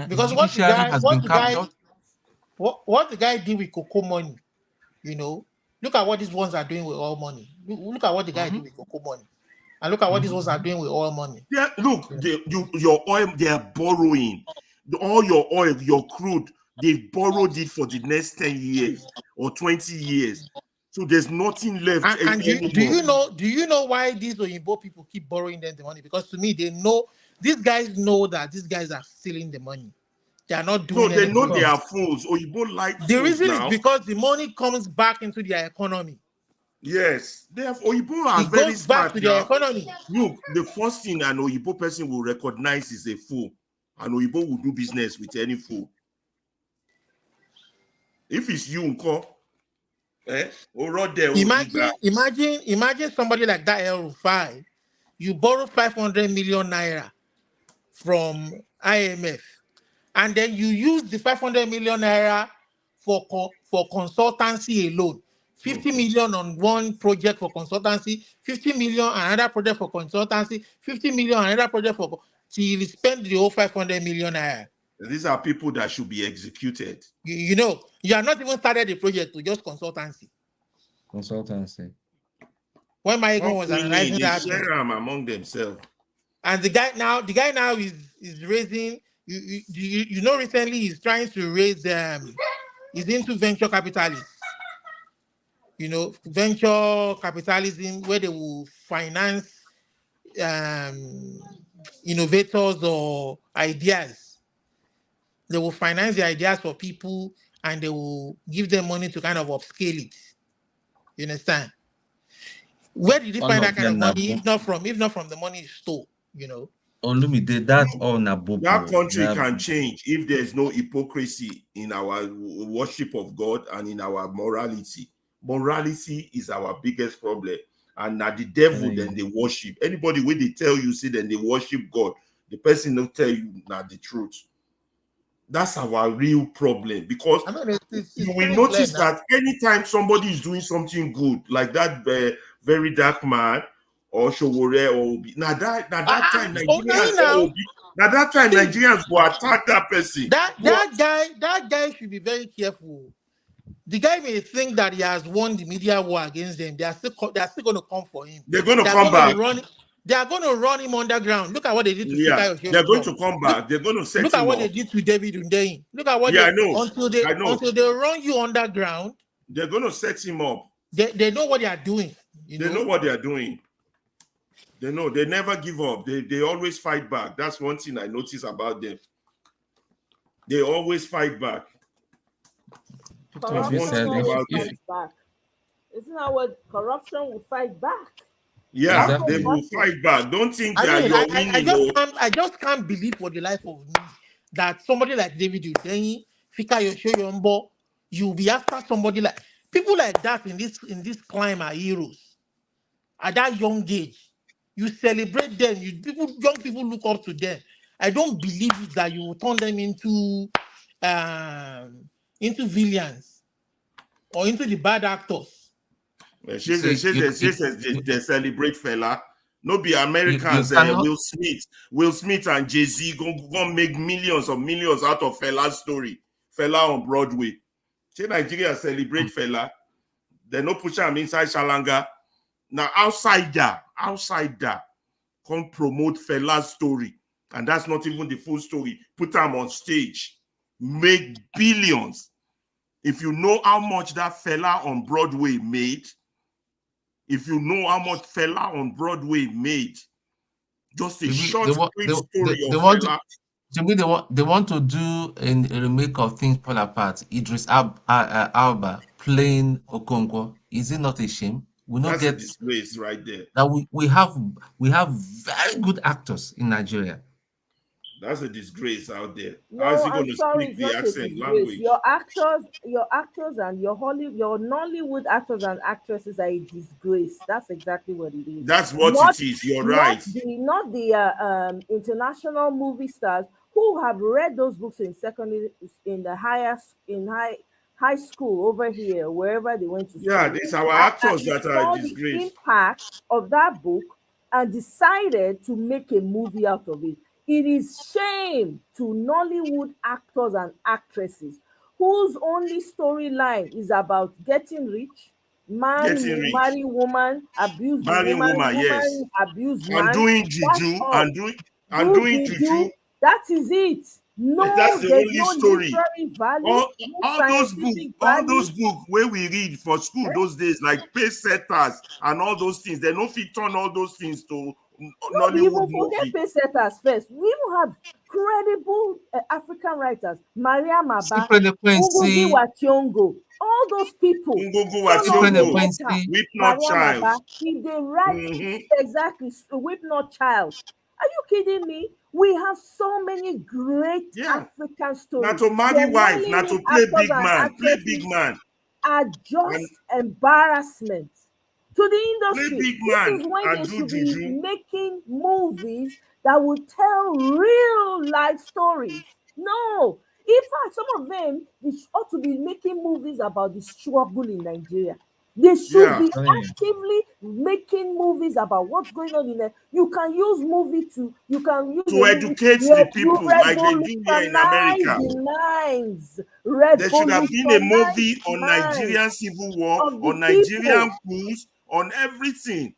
Because what the guy did with cocoa money, look at what these ones are doing with oil money. Look at what the guy did with cocoa money. And look at what these ones are doing with oil money. Yeah, look, your oil, they are borrowing. All your oil, your crude, they've borrowed it for the next 10 years or 20 years. So there's nothing left. And do you know why these Oyinbo people keep borrowing them the money? Because to me, these guys know that these guys are stealing the money. They are not doing they know they are fools. Oyinbo like the reason now. is because the money comes back into their economy. Yes, they have Oyinbo are it very goes smart back to their economy. Look, the first thing an Oyinbo person will recognize is a fool. And Oyinbo will do business with any fool. If it's you, imagine somebody like that El-Rufai. You borrow 500 million naira from IMF, and then you use the 500 million naira for consultancy alone. 50 million on one project for consultancy, 50 million on another project for consultancy, 50 million on another project for till you spend the whole 500 million naira. These are people that should be executed. You are not even started the project to just consultancy. Consultancy. when Maigo was analyzing They that, share them among themselves. and the guy now is raising. You know, recently he's trying to raise he's into venture capitalism. You know, venture capitalism where they will finance innovators or ideas. They will finance the ideas for people and they will give them money to kind of upscale it. You understand? Where did he find that kind of money? If not from the money he stole, you know. Olumide, that's all Nabobo. That country can change if there's no hypocrisy in our worship of God and in our morality. Morality is our biggest problem. And now the devil, then they worship. Anybody when they tell you, say then they worship God, the person don't tell you now the truth. That's our real problem. Because you will notice that anytime somebody is doing something good, like that very dark man, or Showore or Obi. Now that time Nigerians will attack that person. That guy should be very careful. The guy may think that he has won the media war against them. They are still going to come for him. They're going to come back. They are going to run him underground. Look at what they did to Fikayo. They're going to come back. They're going to set him up. Look at what they did to David Hundeyin. Look at what until they run you underground. They're going to set him up. They know what they are doing. They know what they are doing. They know they never give up. They always fight back. That's one thing I notice about them. They always fight back. Corruption will fight back. Isn't that what corruption will fight back? Yeah, they will fight back. Don't think that you're winning. I just can't believe for the life of me that somebody like David Hundeyin, Fikayo Shoyombo, you'll be after somebody like people like that in this climb are heroes at that young age. You celebrate them. Young people look up to them. I don't believe that you will turn them into villains or into the bad actors. They celebrate fella. No be Americans. Will Smith and Jay-Z gonna make millions out of fella's story. Fella on Broadway. Say Nigeria celebrate fella. They no push him inside Shalanga. Now outsider come promote fella's story, and that's not even the full story. Put them on stage, make billions. If you know how much that fella on Broadway made, just a short quick story of fella. To me, they want to do a remake of Things Fall Apart. Idris Elba playing Okonkwo. Is it not a shame? That's a disgrace right there. That we have very good actors in Nigeria. That's a disgrace out there. No, how is he going to sorry, speak the accent language? Your actors and your Nollywood actors and actresses are a disgrace. That's exactly what it is. That's what it is. You're right. Not the international movie stars who have read those books in high school over here, wherever they went to school. Yeah, these are our actors that are disgraced. The impact of that book and decided to make a movie out of it. It is shame to Nollywood actors and actresses whose only storyline is about getting rich, marry woman, abuse woman, yes, abuse man, and doing juju, and doing juju. That is it. No, that's the only story. Value, all those books where we read for school those days, like pace setters and all those things, they no fit turn all those things to Nollywood movie. Forget pace setters first. We even have credible African writers, Maria Maba, Ngugi wa Thiong'o, all those people. Ngugi wa Thiong'o, Weep Not Child. If they write exactly, Weep Not Child. Are you kidding me? We have so many great African stories. Not to marry wife, not to play big man. Are just embarrassment to the industry. This is when they should be making movies that will tell real life stories. No, in fact, some of them they ought to be making movies about the struggle in Nigeria. They should be actively making movies about what's going on in there. You can use movie to educate the people like they do here in America. There should have been a movie on Nigerian civil war, on Nigerian coups, on everything.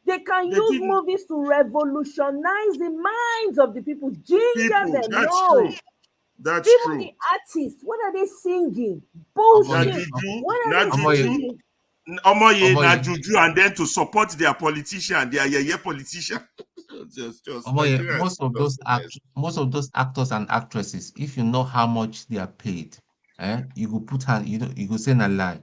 They can They use didn't- movies to revolutionize the minds of the people, ginger them. That's No. true. That's Even true. the artists, what are they singing? Na Bullshit. juju, What na are they juju, singing? omoye, na Omoye. juju, and then to support their politician, their yeye politician. just Omoye, Nigeria is most of those actors and actresses, if you know how much they are paid, you go put hand, you go say na lie.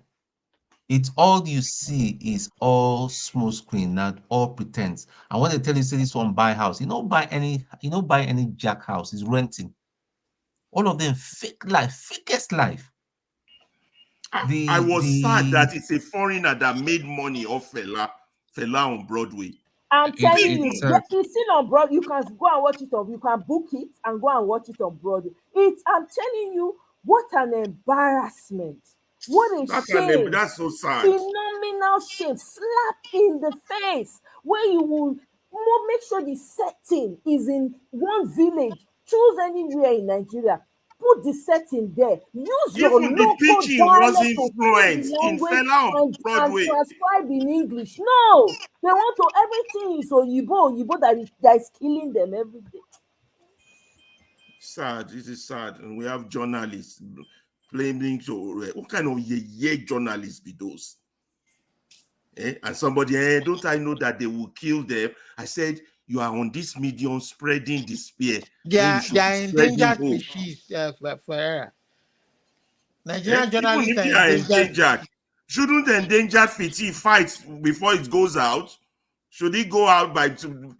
It's all you see is all small screen, not all pretense. And when they tell you say this one buy house, you don't buy any jack house, it's renting. All of them fake life, fakest life. I was sad that it's a foreigner that made money off Fela on Broadway. I'm telling you, it's, it's still on Broadway. You can go and watch it on. You can book it and go and watch it on Broadway. I'm telling you, what an embarrassment! What a shame! That's so sad. Phenomenal shame, slap in the face. Where you will make sure the setting is in one village. Choose anywhere in Nigeria. Put the setting there. Use your Even the local pitching was dialect to influenced speak the in language Fela on and Broadway. transcribe in English. No, they want to everything is Oyibo that is killing them every day. Sad. This is sad, and we have journalists claiming to. What kind of journalists be those? And somebody, don't I know that they will kill them? I said, you are on this medium spreading despair. They are endangered hope. species for Nigerian Even journalists if they are are endangered. endangered, shouldn't the endangered species fight before it goes out? Should it go out by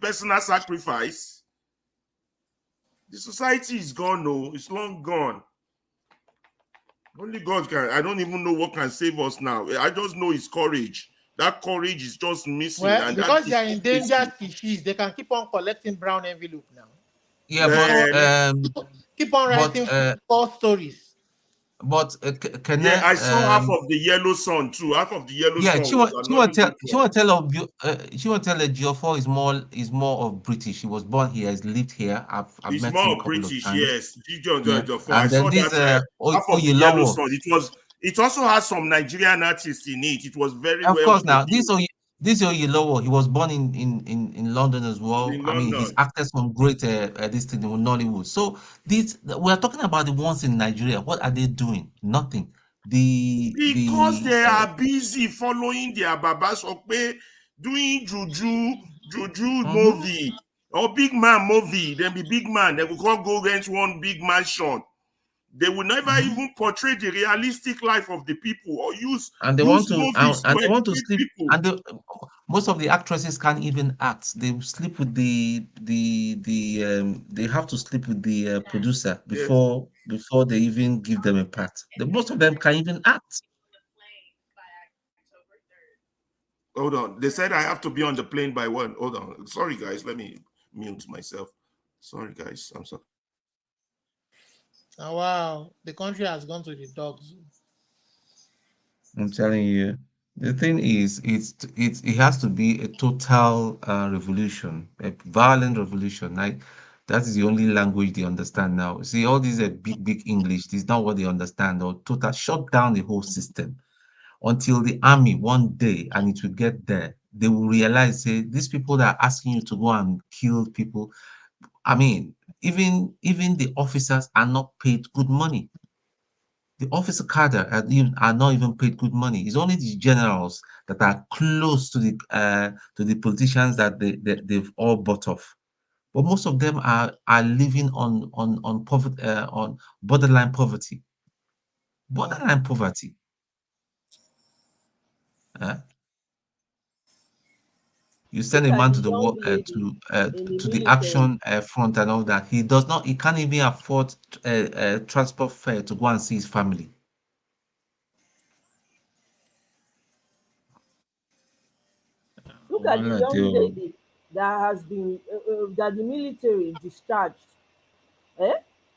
personal sacrifice? The society is gone, no, it's long gone. Only God can. I don't even know what can save us now. I just know it's courage. That courage is just missing. Well, and because they are that is endangered species, they can keep on collecting brown envelope now. Yeah, Keep on writing false stories. But can yeah, I saw half of the Yellow Sun too. Half of the Yellow Yeah, Sun she was will tell Geoffrey is more of British. He was born here, he's lived here. I've It's met him a more couple British, of times. yes. Yeah. I And then saw this that half of the Yellow Oyelowo. Sun. It also has some Nigerian artists in it. It was very Of well course, now produced. this Oyelowo, he was born in London as well. In I mean, he's London. acted some great this thing in Nollywood. So we are talking about the ones in Nigeria. What are they doing? Nothing. Because they are busy following their Baba Sokpe, doing juju movie or big man movie. Then be big man. They will go against one big mansion. They will never even portray the realistic life of the people or use And they want to movies and they want to educate sleep. people. And most of the actresses can't even act. They sleep with they have to sleep with the producer before they even give them a part. Most of them can't even act. Hold on. They said I have to be on the plane by 1. Hold on. Sorry, guys. Let me mute myself. Sorry, guys. I'm sorry. Oh, wow, the country has gone to the dogs. I'm telling you, the thing is, it has to be a total revolution, a violent revolution. Like that is the only language they understand now. See, all these big English. This is not what they understand. Or total shut down the whole system until the army one day, and it will get there. They will realize, say, these people that are asking you to go and kill people. I mean, even the officers are not paid good money. The officer cadre are not even paid good money. It's only the generals that are close to the politicians that they've all bought off. But most of them are living on poverty, on borderline poverty. Borderline poverty. You send a man to the war to the action front and all that. He can't even afford transport fare to go and see his family. Look at the young lady that has been that the military discharged,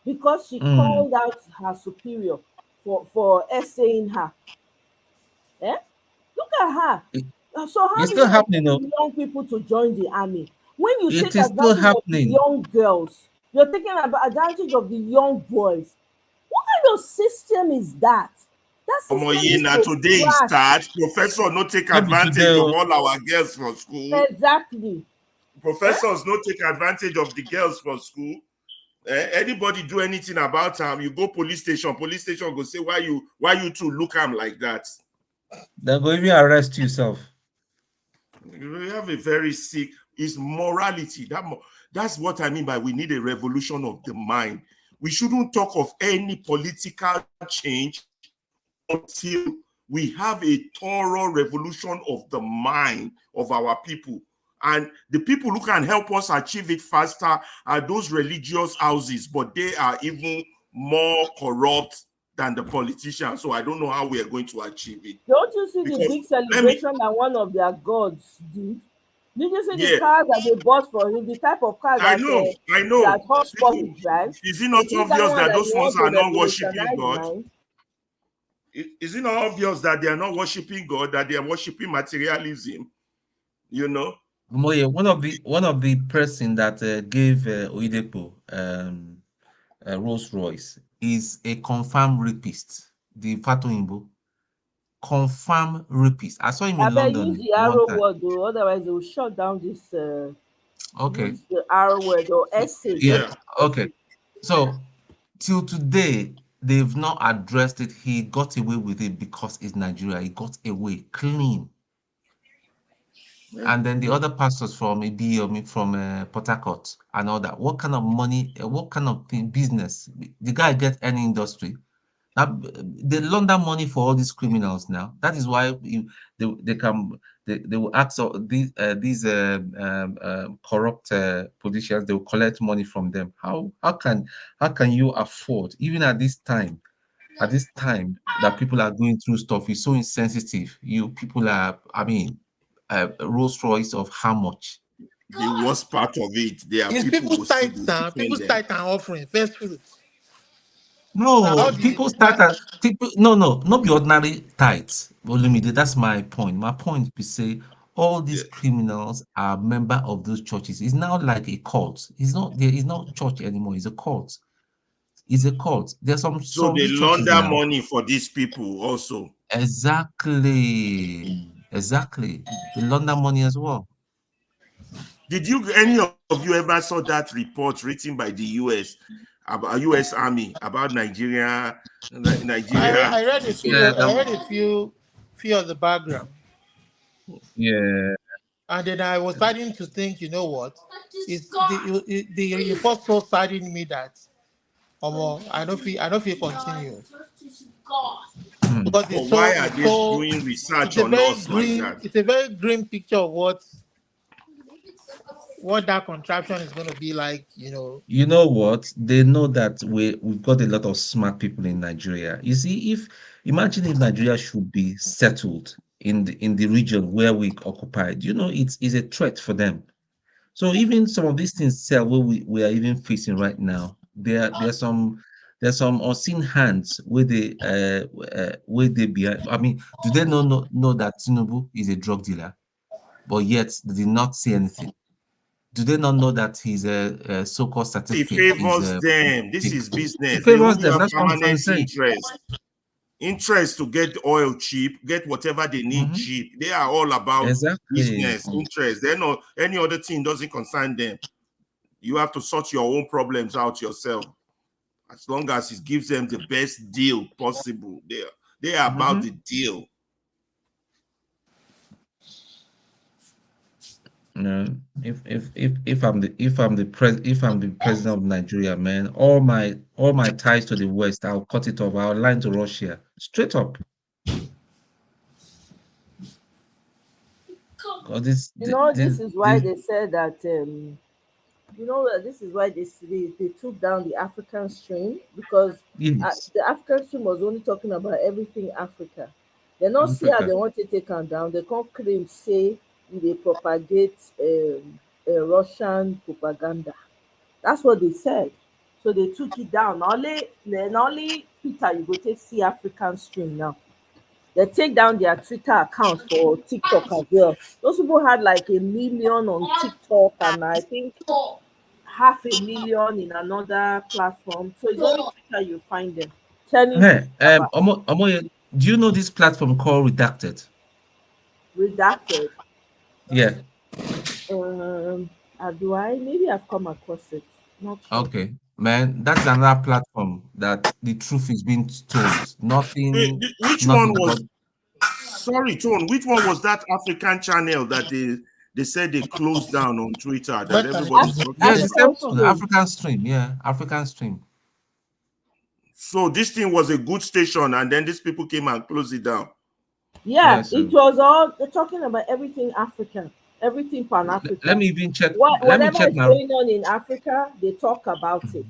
because she called out her superior for essaying her. Look at her. So how It's do still you happening, expect young people to join the army when you It take is still advantage of the happening. young girls? You're taking advantage of the young boys. What kind of system is that? That system Omoye, is now to today it crash. starts. Professor not take No be advantage today, of oh. all our girls for school. Exactly. Professors not take advantage of the girls for school. Anybody do anything about them, you go police station go say, why you two look am like that? They're going to arrest yourself. We have a very sick, is morality. That's what I mean by we need a revolution of the mind. We shouldn't talk of any political change until we have a thorough revolution of the mind of our people. And the people who can help us achieve it faster are those religious houses, but they are even more corrupt than the politicians. So I don't know how we are going to achieve it. Don't you see Because the big celebration that one of their gods did? Did you see the cars that they bought for him? The type of car I that know. that Hush Puppy drives? Is it not Is that obvious one that that those they ones want are to not worshiping revolutionize God? mind? Is it not obvious that they are not worshiping God, that they are worshiping materialism? You know? Moye, one of the person that gave Oyedepo Rolls Royce is a confirmed rapist. The Fatoyinbo, confirmed rapist. I saw him I in bet use London the one arrow time. word though, otherwise they will shut down this. Okay. Use the arrow word or essay. Yeah. Okay. So till today, they've not addressed it. He got away with it because it's Nigeria. He got away clean. And then the other pastors from Ibi, from Port Harcourt and all that. What kind of money? What kind of business? The guy get any industry. Now, they launder money for all these criminals now. That is why they will ask these corrupt politicians. They will collect money from them. How can you afford, even at this time that people are going through stuff? It's so insensitive. People are, I mean, Rolls Royce of how much? The worst part of it, there are It's people people's who still tithes now. defend People's them. tithes and offering, first fruits. No, people start at people. No, not the ordinary tithes. Olumide, that's my point. My point is say all these criminals are member of those churches. It's now like a cult. It's not there. It's not church anymore. It's a cult. It's a cult. There's So some they rich churches launder now. money for these people also. Exactly. They launder money as well. Did any of you ever saw that report written by the US about US Army about Nigeria? I read a few. I read a few of the background, Yeah. and then I was starting to think, you know what? It's the report so saddened me that, I don't feel continue because But why are they doing research on us like that? It's a very grim picture of what that contraption is going to be like, you know. You know what? They know that we've got a lot of smart people in Nigeria. You see, imagine if Nigeria should be settled in the region where we occupied, it's a threat for them. So even some of these things where we are even facing right now, there's some unseen hands where they behind. I mean, do they know that Tinubu is a drug dealer, but yet they did not say anything? Do they not know that he's a so-called certificate? It favors them. This is business. It favors They them. have That's what I'm trying permanent to say. interest to get oil cheap, get whatever they need cheap. They are all about business interest. They're not, any other thing doesn't concern them. You have to sort your own problems out yourself. As long as it gives them the best deal possible, they are about the deal. No, if I'm the president of Nigeria, man, all my ties to the West, I'll cut it off. I'll line to Russia straight up. This is why they said that. This is why they took down the African stream, because the African stream was only talking about everything Africa. They not see how they want to take them down. They can't claim say they propagate Russian propaganda. That's what they said. So they took it down. Not only Twitter, you go take see African stream now. They take down their Twitter account for TikTok as well. Those people had like 1 million on TikTok, and I think 500,000 in another platform. So it's only Twitter you find them. Hey, Do you know this platform called Redacted? Redacted. Yeah. Do I? Maybe I've come across it. Not sure. Okay, man, that's another platform that the truth is being told. Nothing, Which nothing one about. was? Sorry, Tone. Which one was that African channel that they said they closed down on Twitter that everybody's talking Yeah, the about? same one, African Stream. Yeah, African Stream. So this thing was a good station, and then these people came and closed it down. Yeah, Yes, it was all they're talking about everything African, everything Pan-African. Let me even check. Let me Whatever check is my. going on in Africa, they talk about it.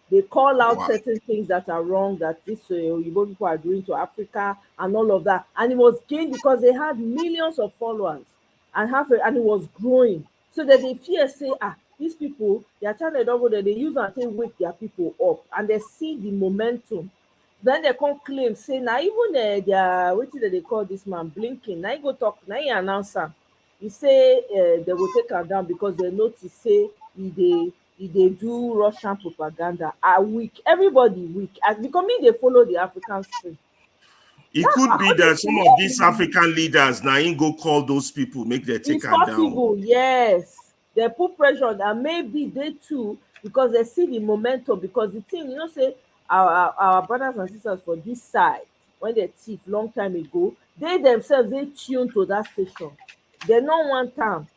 They call out Wow. certain things that are wrong that this Yoruba people are doing to Africa and all of that. And it was gained because they had millions of followers and it was growing. So that they fear say, these people, they are trying to double that they use and they wake their people up and they see the momentum. Then they come claim say now even their wetin dem dey call this man Blinken na he go talk na he announce am. He say they will take am down because they notice say he dey do Russian propaganda. Weak, everybody weak. Because me dey follow the African stream. It could be that some of these African leaders now ain't go call those people, make their take It's her down. possible, yes. They put pressure on and maybe they too because they see the momentum. Because the thing, say our brothers and sisters for this side, when they thief long time ago, they themselves they tune to that station. They don't want time.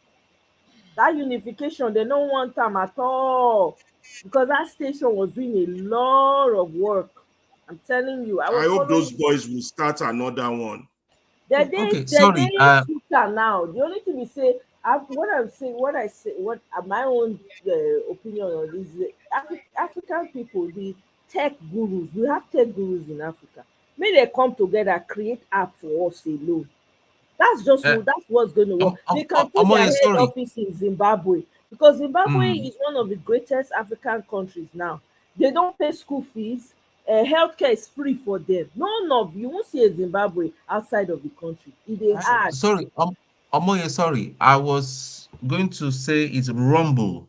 That unification, they don't want time at all. Because that station was doing a lot of work. I'm telling you, I hope those boys will start another one. Okay, sorry. Twitter now. The only thing we say, what my own opinion on this is African people, the tech gurus. We have tech gurus in Africa. May they come together, create app for us alone. That's what's going to work. They can put their head office in Zimbabwe because Zimbabwe is one of the greatest African countries now. They don't pay school fees. Healthcare is free for them. None of you won't see a Zimbabwe outside of the country. It is hard. Sorry, Omoye, sorry. I was going to say it's Rumble.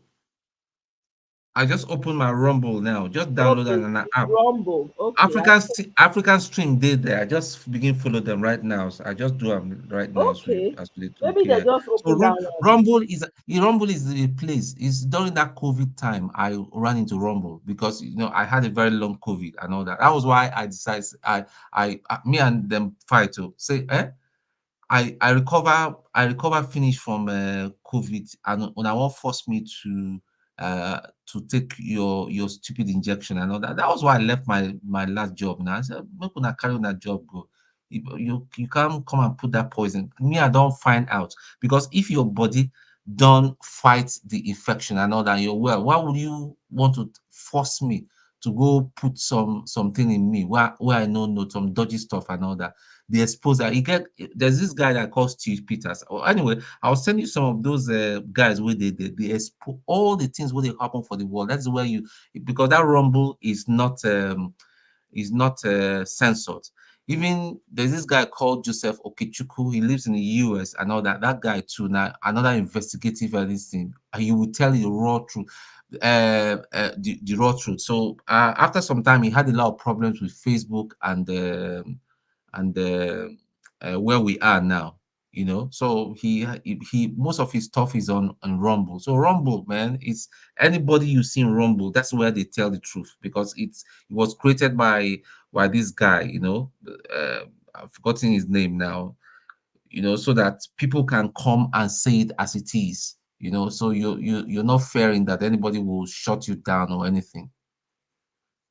I just opened my Rumble now. Just download an app. Rumble. Okay. African Stream did there. I just begin follow them right now. So I just do them right now. Okay. Maybe they just open down. Rumble is the place. It's during that COVID time I ran into Rumble because I had a very long COVID and all that. That was why I decided me and them fight to say I recover finish from COVID and when I won't force me to take your stupid injection and all that. That was why I left my last job. Now I said, "Make una carry that job go. You can't come and put that poison." Me, I don't find out because if your body don't fight the infection and all that, you're well. Why would you want to force me to go put something in me where I know some dodgy stuff and all that? The exposure there's this guy that calls Steve Peters. Anyway, I'll send you some of those guys where they expose all the things where they happen for the world. That's where because that Rumble is not censored. Even there's this guy called Joseph Okechukwu. He lives in the US and all that. That guy too. Now another investigative thing. He will tell you the raw truth. The raw truth. So after some time, he had a lot of problems with Facebook and where we are now, so he most of his stuff is on Rumble. So Rumble, man, it's anybody you see in Rumble, that's where they tell the truth because it was created by this guy, I've forgotten his name now, so that people can come and say it as it is, so you're not fearing that anybody will shut you down or anything.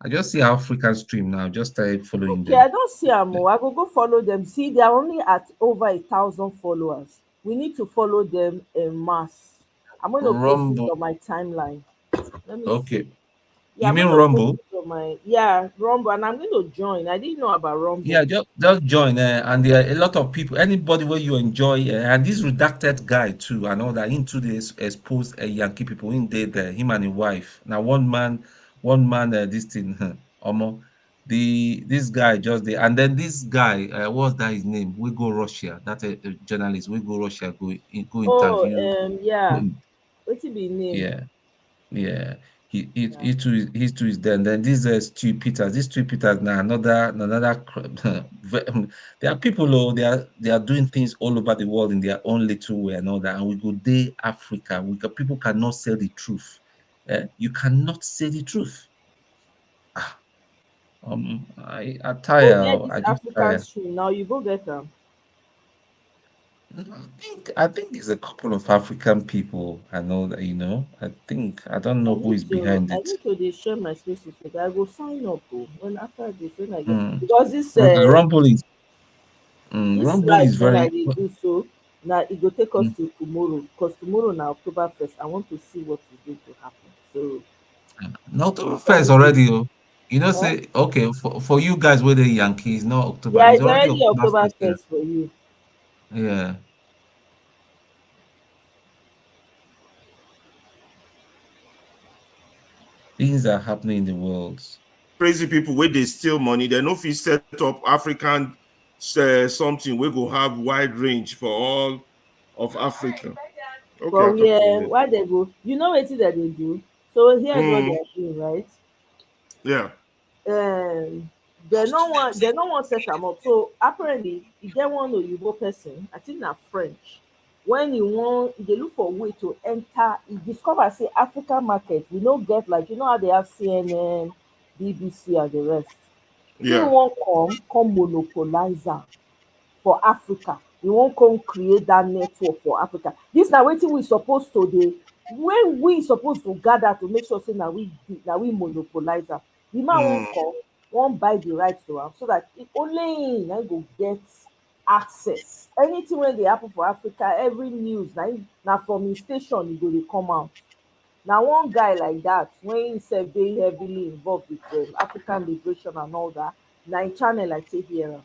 I just see African Stream now. Just started following them. I don't see them. I go follow them. See, they are only at over 1,000 followers. We need to follow them en masse. I'm going to post it on my timeline. Let me see. Yeah, you mean Rumble? Rumble, and I'm going to join. I didn't know about Rumble. Yeah, just join, and there are a lot of people. Anybody where you enjoy, and this Redacted guy too, and all that. Into this exposed Yankee people in there, him and his wife. Now one man, this thing, this guy just there, and then this guy, what's that his name? We Go Russia. That's a journalist. We Go Russia. Go interview. Yeah. What's his name? Yeah. he too is there. And then this Stu Peters. This Stu Peters now another there are people they are doing things all over the world in their own little way and all that. And we go day Africa. People cannot say the truth. You cannot say the truth. I tire. Go get I this just African tire. stream now. You go get them. I think it's a couple of African people. I know that I don't know who is behind I it. need to dey share my spaces with. I go sign up when after this when I get Mm. because this Rumble is this Rumble life is when very. I dey do so now it go take us to tomorrow because tomorrow now October 1st. I want to see what is going to happen. So No, October 1st already. Say okay for you guys with the Yankees, no October. yeah, It's it's already already October October 1st. 1st for you. Yeah. Things are happening in the world. Crazy people where they steal money, they no fit set up African something we go have wide range for all of Africa. Okay, But I'll talk to you later. why they go? You know what that they do. So here's what they Mm, are doing, right? yeah. They don't want set them up. So apparently, you get one Oyibo person, I think na French. When they look for a way to enter, he discover say African market, we don't get like how they have CNN, BBC, and the rest. He Yeah. won't come monopolize am for Africa. We won't come create that network for Africa. This now wetin we supposed to do. When we supposed to gather to make sure say now we monopolize am. The man Mm. won't buy the rights to am so that only him go get access. Anything when they happen for Africa, every news now from his station e go dey come out. Now one guy like that, when he said very heavily involved with African liberation and all that, na him channel I take hear am.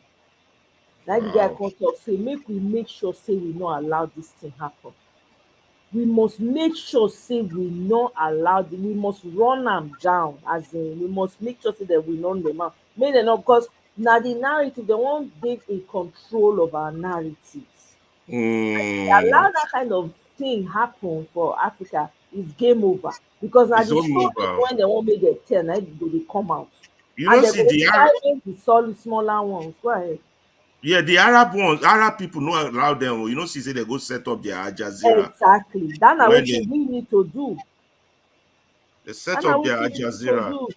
Now the guy come talk say make we make sure say we not allow this thing happen. We must make sure say we not allow we must run them down, as in we must make sure say that we run them out. Make them up because now the narrative they won't be in control of our narratives. Allow that kind of thing happen for Africa is game over because now It's the all story over. when they won't make it 10, they come out. You And know, they see go the silence the solid smaller ones. Go ahead. yeah, the Arab people no allow them. You know, see say they go set up their Al Jazeera. Exactly. That's not When what we need to do. they set That's up not their what Al we need to Jazeera. do.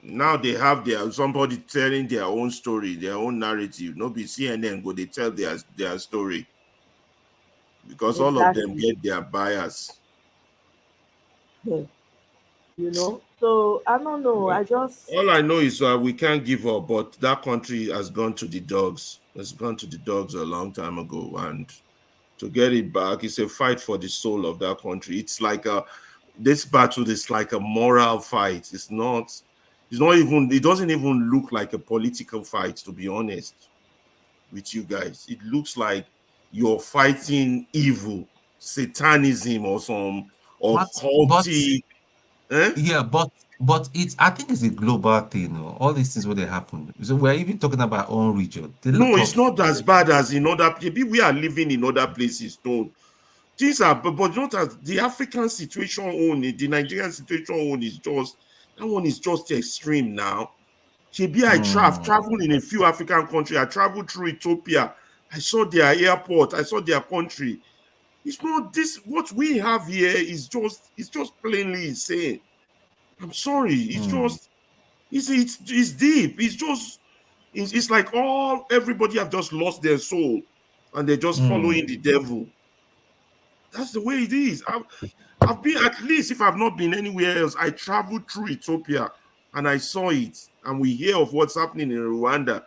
Now they have somebody telling their own story, their own narrative. No be CNN go they tell their story because all of them Exactly. get their bias. Yeah. So I don't know. I just All I know is we can't give up, but that country has gone to the dogs. It's gone to the dogs a long time ago, and to get it back, it's a fight for the soul of that country. It's like this battle is like a moral fight. It's not even, it doesn't even look like a political fight, to be honest with you guys. It looks like you're fighting evil, satanism, or some occultic. Yeah, but I think it's a global thing. All these things where they happen. So we're even talking about our own region. No, it's not as bad as in other places. We are living in other places, don't. Things are, but not as the African situation only, the Nigerian situation only is just, that one is just extreme now. Maybe I traveled in a few African countries. I traveled through Ethiopia. I saw their airport. I saw their country. It's not this, what we have here is just plainly insane. I'm sorry. It's just, it's deep. It's like everybody have just lost their soul and they're just following the devil. That's the way it is. I've been, at least if I've not been anywhere else, I traveled through Ethiopia and I saw it, and we hear of what's happening in Rwanda.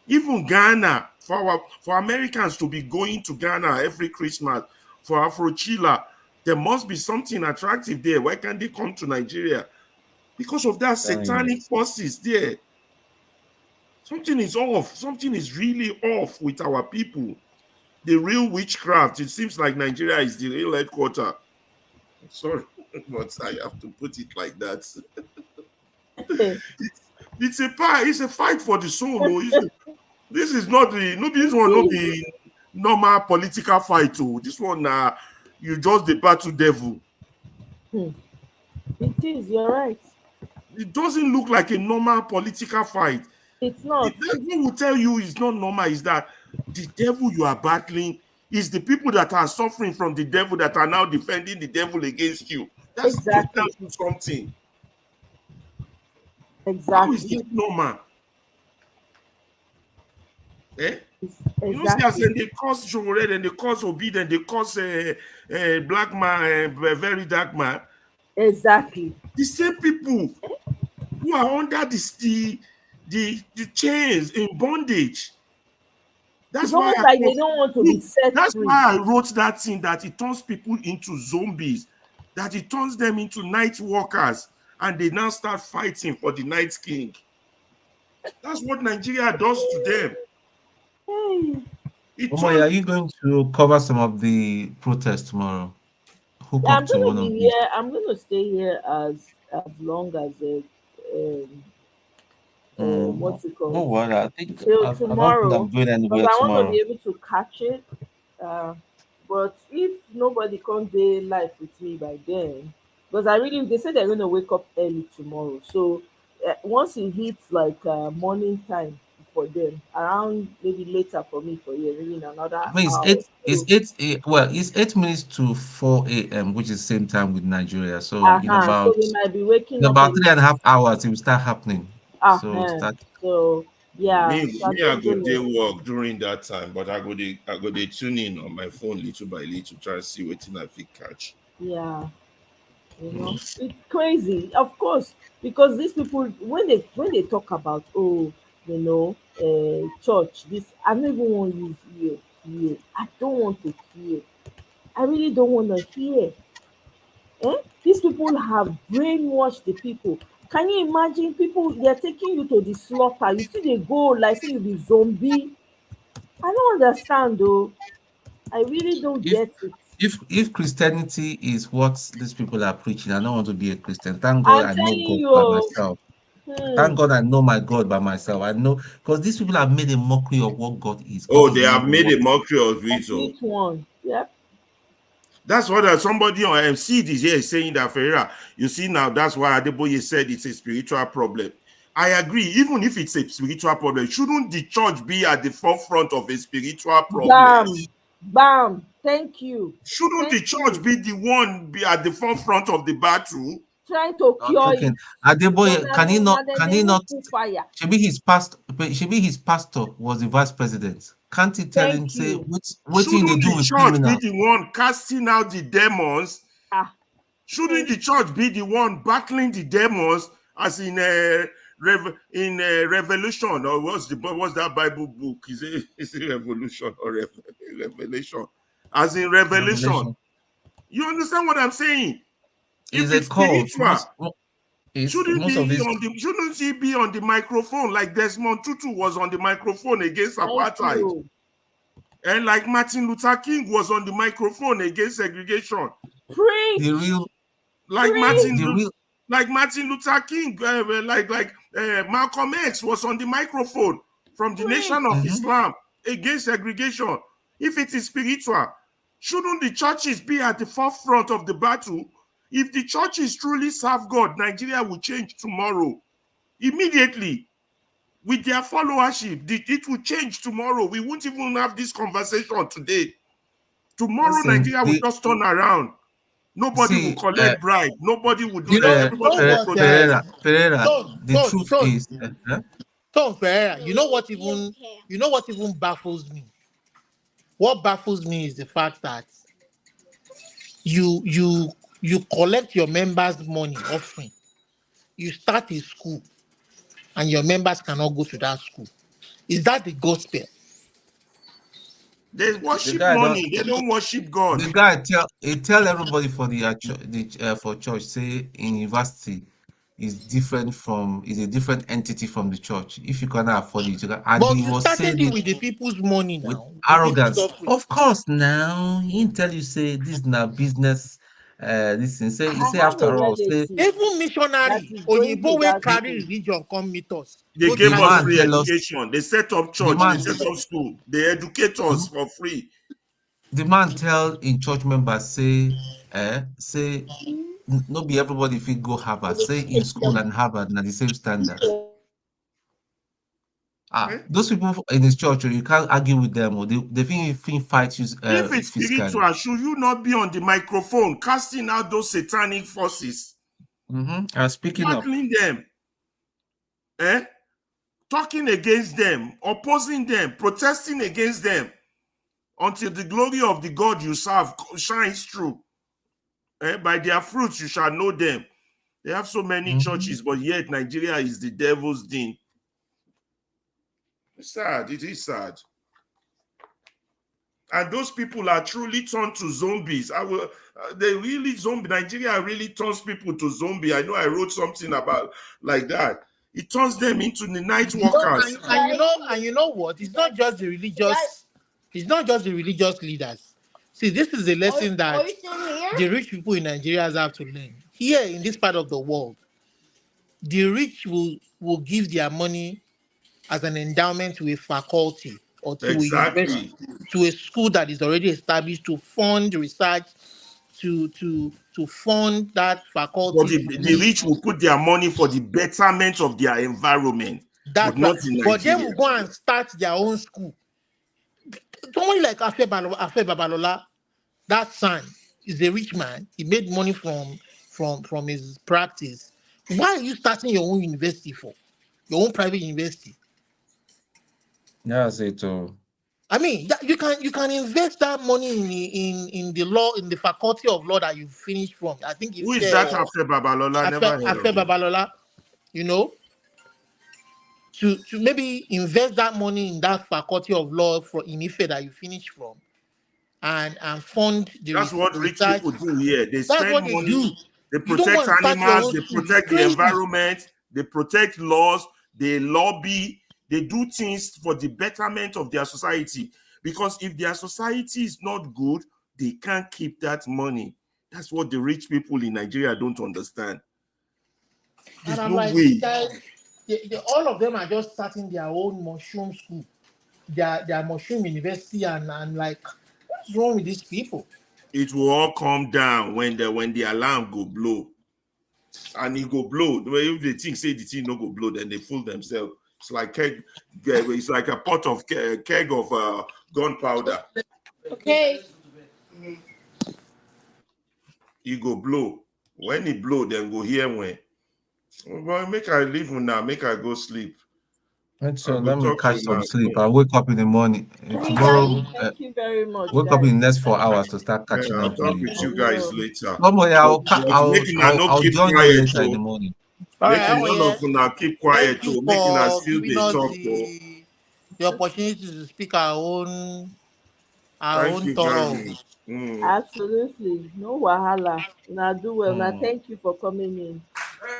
Even Ghana, for Americans to be going to Ghana every Christmas for Afrochila, there must be something attractive there. Why can't they come to Nigeria? Because of that satanic forces there. Something is off. Something is really off with our people. The real witchcraft. It seems like Nigeria is the real headquarters. Sorry, but I have to put it like that. It's a fight for the soul. This is not the normal political fight. This one, you just the battle devil. It is. You're right. It doesn't look like a normal political fight. It's not. What will tell you is not normal is that the devil you are battling is the people that are suffering from the devil that are now defending the devil against you. That's Exactly. something. Exactly. How is it normal? Eh? Exactly. You know, see, as they cause Showore, and they cause Obi, and they cause black man, very dark man. Exactly. The same people who are under the chains in bondage. That's It's why almost like they don't want to be set that's free. why I wrote that thing that it turns people into zombies, that it turns them into night walkers, and they now start fighting for the Night King. That's what Nigeria does to them. Omoy, are you going to cover some of the protests tomorrow? Hook Yeah, up to one of these. I'm gonna stay here as long as what's it called? No worry, I think Till I don't tomorrow. think I'm going anywhere Because I want to tomorrow. be able to catch it. But if nobody comes there live with me by then, because they said they're gonna wake up early tomorrow. So once it hits like morning time for them, around maybe later for me for you, maybe in another I mean, hour. it's 8 minutes to 4 a.m., which is same time with Nigeria. So in So about we might be waking in up about a 3.5 hours, it will start happening. So start. So yeah, Me, so I'm I just go gonna- day work during that time, but I go they tune in on my phone little by little, try to see what I fit catch. Yeah, you know, it's crazy, of course, because these people when they talk about church, this I don't even want to hear. I don't want to hear. I really don't want to hear. These people have brainwashed the people. Can you imagine people they're taking you to the slaughter? You see they go like say you be zombie. I don't understand though. I really don't get it. If Christianity is what these people are preaching, I don't want to be a Christian. Thank God I'm I know telling God you, by myself. hmm. Thank God I know my God by myself. I know because these people have made a mockery of what God is. Oh, God they is have not made a what- mockery of it. Oh. Which one? Yep. That's what somebody on MC this year is saying that Ferreira. You see now, that's why Adeboye said it's a spiritual problem. I agree. Even if it's a spiritual problem, shouldn't the church be at the forefront of a spiritual problem? Bam. Thank you. Shouldn't the church be the one be at the forefront of the battle? Trying to cure Okay. it. Adeboye, can he not? Fire. Should be his pastor was the vice president. Can't he tell him say what Shouldn't they do the with church be criminals? the one casting out the demons? Shouldn't the church be the one battling the demons, as in Revelation, or what's that Bible book? Is it Revolution or Revelation? As in Revelation. You understand what I'm saying? Is If a it's cult. spiritual, shouldn't he be on the microphone like Desmond Tutu was on the microphone against apartheid? And like Martin Luther King was on the microphone against segregation. Preach. Like Martin Luther King, Malcolm X was on the microphone from the Nation of Islam against segregation. If it is spiritual, shouldn't the churches be at the forefront of the battle? If the churches truly serve God, Nigeria will change tomorrow. Immediately. With their followership, it will change tomorrow. We won't even have this conversation today. Tomorrow, Nigeria will just turn around. Nobody will collect bribe. Nobody will do that. Everybody will protest. Pereira, the truth is, Ferreira, you know what even baffles me? What baffles me is the fact that you collect your members' money offering, you start a school, and your members cannot go to that school. Is that the gospel? They worship money. They don't worship God. The guy tell everybody for for church say in university is a different entity from the church. If you cannot afford it, and But he you was started saying it with the people's money with now. arrogance. Of course, now he tell you say this is now business. This thing say he say after all say even missionary Oyibo wey carry religion come meet us. They gave us free education. They set up church. They set up school. They educate us for free. The man tell in church members say no be everybody fit go Harvard. Say in school and Harvard na the same standard. Those people in his church, you can't argue with them, or they think fight you If it's physically. spiritual, should you not be on the microphone casting out those satanic forces? And speaking up. Battling them, talking against them, opposing them, protesting against them, until the glory of the God you serve shines through. By their fruits you shall know them. They have so many churches, but yet Nigeria is the devil's den. It's sad. It is sad. And those people are truly turned to zombies. They really zombie. Nigeria really turns people to zombie. I know I wrote something about like that. It turns them into the night walkers. And you know what? It's not just the religious. It's not just the religious leaders. See, this is a lesson that the rich people in Nigeria have to learn. Here in this part of the world, the rich will give their money as an endowment to a faculty or to a university, to a school that is already established, to fund research, to fund that faculty. But the rich will put their money for the betterment of their environment. That's but, right. But they will go and start their own school. Somebody like Afe Babalola, that son is a rich man. He made money from his practice. Why are you starting your own university for? Your own private university? That's it. I mean, you can invest that money in the law, in the faculty of law that you finished from. I think who is that Afe Babalola? Afe Babalola, you know, to maybe invest that money in that faculty of law in Ife that you finished from, and fund the. That's what rich research. people do here. They That's spend what they money. do. They protect animals. They protect the environment. They protect laws. They lobby. They do things for the betterment of their society. Because if their society is not good, they can't keep that money. That's what the rich people in Nigeria don't understand. There's And I'm no like, way. guys, all of them are just starting their own mushroom school, their mushroom university, and I'm like, what's wrong with these people? It will all come down when the alarm go blow. And it go blow. If they think say the thing no go blow, then they fool themselves. It's like it's like a pot of keg of gunpowder. Okay. It go blow. When it blow, then go hear when. Well, make I leave now. Make I go sleep. So let me catch some sleep. I'll wake up in the morning. Tomorrow, Thank you very much. wake up in the next 4 hours to start catching I'll up talk with with you guys later. I'll keep join you quiet later in the morning. Making all of now keep quiet to making us still they talk. The opportunity to speak our own thoughts. Absolutely, no wahala. Now do well. Now thank you for coming in.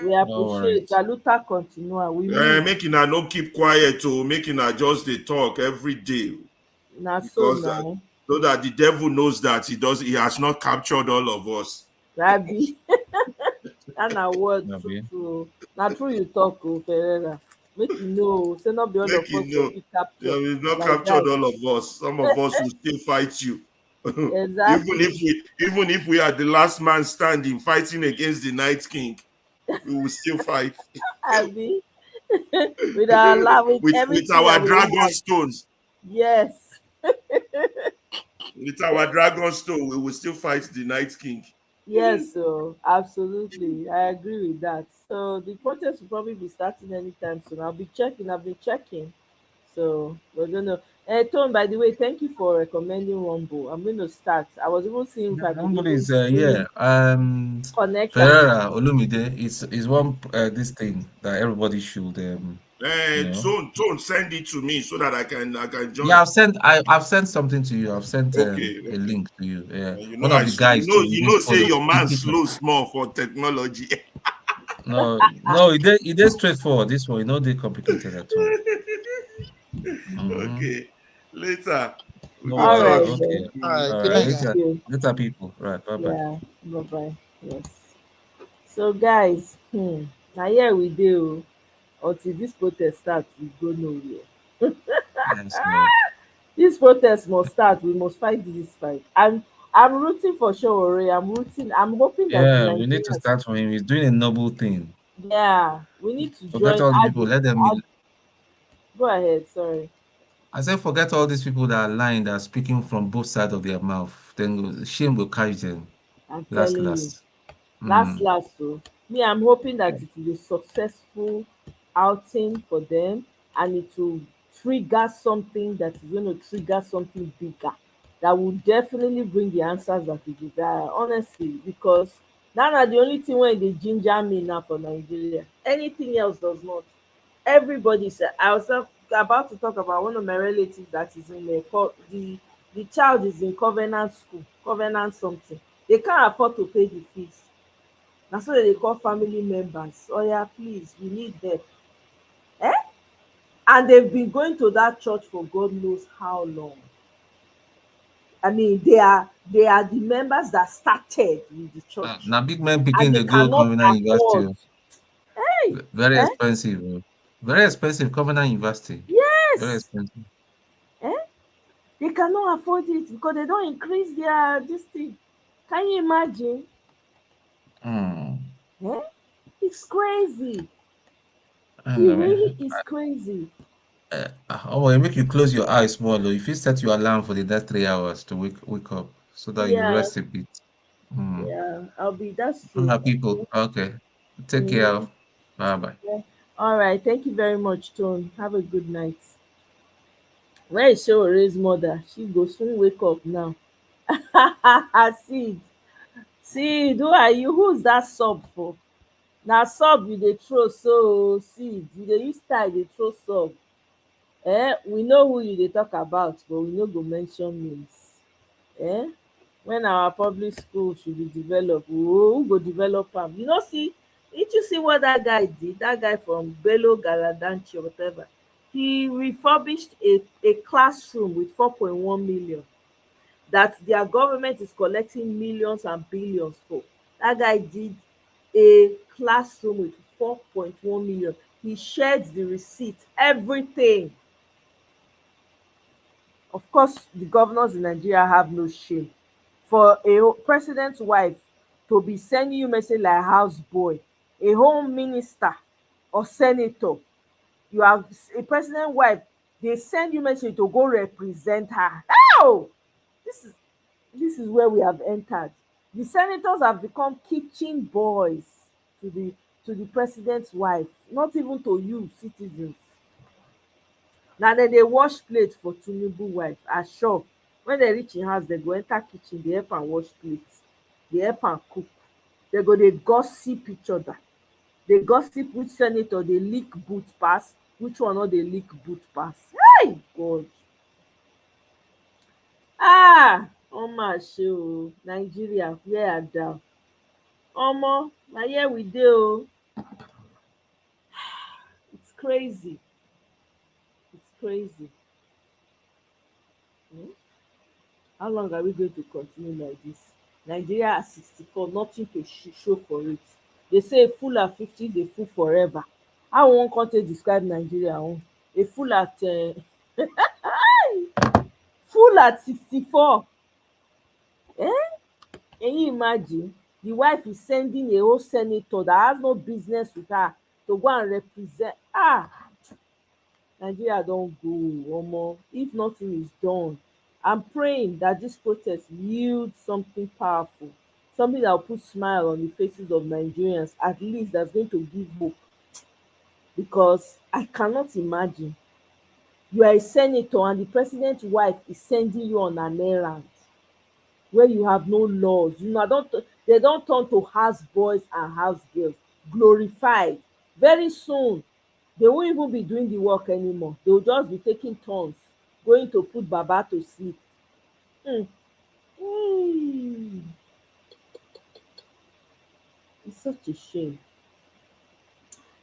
We appreciate. Saluta continua. We making her no keep quiet to making her just they talk every day. Now Because so so that the devil knows that he has not captured all of us. Rabbi. And our word true. Now true you talk, Ferreira. Make you know. Say not be all of us will be captured. Yeah, we've not like captured that. all of us. Some of us will still fight you. Exactly. even if we are the last man standing fighting against the Night King, we will still fight. Abi. with our with our dragon stones. Yes. With our dragon stone, we will still fight the Night King. Yes, so absolutely. I agree with that. So the protest will probably be starting anytime soon. I've been checking. So we're gonna Tone, by the way, thank you for recommending Rumble. I'm gonna start. I was even seeing if I could Rumble even is connect Ferreira Olumide is one this thing that everybody should Tone, send it to me so that I can join. Yeah, I've sent something to you. I've sent a link to you. Yeah, one of the guys. Say your man slow small for technology. No, it is straightforward. This one, they complicated at all. Okay, later. All right. Okay. All right. Later, people. Right. Bye bye. Yeah. Bye bye. Yes. So guys, now here we do. Until this protest starts, we go nowhere. Yes, This protest must start. We must fight this fight. And I'm rooting for Showore. I'm rooting. I'm hoping that the Yeah, we need to Nigerians. start from him. He's doing a noble thing. Yeah, we need to Forget join. all the people. Let them be. Go ahead. Sorry. I said, forget all these people that are lying, that are speaking from both sides of their mouth. Then shame will catch them. I'm Last, telling you. last. So me, I'm hoping that it will be a successful outing for them, and it will trigger something that is going to trigger something bigger that will definitely bring the answers that we desire, honestly, because that are the only thing when they ginger me now for Nigeria. Anything else does not. Everybody said, I was about to talk about one of my relatives that is in the child is in Covenant school, Covenant something. They can't afford to pay the fees. Na so they call family members. Oh yeah, please, we need help. Eh? And they've been going to that church for God knows how long. I mean, they are the members that started with the church, Now, big man and picking they the go cannot Covenant afford. University. Hey, Very eh? expensive. Very expensive Covenant University. Very Yes, expensive. eh? They cannot afford it because they don't increase their this thing. Can you imagine? Eh? It's crazy. It really is crazy. Oh, it make you close your eyes more. Though. If you set your alarm for the next 3 hours to wake up, so that you Yeah, rest a bit. yeah. That's All true. right, people. Okay. Take care. Mhm. Bye bye. Yeah. All right. Thank you very much, Tone. Have a good night. Where is Showore's mother? She go soon wake up now. Sid, Sid, who are you? Who's that sub for? Na sub you dey throw so Sid. You dey use style dey throw sub. We know who you dey talk about, but we no go mention names. When our public school should be developed, who go develop am? You know, see, did you see what that guy did? That guy from Bello Galadanchi or whatever. He refurbished a classroom with 4.1 million that their government is collecting millions and billions for. That guy did a classroom with 4.1 million. He shared the receipt, everything. Of course, the governors in Nigeria have no shame. For a president's wife to be sending you message like houseboy, a home minister or senator, you are a president wife, they send you message to go represent her. Oh, this is where we have entered. The senators have become kitchen boys to the president's wife, not even to you citizens. Na dem dey wash plate for Tinubu wife. Sure, when dem reach im house dem go enter kitchen dey help am wash plate, dey help am cook. Dem go dey gossip each other, dey gossip which senator dey lick boot pass, which one no dey lick boot pass. Hey God! Ó mà ṣe o, Nigeria where I down. Omo, na here we dey o. It's crazy. It's crazy. How long are we going to continue like this? Nigeria at 64, nothing to show for it. They say a fool at 50 is a fool forever. How one country describe Nigeria own? A fool at fool at 64. Can you imagine? The wife is sending a whole senator that has no business with her to go and represent. Nigeria don go omo. If nothing is done, I'm praying that this protest yields something powerful, something that will put smile on the faces of Nigerians, at least that's going to give hope. Because I cannot imagine you are a senator and the president's wife is sending you on an errand where you have no laws. They don't turn to house boys and house girls, glorified. Very soon, they won't even be doing the work anymore. They will just be taking turns, going to put Baba to sleep. It's such a shame.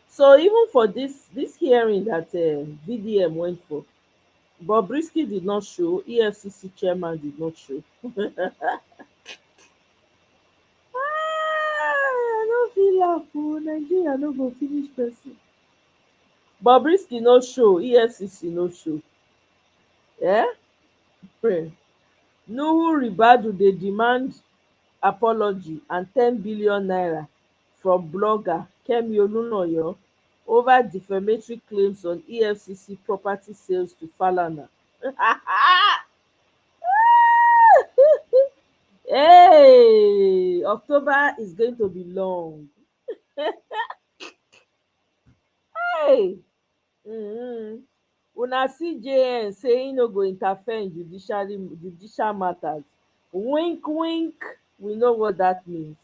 So even for this hearing that VDM went for, Bobrisky did not show, EFCC chairman did not show. I no fit laugh o, Nigeria no go finish person. Bobrisky no show, EFCC no show. Pray. Nuhu Ribadu dey demand apology and 10 billion naira from blogger Kemi Olunayo over defamatory claims on EFCC property sales to Falana. Hey, October is going to be long. Hey, una CJN say e no go interfere in judicial matters. Wink wink, we know what that means.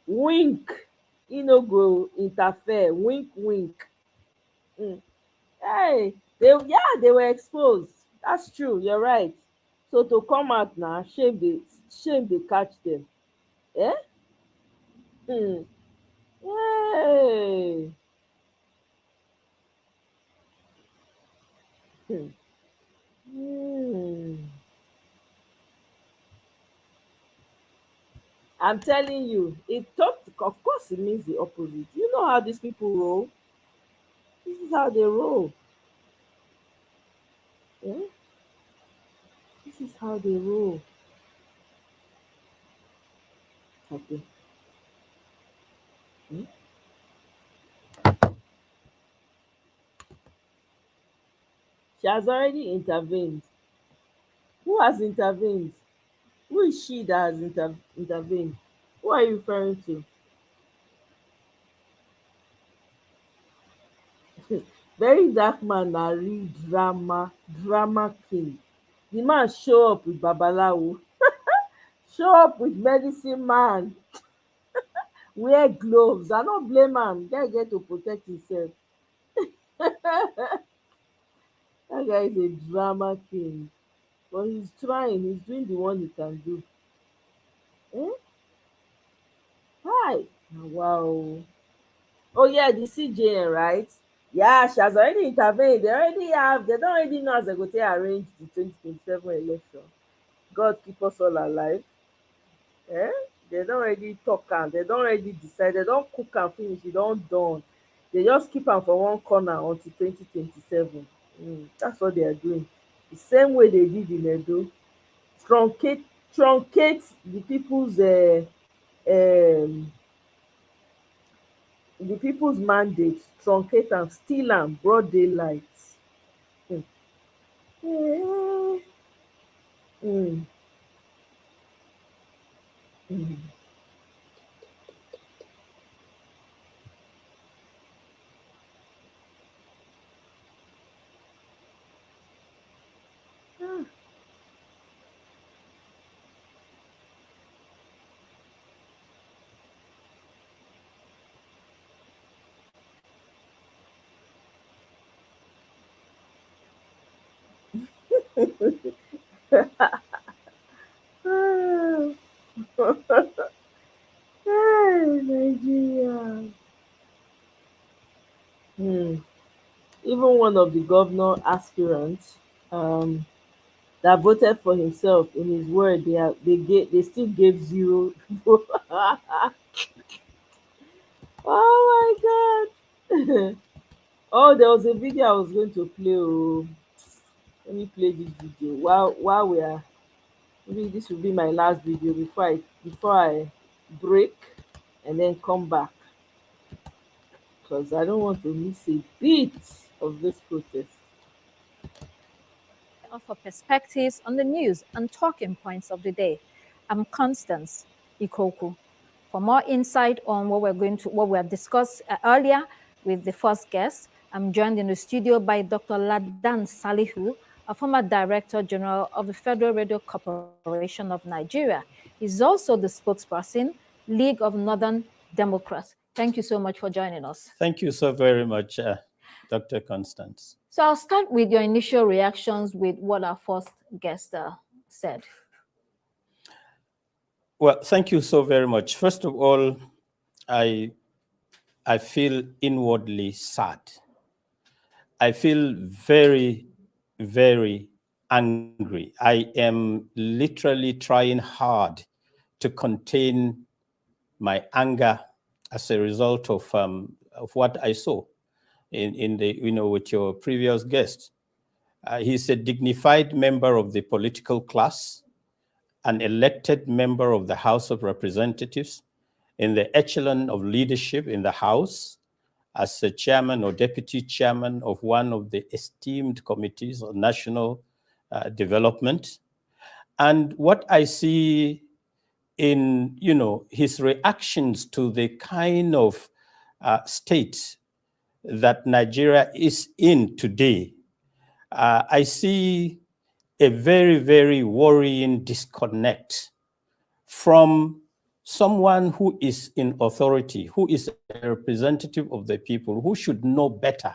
Wink, e no go interfere. Wink wink. Hey, they were exposed. That's true, you're right. So to come out now, shame dey catch them. Eh? Hey. Hmm. Hmm. I'm telling you, of course it means the opposite. You know how these people roll. This is how they roll. Yeah? This is how they roll. Okay. Hmm? She has already intervened. Who has intervened? Who is she that has intervened? Who are you referring to? Very dark man na real drama king. The man show up with babalawo, show up with medicine man, wear gloves. I no blame am. Guy get to protect himself. That guy is a drama king, but he's trying. He's doing the one he can do. Eh? Hi. Wow. Oh yeah, the CJN, right? Yeah, she has already intervened. They don't already know as they go to arrange the 2027 election. God keep us all alive. Eh? They don't already talk am, they don't already decide, they don't cook am finish, e don done. They just keep am for one corner until 2027. That's what they are doing. The same way they did in Edo. Truncate the um people's mandate, truncate am, steal am broad daylight. um um um um Hey, Nigeria. Even one of the governor aspirants that voted for himself, in his word, they still gave zero vote. Oh my god. Oh, there was a video I was going to play. Oh, let me play this video while we are, maybe this will be my last video before I break and then come back, because I don't want to miss a bit of this protest. Offer perspectives on the news and talking points of the day. I'm Constance Ikoku. For more insight on what we have discussed earlier with the first guest, I'm joined in the studio by Dr. Ladan Salihu, a former Director General of the Federal Radio Corporation of Nigeria. He's also the spokesperson, League of Northern Democrats. Thank you so much for joining us. Thank you so very much, Dr. Constance. So I'll start with your initial reactions with what our first guest said. Well, thank you so very much. First of all, I feel inwardly sad. I feel very, very angry. I am literally trying hard to contain my anger as a result of what I saw in the, with your previous guest. He's a dignified member of the political class. an elected member of the House of Representatives in the echelon of leadership in the House as a chairman or deputy chairman of one of the esteemed committees on national development. And what I see in, his reactions to the kind of state that Nigeria is in today, I see a very, very worrying disconnect from someone who is in authority, who is a representative of the people, who should know better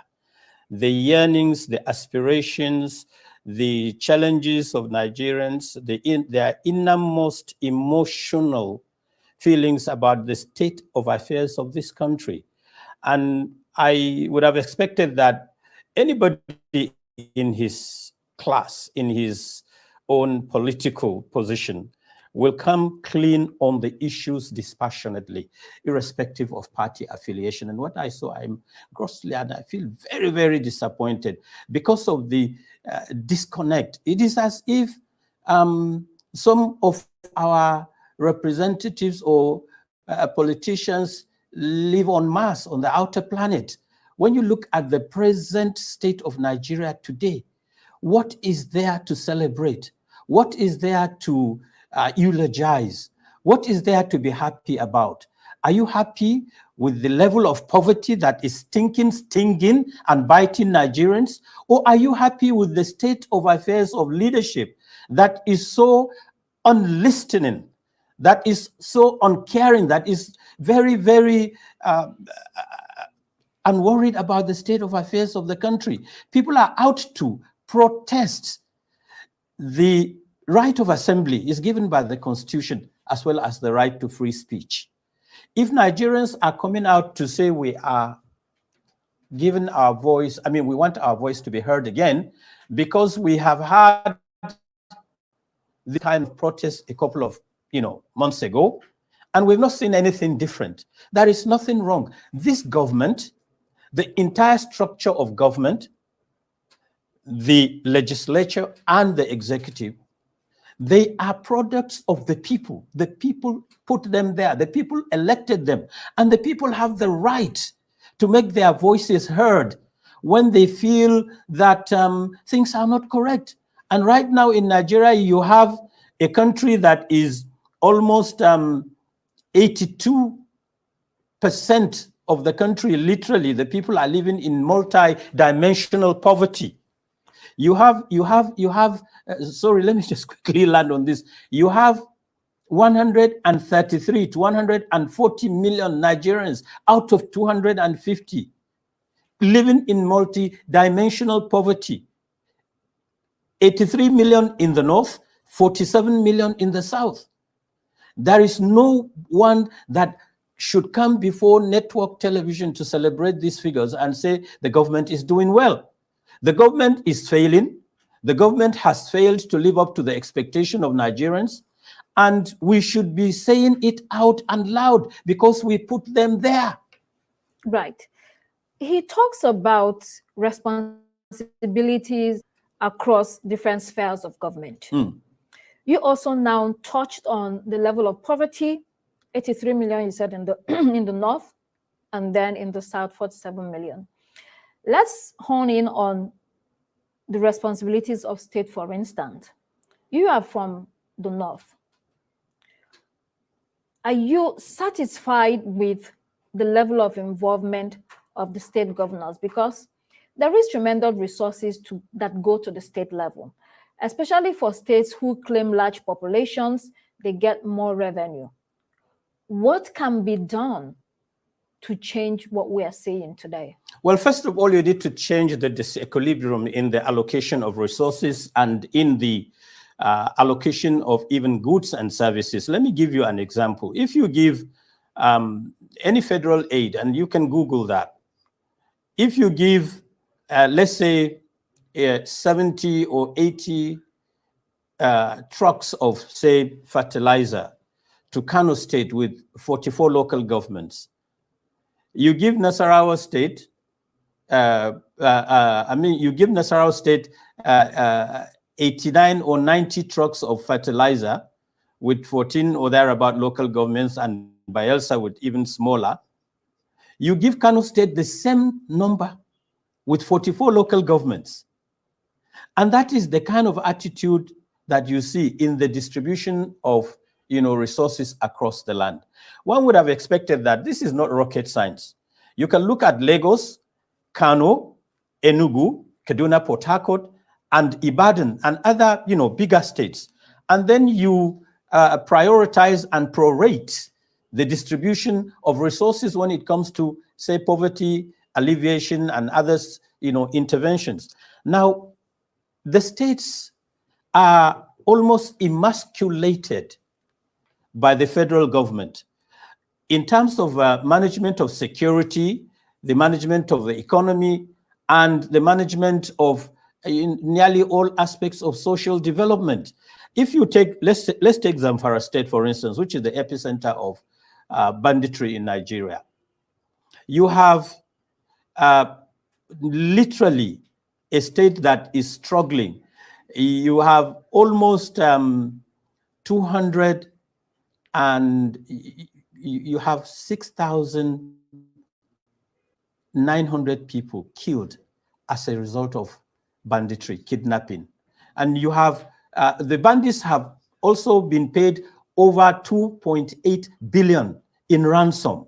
the yearnings, the aspirations, the challenges of Nigerians, their innermost emotional feelings about the state of affairs of this country. And I would have expected that anybody in his class, in his own political position, will come clean on the issues dispassionately, irrespective of party affiliation. And what I saw, I'm grossly, and I feel very, very disappointed because of the disconnect. It is as if some of our representatives or politicians live on Mars, on the outer planet. When you look at the present state of Nigeria today, what is there to celebrate? What is there to eulogize? What is there to be happy about? Are you happy with the level of poverty that is stinging and biting Nigerians? Or are you happy with the state of affairs of leadership that is so unlistening, that is so uncaring, that is very, very unworried about the state of affairs of the country? People are out to protest. The right of assembly is given by the Constitution, as well as the right to free speech. If Nigerians are coming out to say we are giving our voice, we want our voice to be heard again, because we have had the kind of protest a couple of months ago, and we've not seen anything different. There is nothing wrong. This government, the entire structure of government, the legislature and the executive, they are products of the people. The people put them there. The people elected them. And the people have the right to make their voices heard when they feel that things are not correct. And right now in Nigeria, you have a country that is almost 82% of the country, literally, the people are living in multi-dimensional poverty. You have, sorry, let me just quickly land on this. You have 133 to 140 million Nigerians out of 250 living in multi-dimensional poverty. 83 million in the north, 47 million in the south. There is no one that should come before network television to celebrate these figures and say the government is doing well. The government is failing. The government has failed to live up to the expectation of Nigerians, and we should be saying it out and loud because we put them there. Right. He talks about responsibilities across different spheres of government. You also now touched on the level of poverty, 83 million, you said, in the in the north, and then in the south, 47 million. Let's hone in on the responsibilities of state, for instance. You are from the north. Are you satisfied with the level of involvement of the state governors? Because there is tremendous resources that go to the state level, especially for states who claim large populations, they get more revenue. What can be done to change what we are seeing today? Well, first of all, you need to change the disequilibrium in the allocation of resources and in the allocation of even goods and services. Let me give you an example. If you give any federal aid, and you can Google that, if you give, let's say, 70 or 80 trucks of, say, fertilizer to Kano State with 44 local governments, you give Nasarawa State, you give Nasarawa State 89 or 90 trucks of fertilizer with 14 or thereabout local governments, and Bayelsa with even smaller. You give Kano State the same number with 44 local governments. And that is the kind of attitude that you see in the distribution of resources across the land. One would have expected that this is not rocket science. You can look at Lagos, Kano, Enugu, Kaduna, Port Harcourt, and Ibadan, and other bigger states. And then you prioritize and prorate the distribution of resources when it comes to, say, poverty alleviation and others, interventions. Now, the states are almost emasculated by the federal government in terms of management of security, the management of the economy, and the management of nearly all aspects of social development. If you take, let's take Zamfara State, for instance, which is the epicenter of banditry in Nigeria. You have literally a state that is struggling. You have almost 200 and you have 6,900 people killed as a result of banditry, kidnapping. And you have, the bandits have also been paid over 2.8 billion in ransom.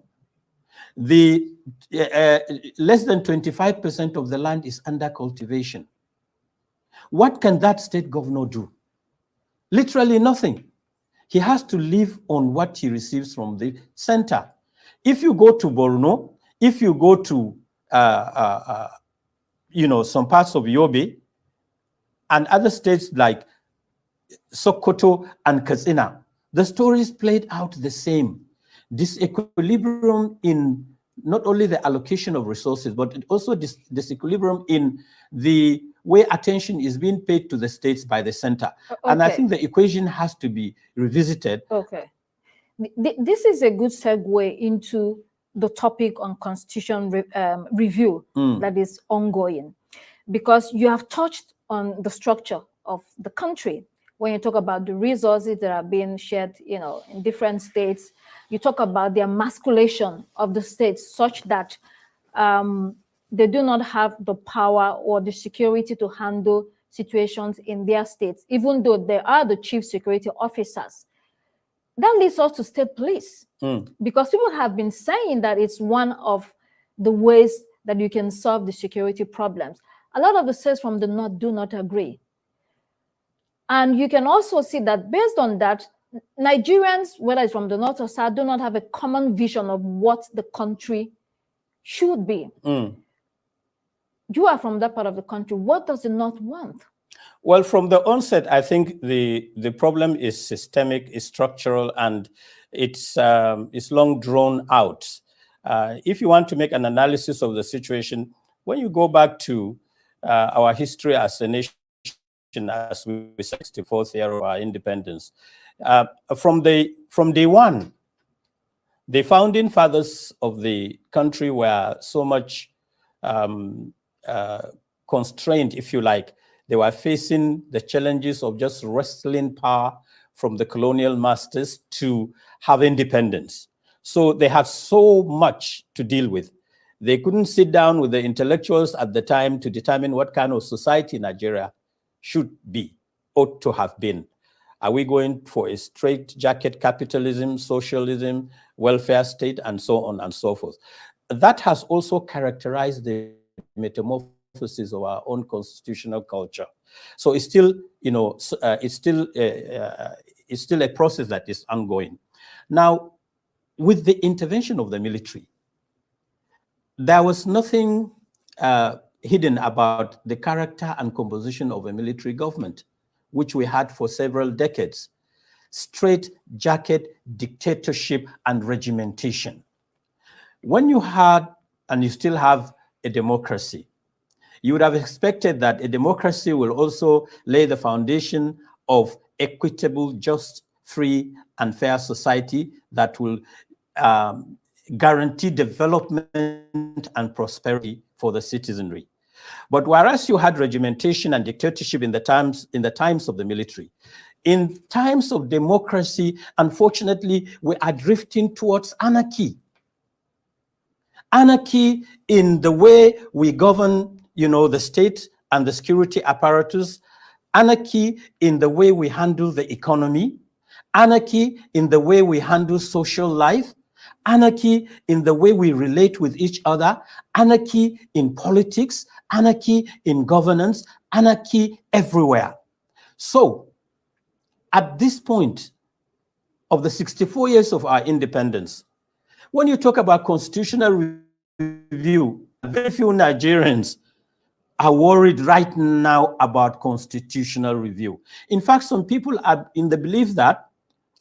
The less than 25% of the land is under cultivation. What can that state governor do? Literally nothing. He has to live on what he receives from the center. If you go to Borno, if you go to some parts of Yobe and other states like Sokoto and Katsina, the stories played out the same. Disequilibrium in not only the allocation of resources, but also disequilibrium in the way attention is being paid to the states by the center. Okay. And I think the equation has to be revisited. Okay. This is a good segue into the topic on constitution review that is ongoing, because you have touched on the structure of the country. When you talk about the resources that are being shared, in different states, you talk about the emasculation of the states such that they do not have the power or the security to handle situations in their states, even though they are the chief security officers. That leads us to state police, because people have been saying that it's one of the ways that you can solve the security problems. A lot of the states from the north do not agree. And you can also see that based on that, Nigerians, whether it's from the north or south, do not have a common vision of what the country should be. You are from that part of the country. What does the north want? Well, from the onset, I think the problem is systemic, is structural, and it's long drawn out. If you want to make an analysis of the situation, when you go back to our history as a nation, as we 64th year of our independence, from day one, the founding fathers of the country were so much constrained, if you like. They were facing the challenges of just wresting power from the colonial masters to have independence. So they had so much to deal with. They couldn't sit down with the intellectuals at the time to determine what kind of society Nigeria should be, ought to have been. Are we going for a straitjacket capitalism, socialism, welfare state, and so on and so forth? That has also characterized the metamorphosis of our own constitutional culture. So it's still, it's still a process that is ongoing. Now, with the intervention of the military, there was nothing hidden about the character and composition of a military government, which we had for several decades. Straitjacket dictatorship and regimentation. When you had, and you still have, a democracy, you would have expected that a democracy will also lay the foundation of equitable, just, free, and fair society that will guarantee development and prosperity for the citizenry. But whereas you had regimentation and dictatorship in the times of the military, In times of democracy, unfortunately, we are drifting towards anarchy. Anarchy in the way we govern, the state and the security apparatus, anarchy in the way we handle the economy, anarchy in the way we handle social life, anarchy in the way we relate with each other, anarchy in politics, anarchy in governance, anarchy everywhere. So, at this point of the 64 years of our independence, when you talk about constitutional review, very few Nigerians are worried right now about constitutional review. In fact, some people are in the belief that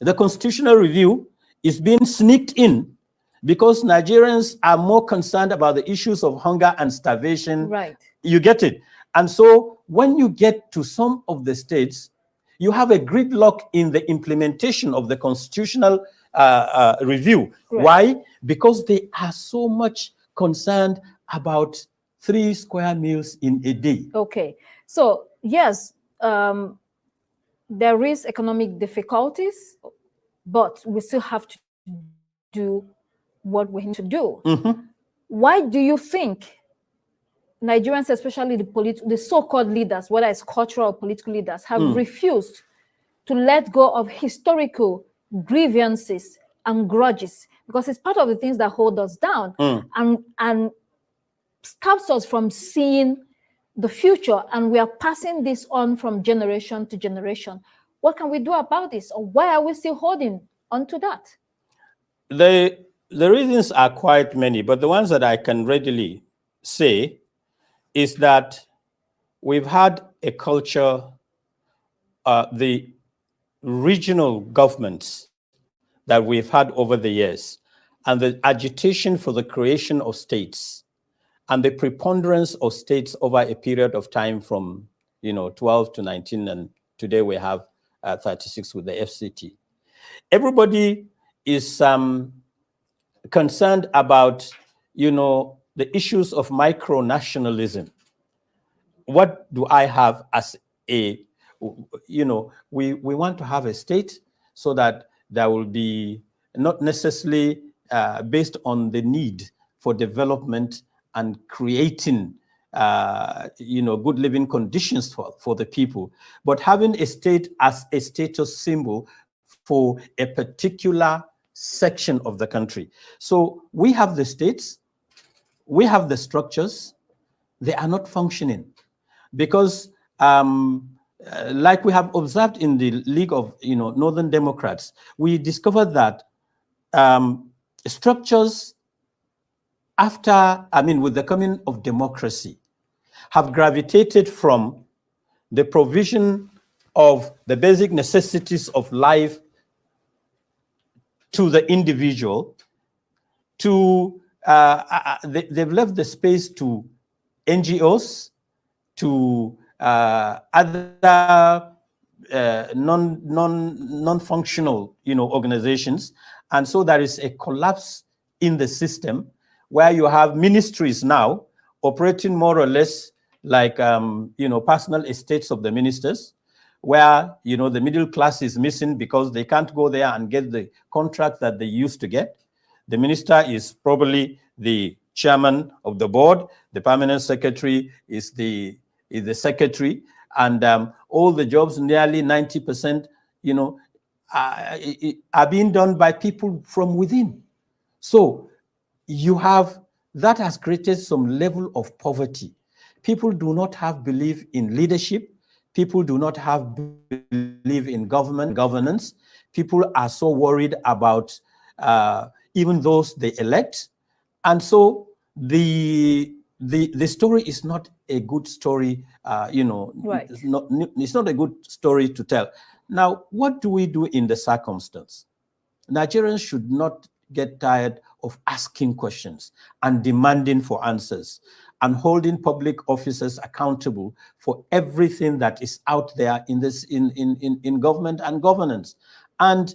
the constitutional review is being sneaked in because Nigerians are more concerned about the issues of hunger and starvation. Right. You get it? And so when you get to some of the states, you have a gridlock in the implementation of the constitutional review. Right. Why? Because they are so much concerned about 3 square meals in a day. Okay. So, yes, there is economic difficulties, but we still have to do what we need to do. Mm-hmm. Why do you think Nigerians, especially the so-called leaders, whether it's cultural or political leaders, have refused to let go of historical grievances and grudges? Because it's part of the things that hold us down and stops us from seeing the future, and we are passing this on from generation to generation. What can we do about this, or why are we still holding on to that? The reasons are quite many, but the ones that I can readily say is that we've had a culture, the regional governments that we've had over the years, and the agitation for the creation of states, and the preponderance of states over a period of time from 12 to 19, and today we have 36 with the FCT. Everybody is concerned about the issues of micro-nationalism. What do I have as a, we want to have a state so that there will be not necessarily based on the need for development and creating good living conditions for the people, but having a state as a status symbol for a particular section of the country. So we have the states, we have the structures, they are not functioning because like we have observed in the League of Northern Democrats, we discovered that structures with the coming of democracy have gravitated from the provision of the basic necessities of life to the individual, to they've left the space to NGOs, to other non-functional organizations, and so there is a collapse in the system where you have ministries now operating more or less like personal estates of the ministers, where the middle class is missing because they can't go there and get the contract that they used to get. The minister is probably the chairman of the board, the permanent secretary is the secretary, and all the jobs, nearly 90%, are being done by people from within. So that has created some level of poverty. People do not have belief in leadership. People do not have belief in governance. People are so worried about even those they elect. And so the story is not a good story, Right. It's not a good story to tell. Now, what do we do in the circumstance? Nigerians should not get tired of asking questions and demanding for answers and holding public officers accountable for everything that is out there in government and governance. And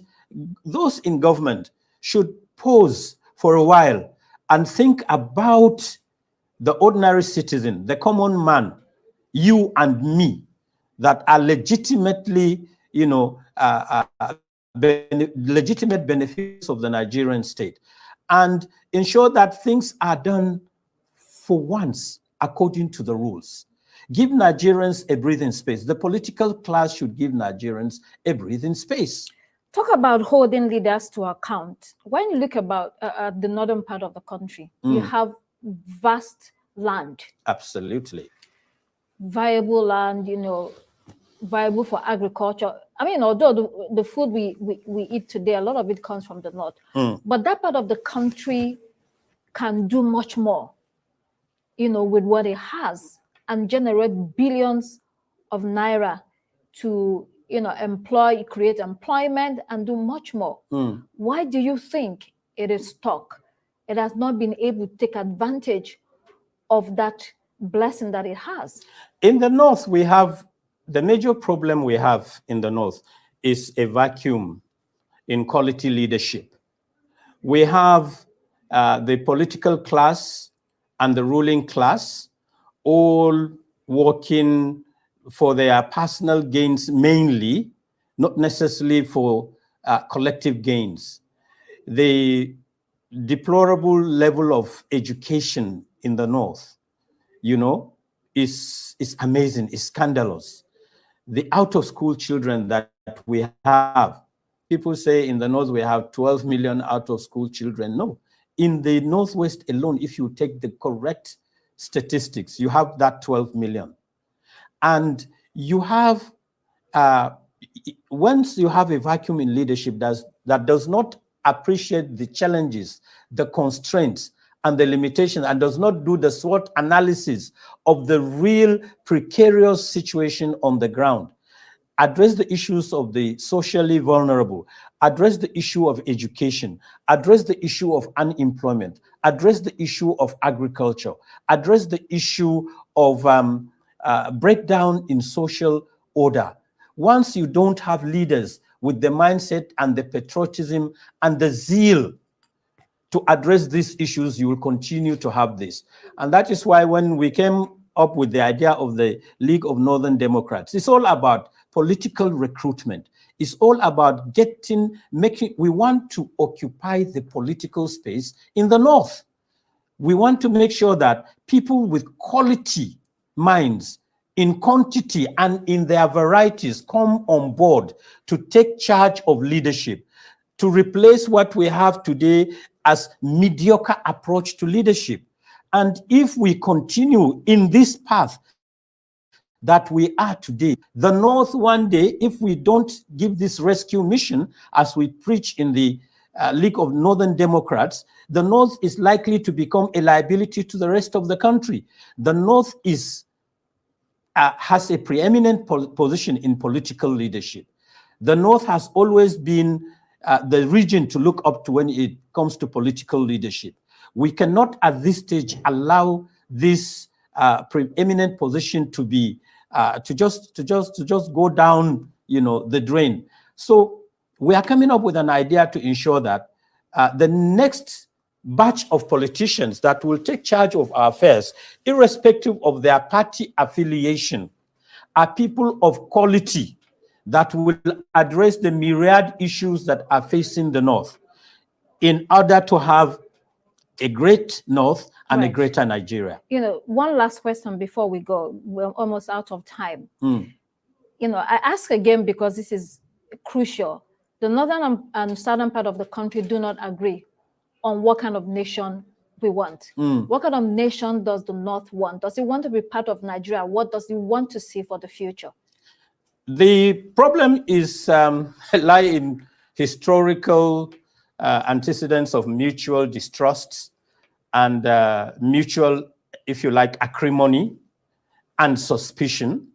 those in government should pause for a while and think about the ordinary citizen, the common man, you and me, that are legitimately, legitimate benefits of the Nigerian state, and ensure that things are done for once according to the rules. Give Nigerians a breathing space. The political class should give Nigerians a breathing space. Talk about holding leaders to account. When you look about the northern part of the country, you have vast land. Absolutely. Viable land, viable for agriculture. I mean, although the food we eat today, a lot of it comes from the north. But that part of the country can do much more, with what it has, and generate billions of naira to, create employment and do much more. Why do you think it is stuck? It has not been able to take advantage of that blessing that it has. In the north, we have the major problem we have in the north is a vacuum in quality leadership. We have the political class and the ruling class all working for their personal gains mainly, not necessarily for collective gains. The deplorable level of education in the north, is amazing, is scandalous. The out-of-school children that we have, people say in the north we have 12 million out-of-school children. No, in the northwest alone, if you take the correct statistics, you have that 12 million. And you have, once you have a vacuum in leadership that does not appreciate the challenges, the constraints, and the limitations, and does not do the SWOT analysis of the real precarious situation on the ground, address the issues of the socially vulnerable, address the issue of education, address the issue of unemployment, address the issue of agriculture, address the issue of breakdown in social order. Once you don't have leaders with the mindset and the patriotism and the zeal to address these issues, you will continue to have this. And that is why when we came up with the idea of the League of Northern Democrats, it's all about political recruitment. It's all about we want to occupy the political space in the north. We want to make sure that people with quality minds in quantity and in their varieties come on board to take charge of leadership, to replace what we have today as mediocre approach to leadership. And if we continue in this path that we are today, the North one day, if we don't give this rescue mission, as we preach in the League of Northern Democrats, the North is likely to become a liability to the rest of the country. The North has a preeminent position in political leadership. The North has always been the region to look up to when it comes to political leadership. We cannot at this stage allow this preeminent position to be to just go down, the drain. So we are coming up with an idea to ensure that the next batch of politicians that will take charge of our affairs, irrespective of their party affiliation, are people of quality that will address the myriad issues that are facing the North in order to have a great North and a greater Nigeria. One last question before we go. We're almost out of time. I ask again because this is crucial. The northern and southern part of the country do not agree on what kind of nation we want. What kind of nation does the North want? Does it want to be part of Nigeria? What does it want to see for the future? The problem is lie in historical antecedents of mutual distrust and mutual, if you like, acrimony and suspicion.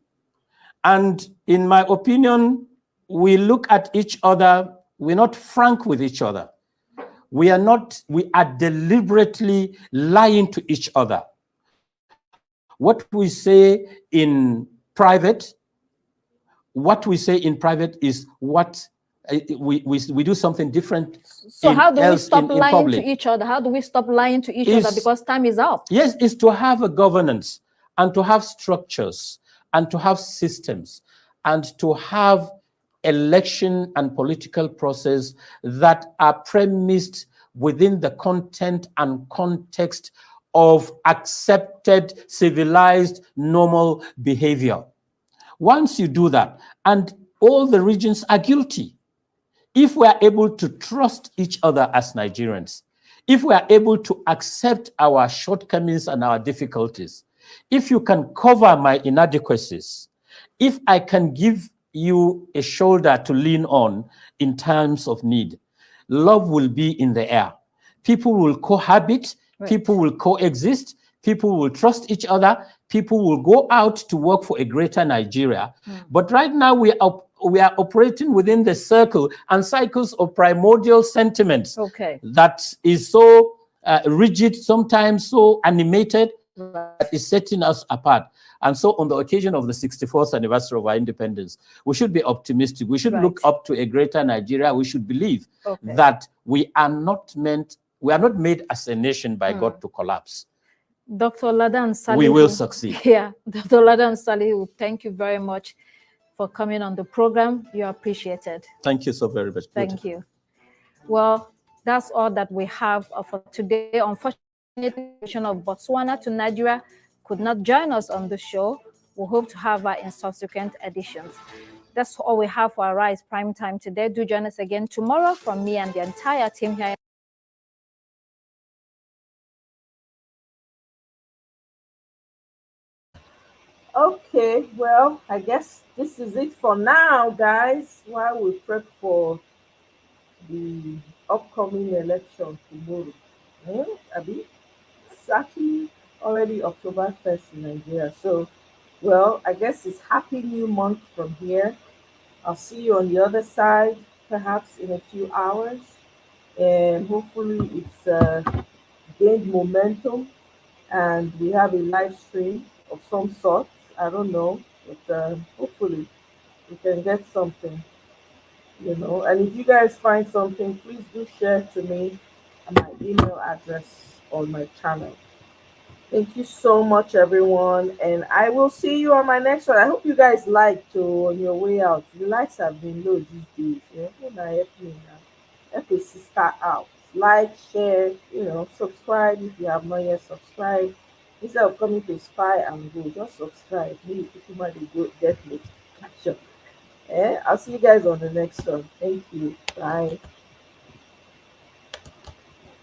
And in my opinion, we look at each other, we're not frank with each other. We are deliberately lying to each other. What we say in private is what we do something different. So how do we stop lying to each other? How do we stop lying to each other? Because time is up. Yes, it's to have a governance and to have structures and to have systems and to have election and political process that are premised within the content and context of accepted, civilized, normal behavior. Once you do that, and all the regions are guilty, if we are able to trust each other as Nigerians, if we are able to accept our shortcomings and our difficulties, if you can cover my inadequacies, if I can give you a shoulder to lean on in times of need, love will be in the air. People will cohabit, people will coexist, people will trust each other, people will go out to work for a greater Nigeria. But right now we are operating within the circle and cycles of primordial sentiments that is so rigid, sometimes so animated, that is setting us apart. And so on the occasion of the 64th anniversary of our independence, we should be optimistic. We should look up to a greater Nigeria. We should believe that we are not made as a nation by God to collapse. Dr. Ladan Salihu. We will succeed. Yeah, Dr. Ladan Salihu, thank you very much for coming on the program. You're appreciated. Thank you so very much. Thank you. Well, that's all that we have for today. Unfortunately, the nation of Botswana to Nigeria could not join us on the show. We hope to have her in subsequent editions. That's all we have for Arise Prime Time today. Do join us again tomorrow from me and the entire team here. Okay, well, I guess this is it for now, guys, while we prep for the upcoming election tomorrow. Abi? It's actually already October 1st in Nigeria. So, well, I guess it's Happy New Month from here. I'll see you on the other side, perhaps in a few hours. And hopefully it's gained momentum and we have a live stream of some sort. I don't know, but hopefully we can get something, you know. And if you guys find something, please do share to me and my email address on my channel. Thank you so much, everyone, and I will see you on my next one. I hope you guys liked on your way out. The likes have been low these days. Help me now. Help a sister out. Like, share, subscribe if you have not yet subscribed. Instead of coming to spy and go, just subscribe. Maybe people might go get notification. I'll see you guys on the next one. Thank you. Bye.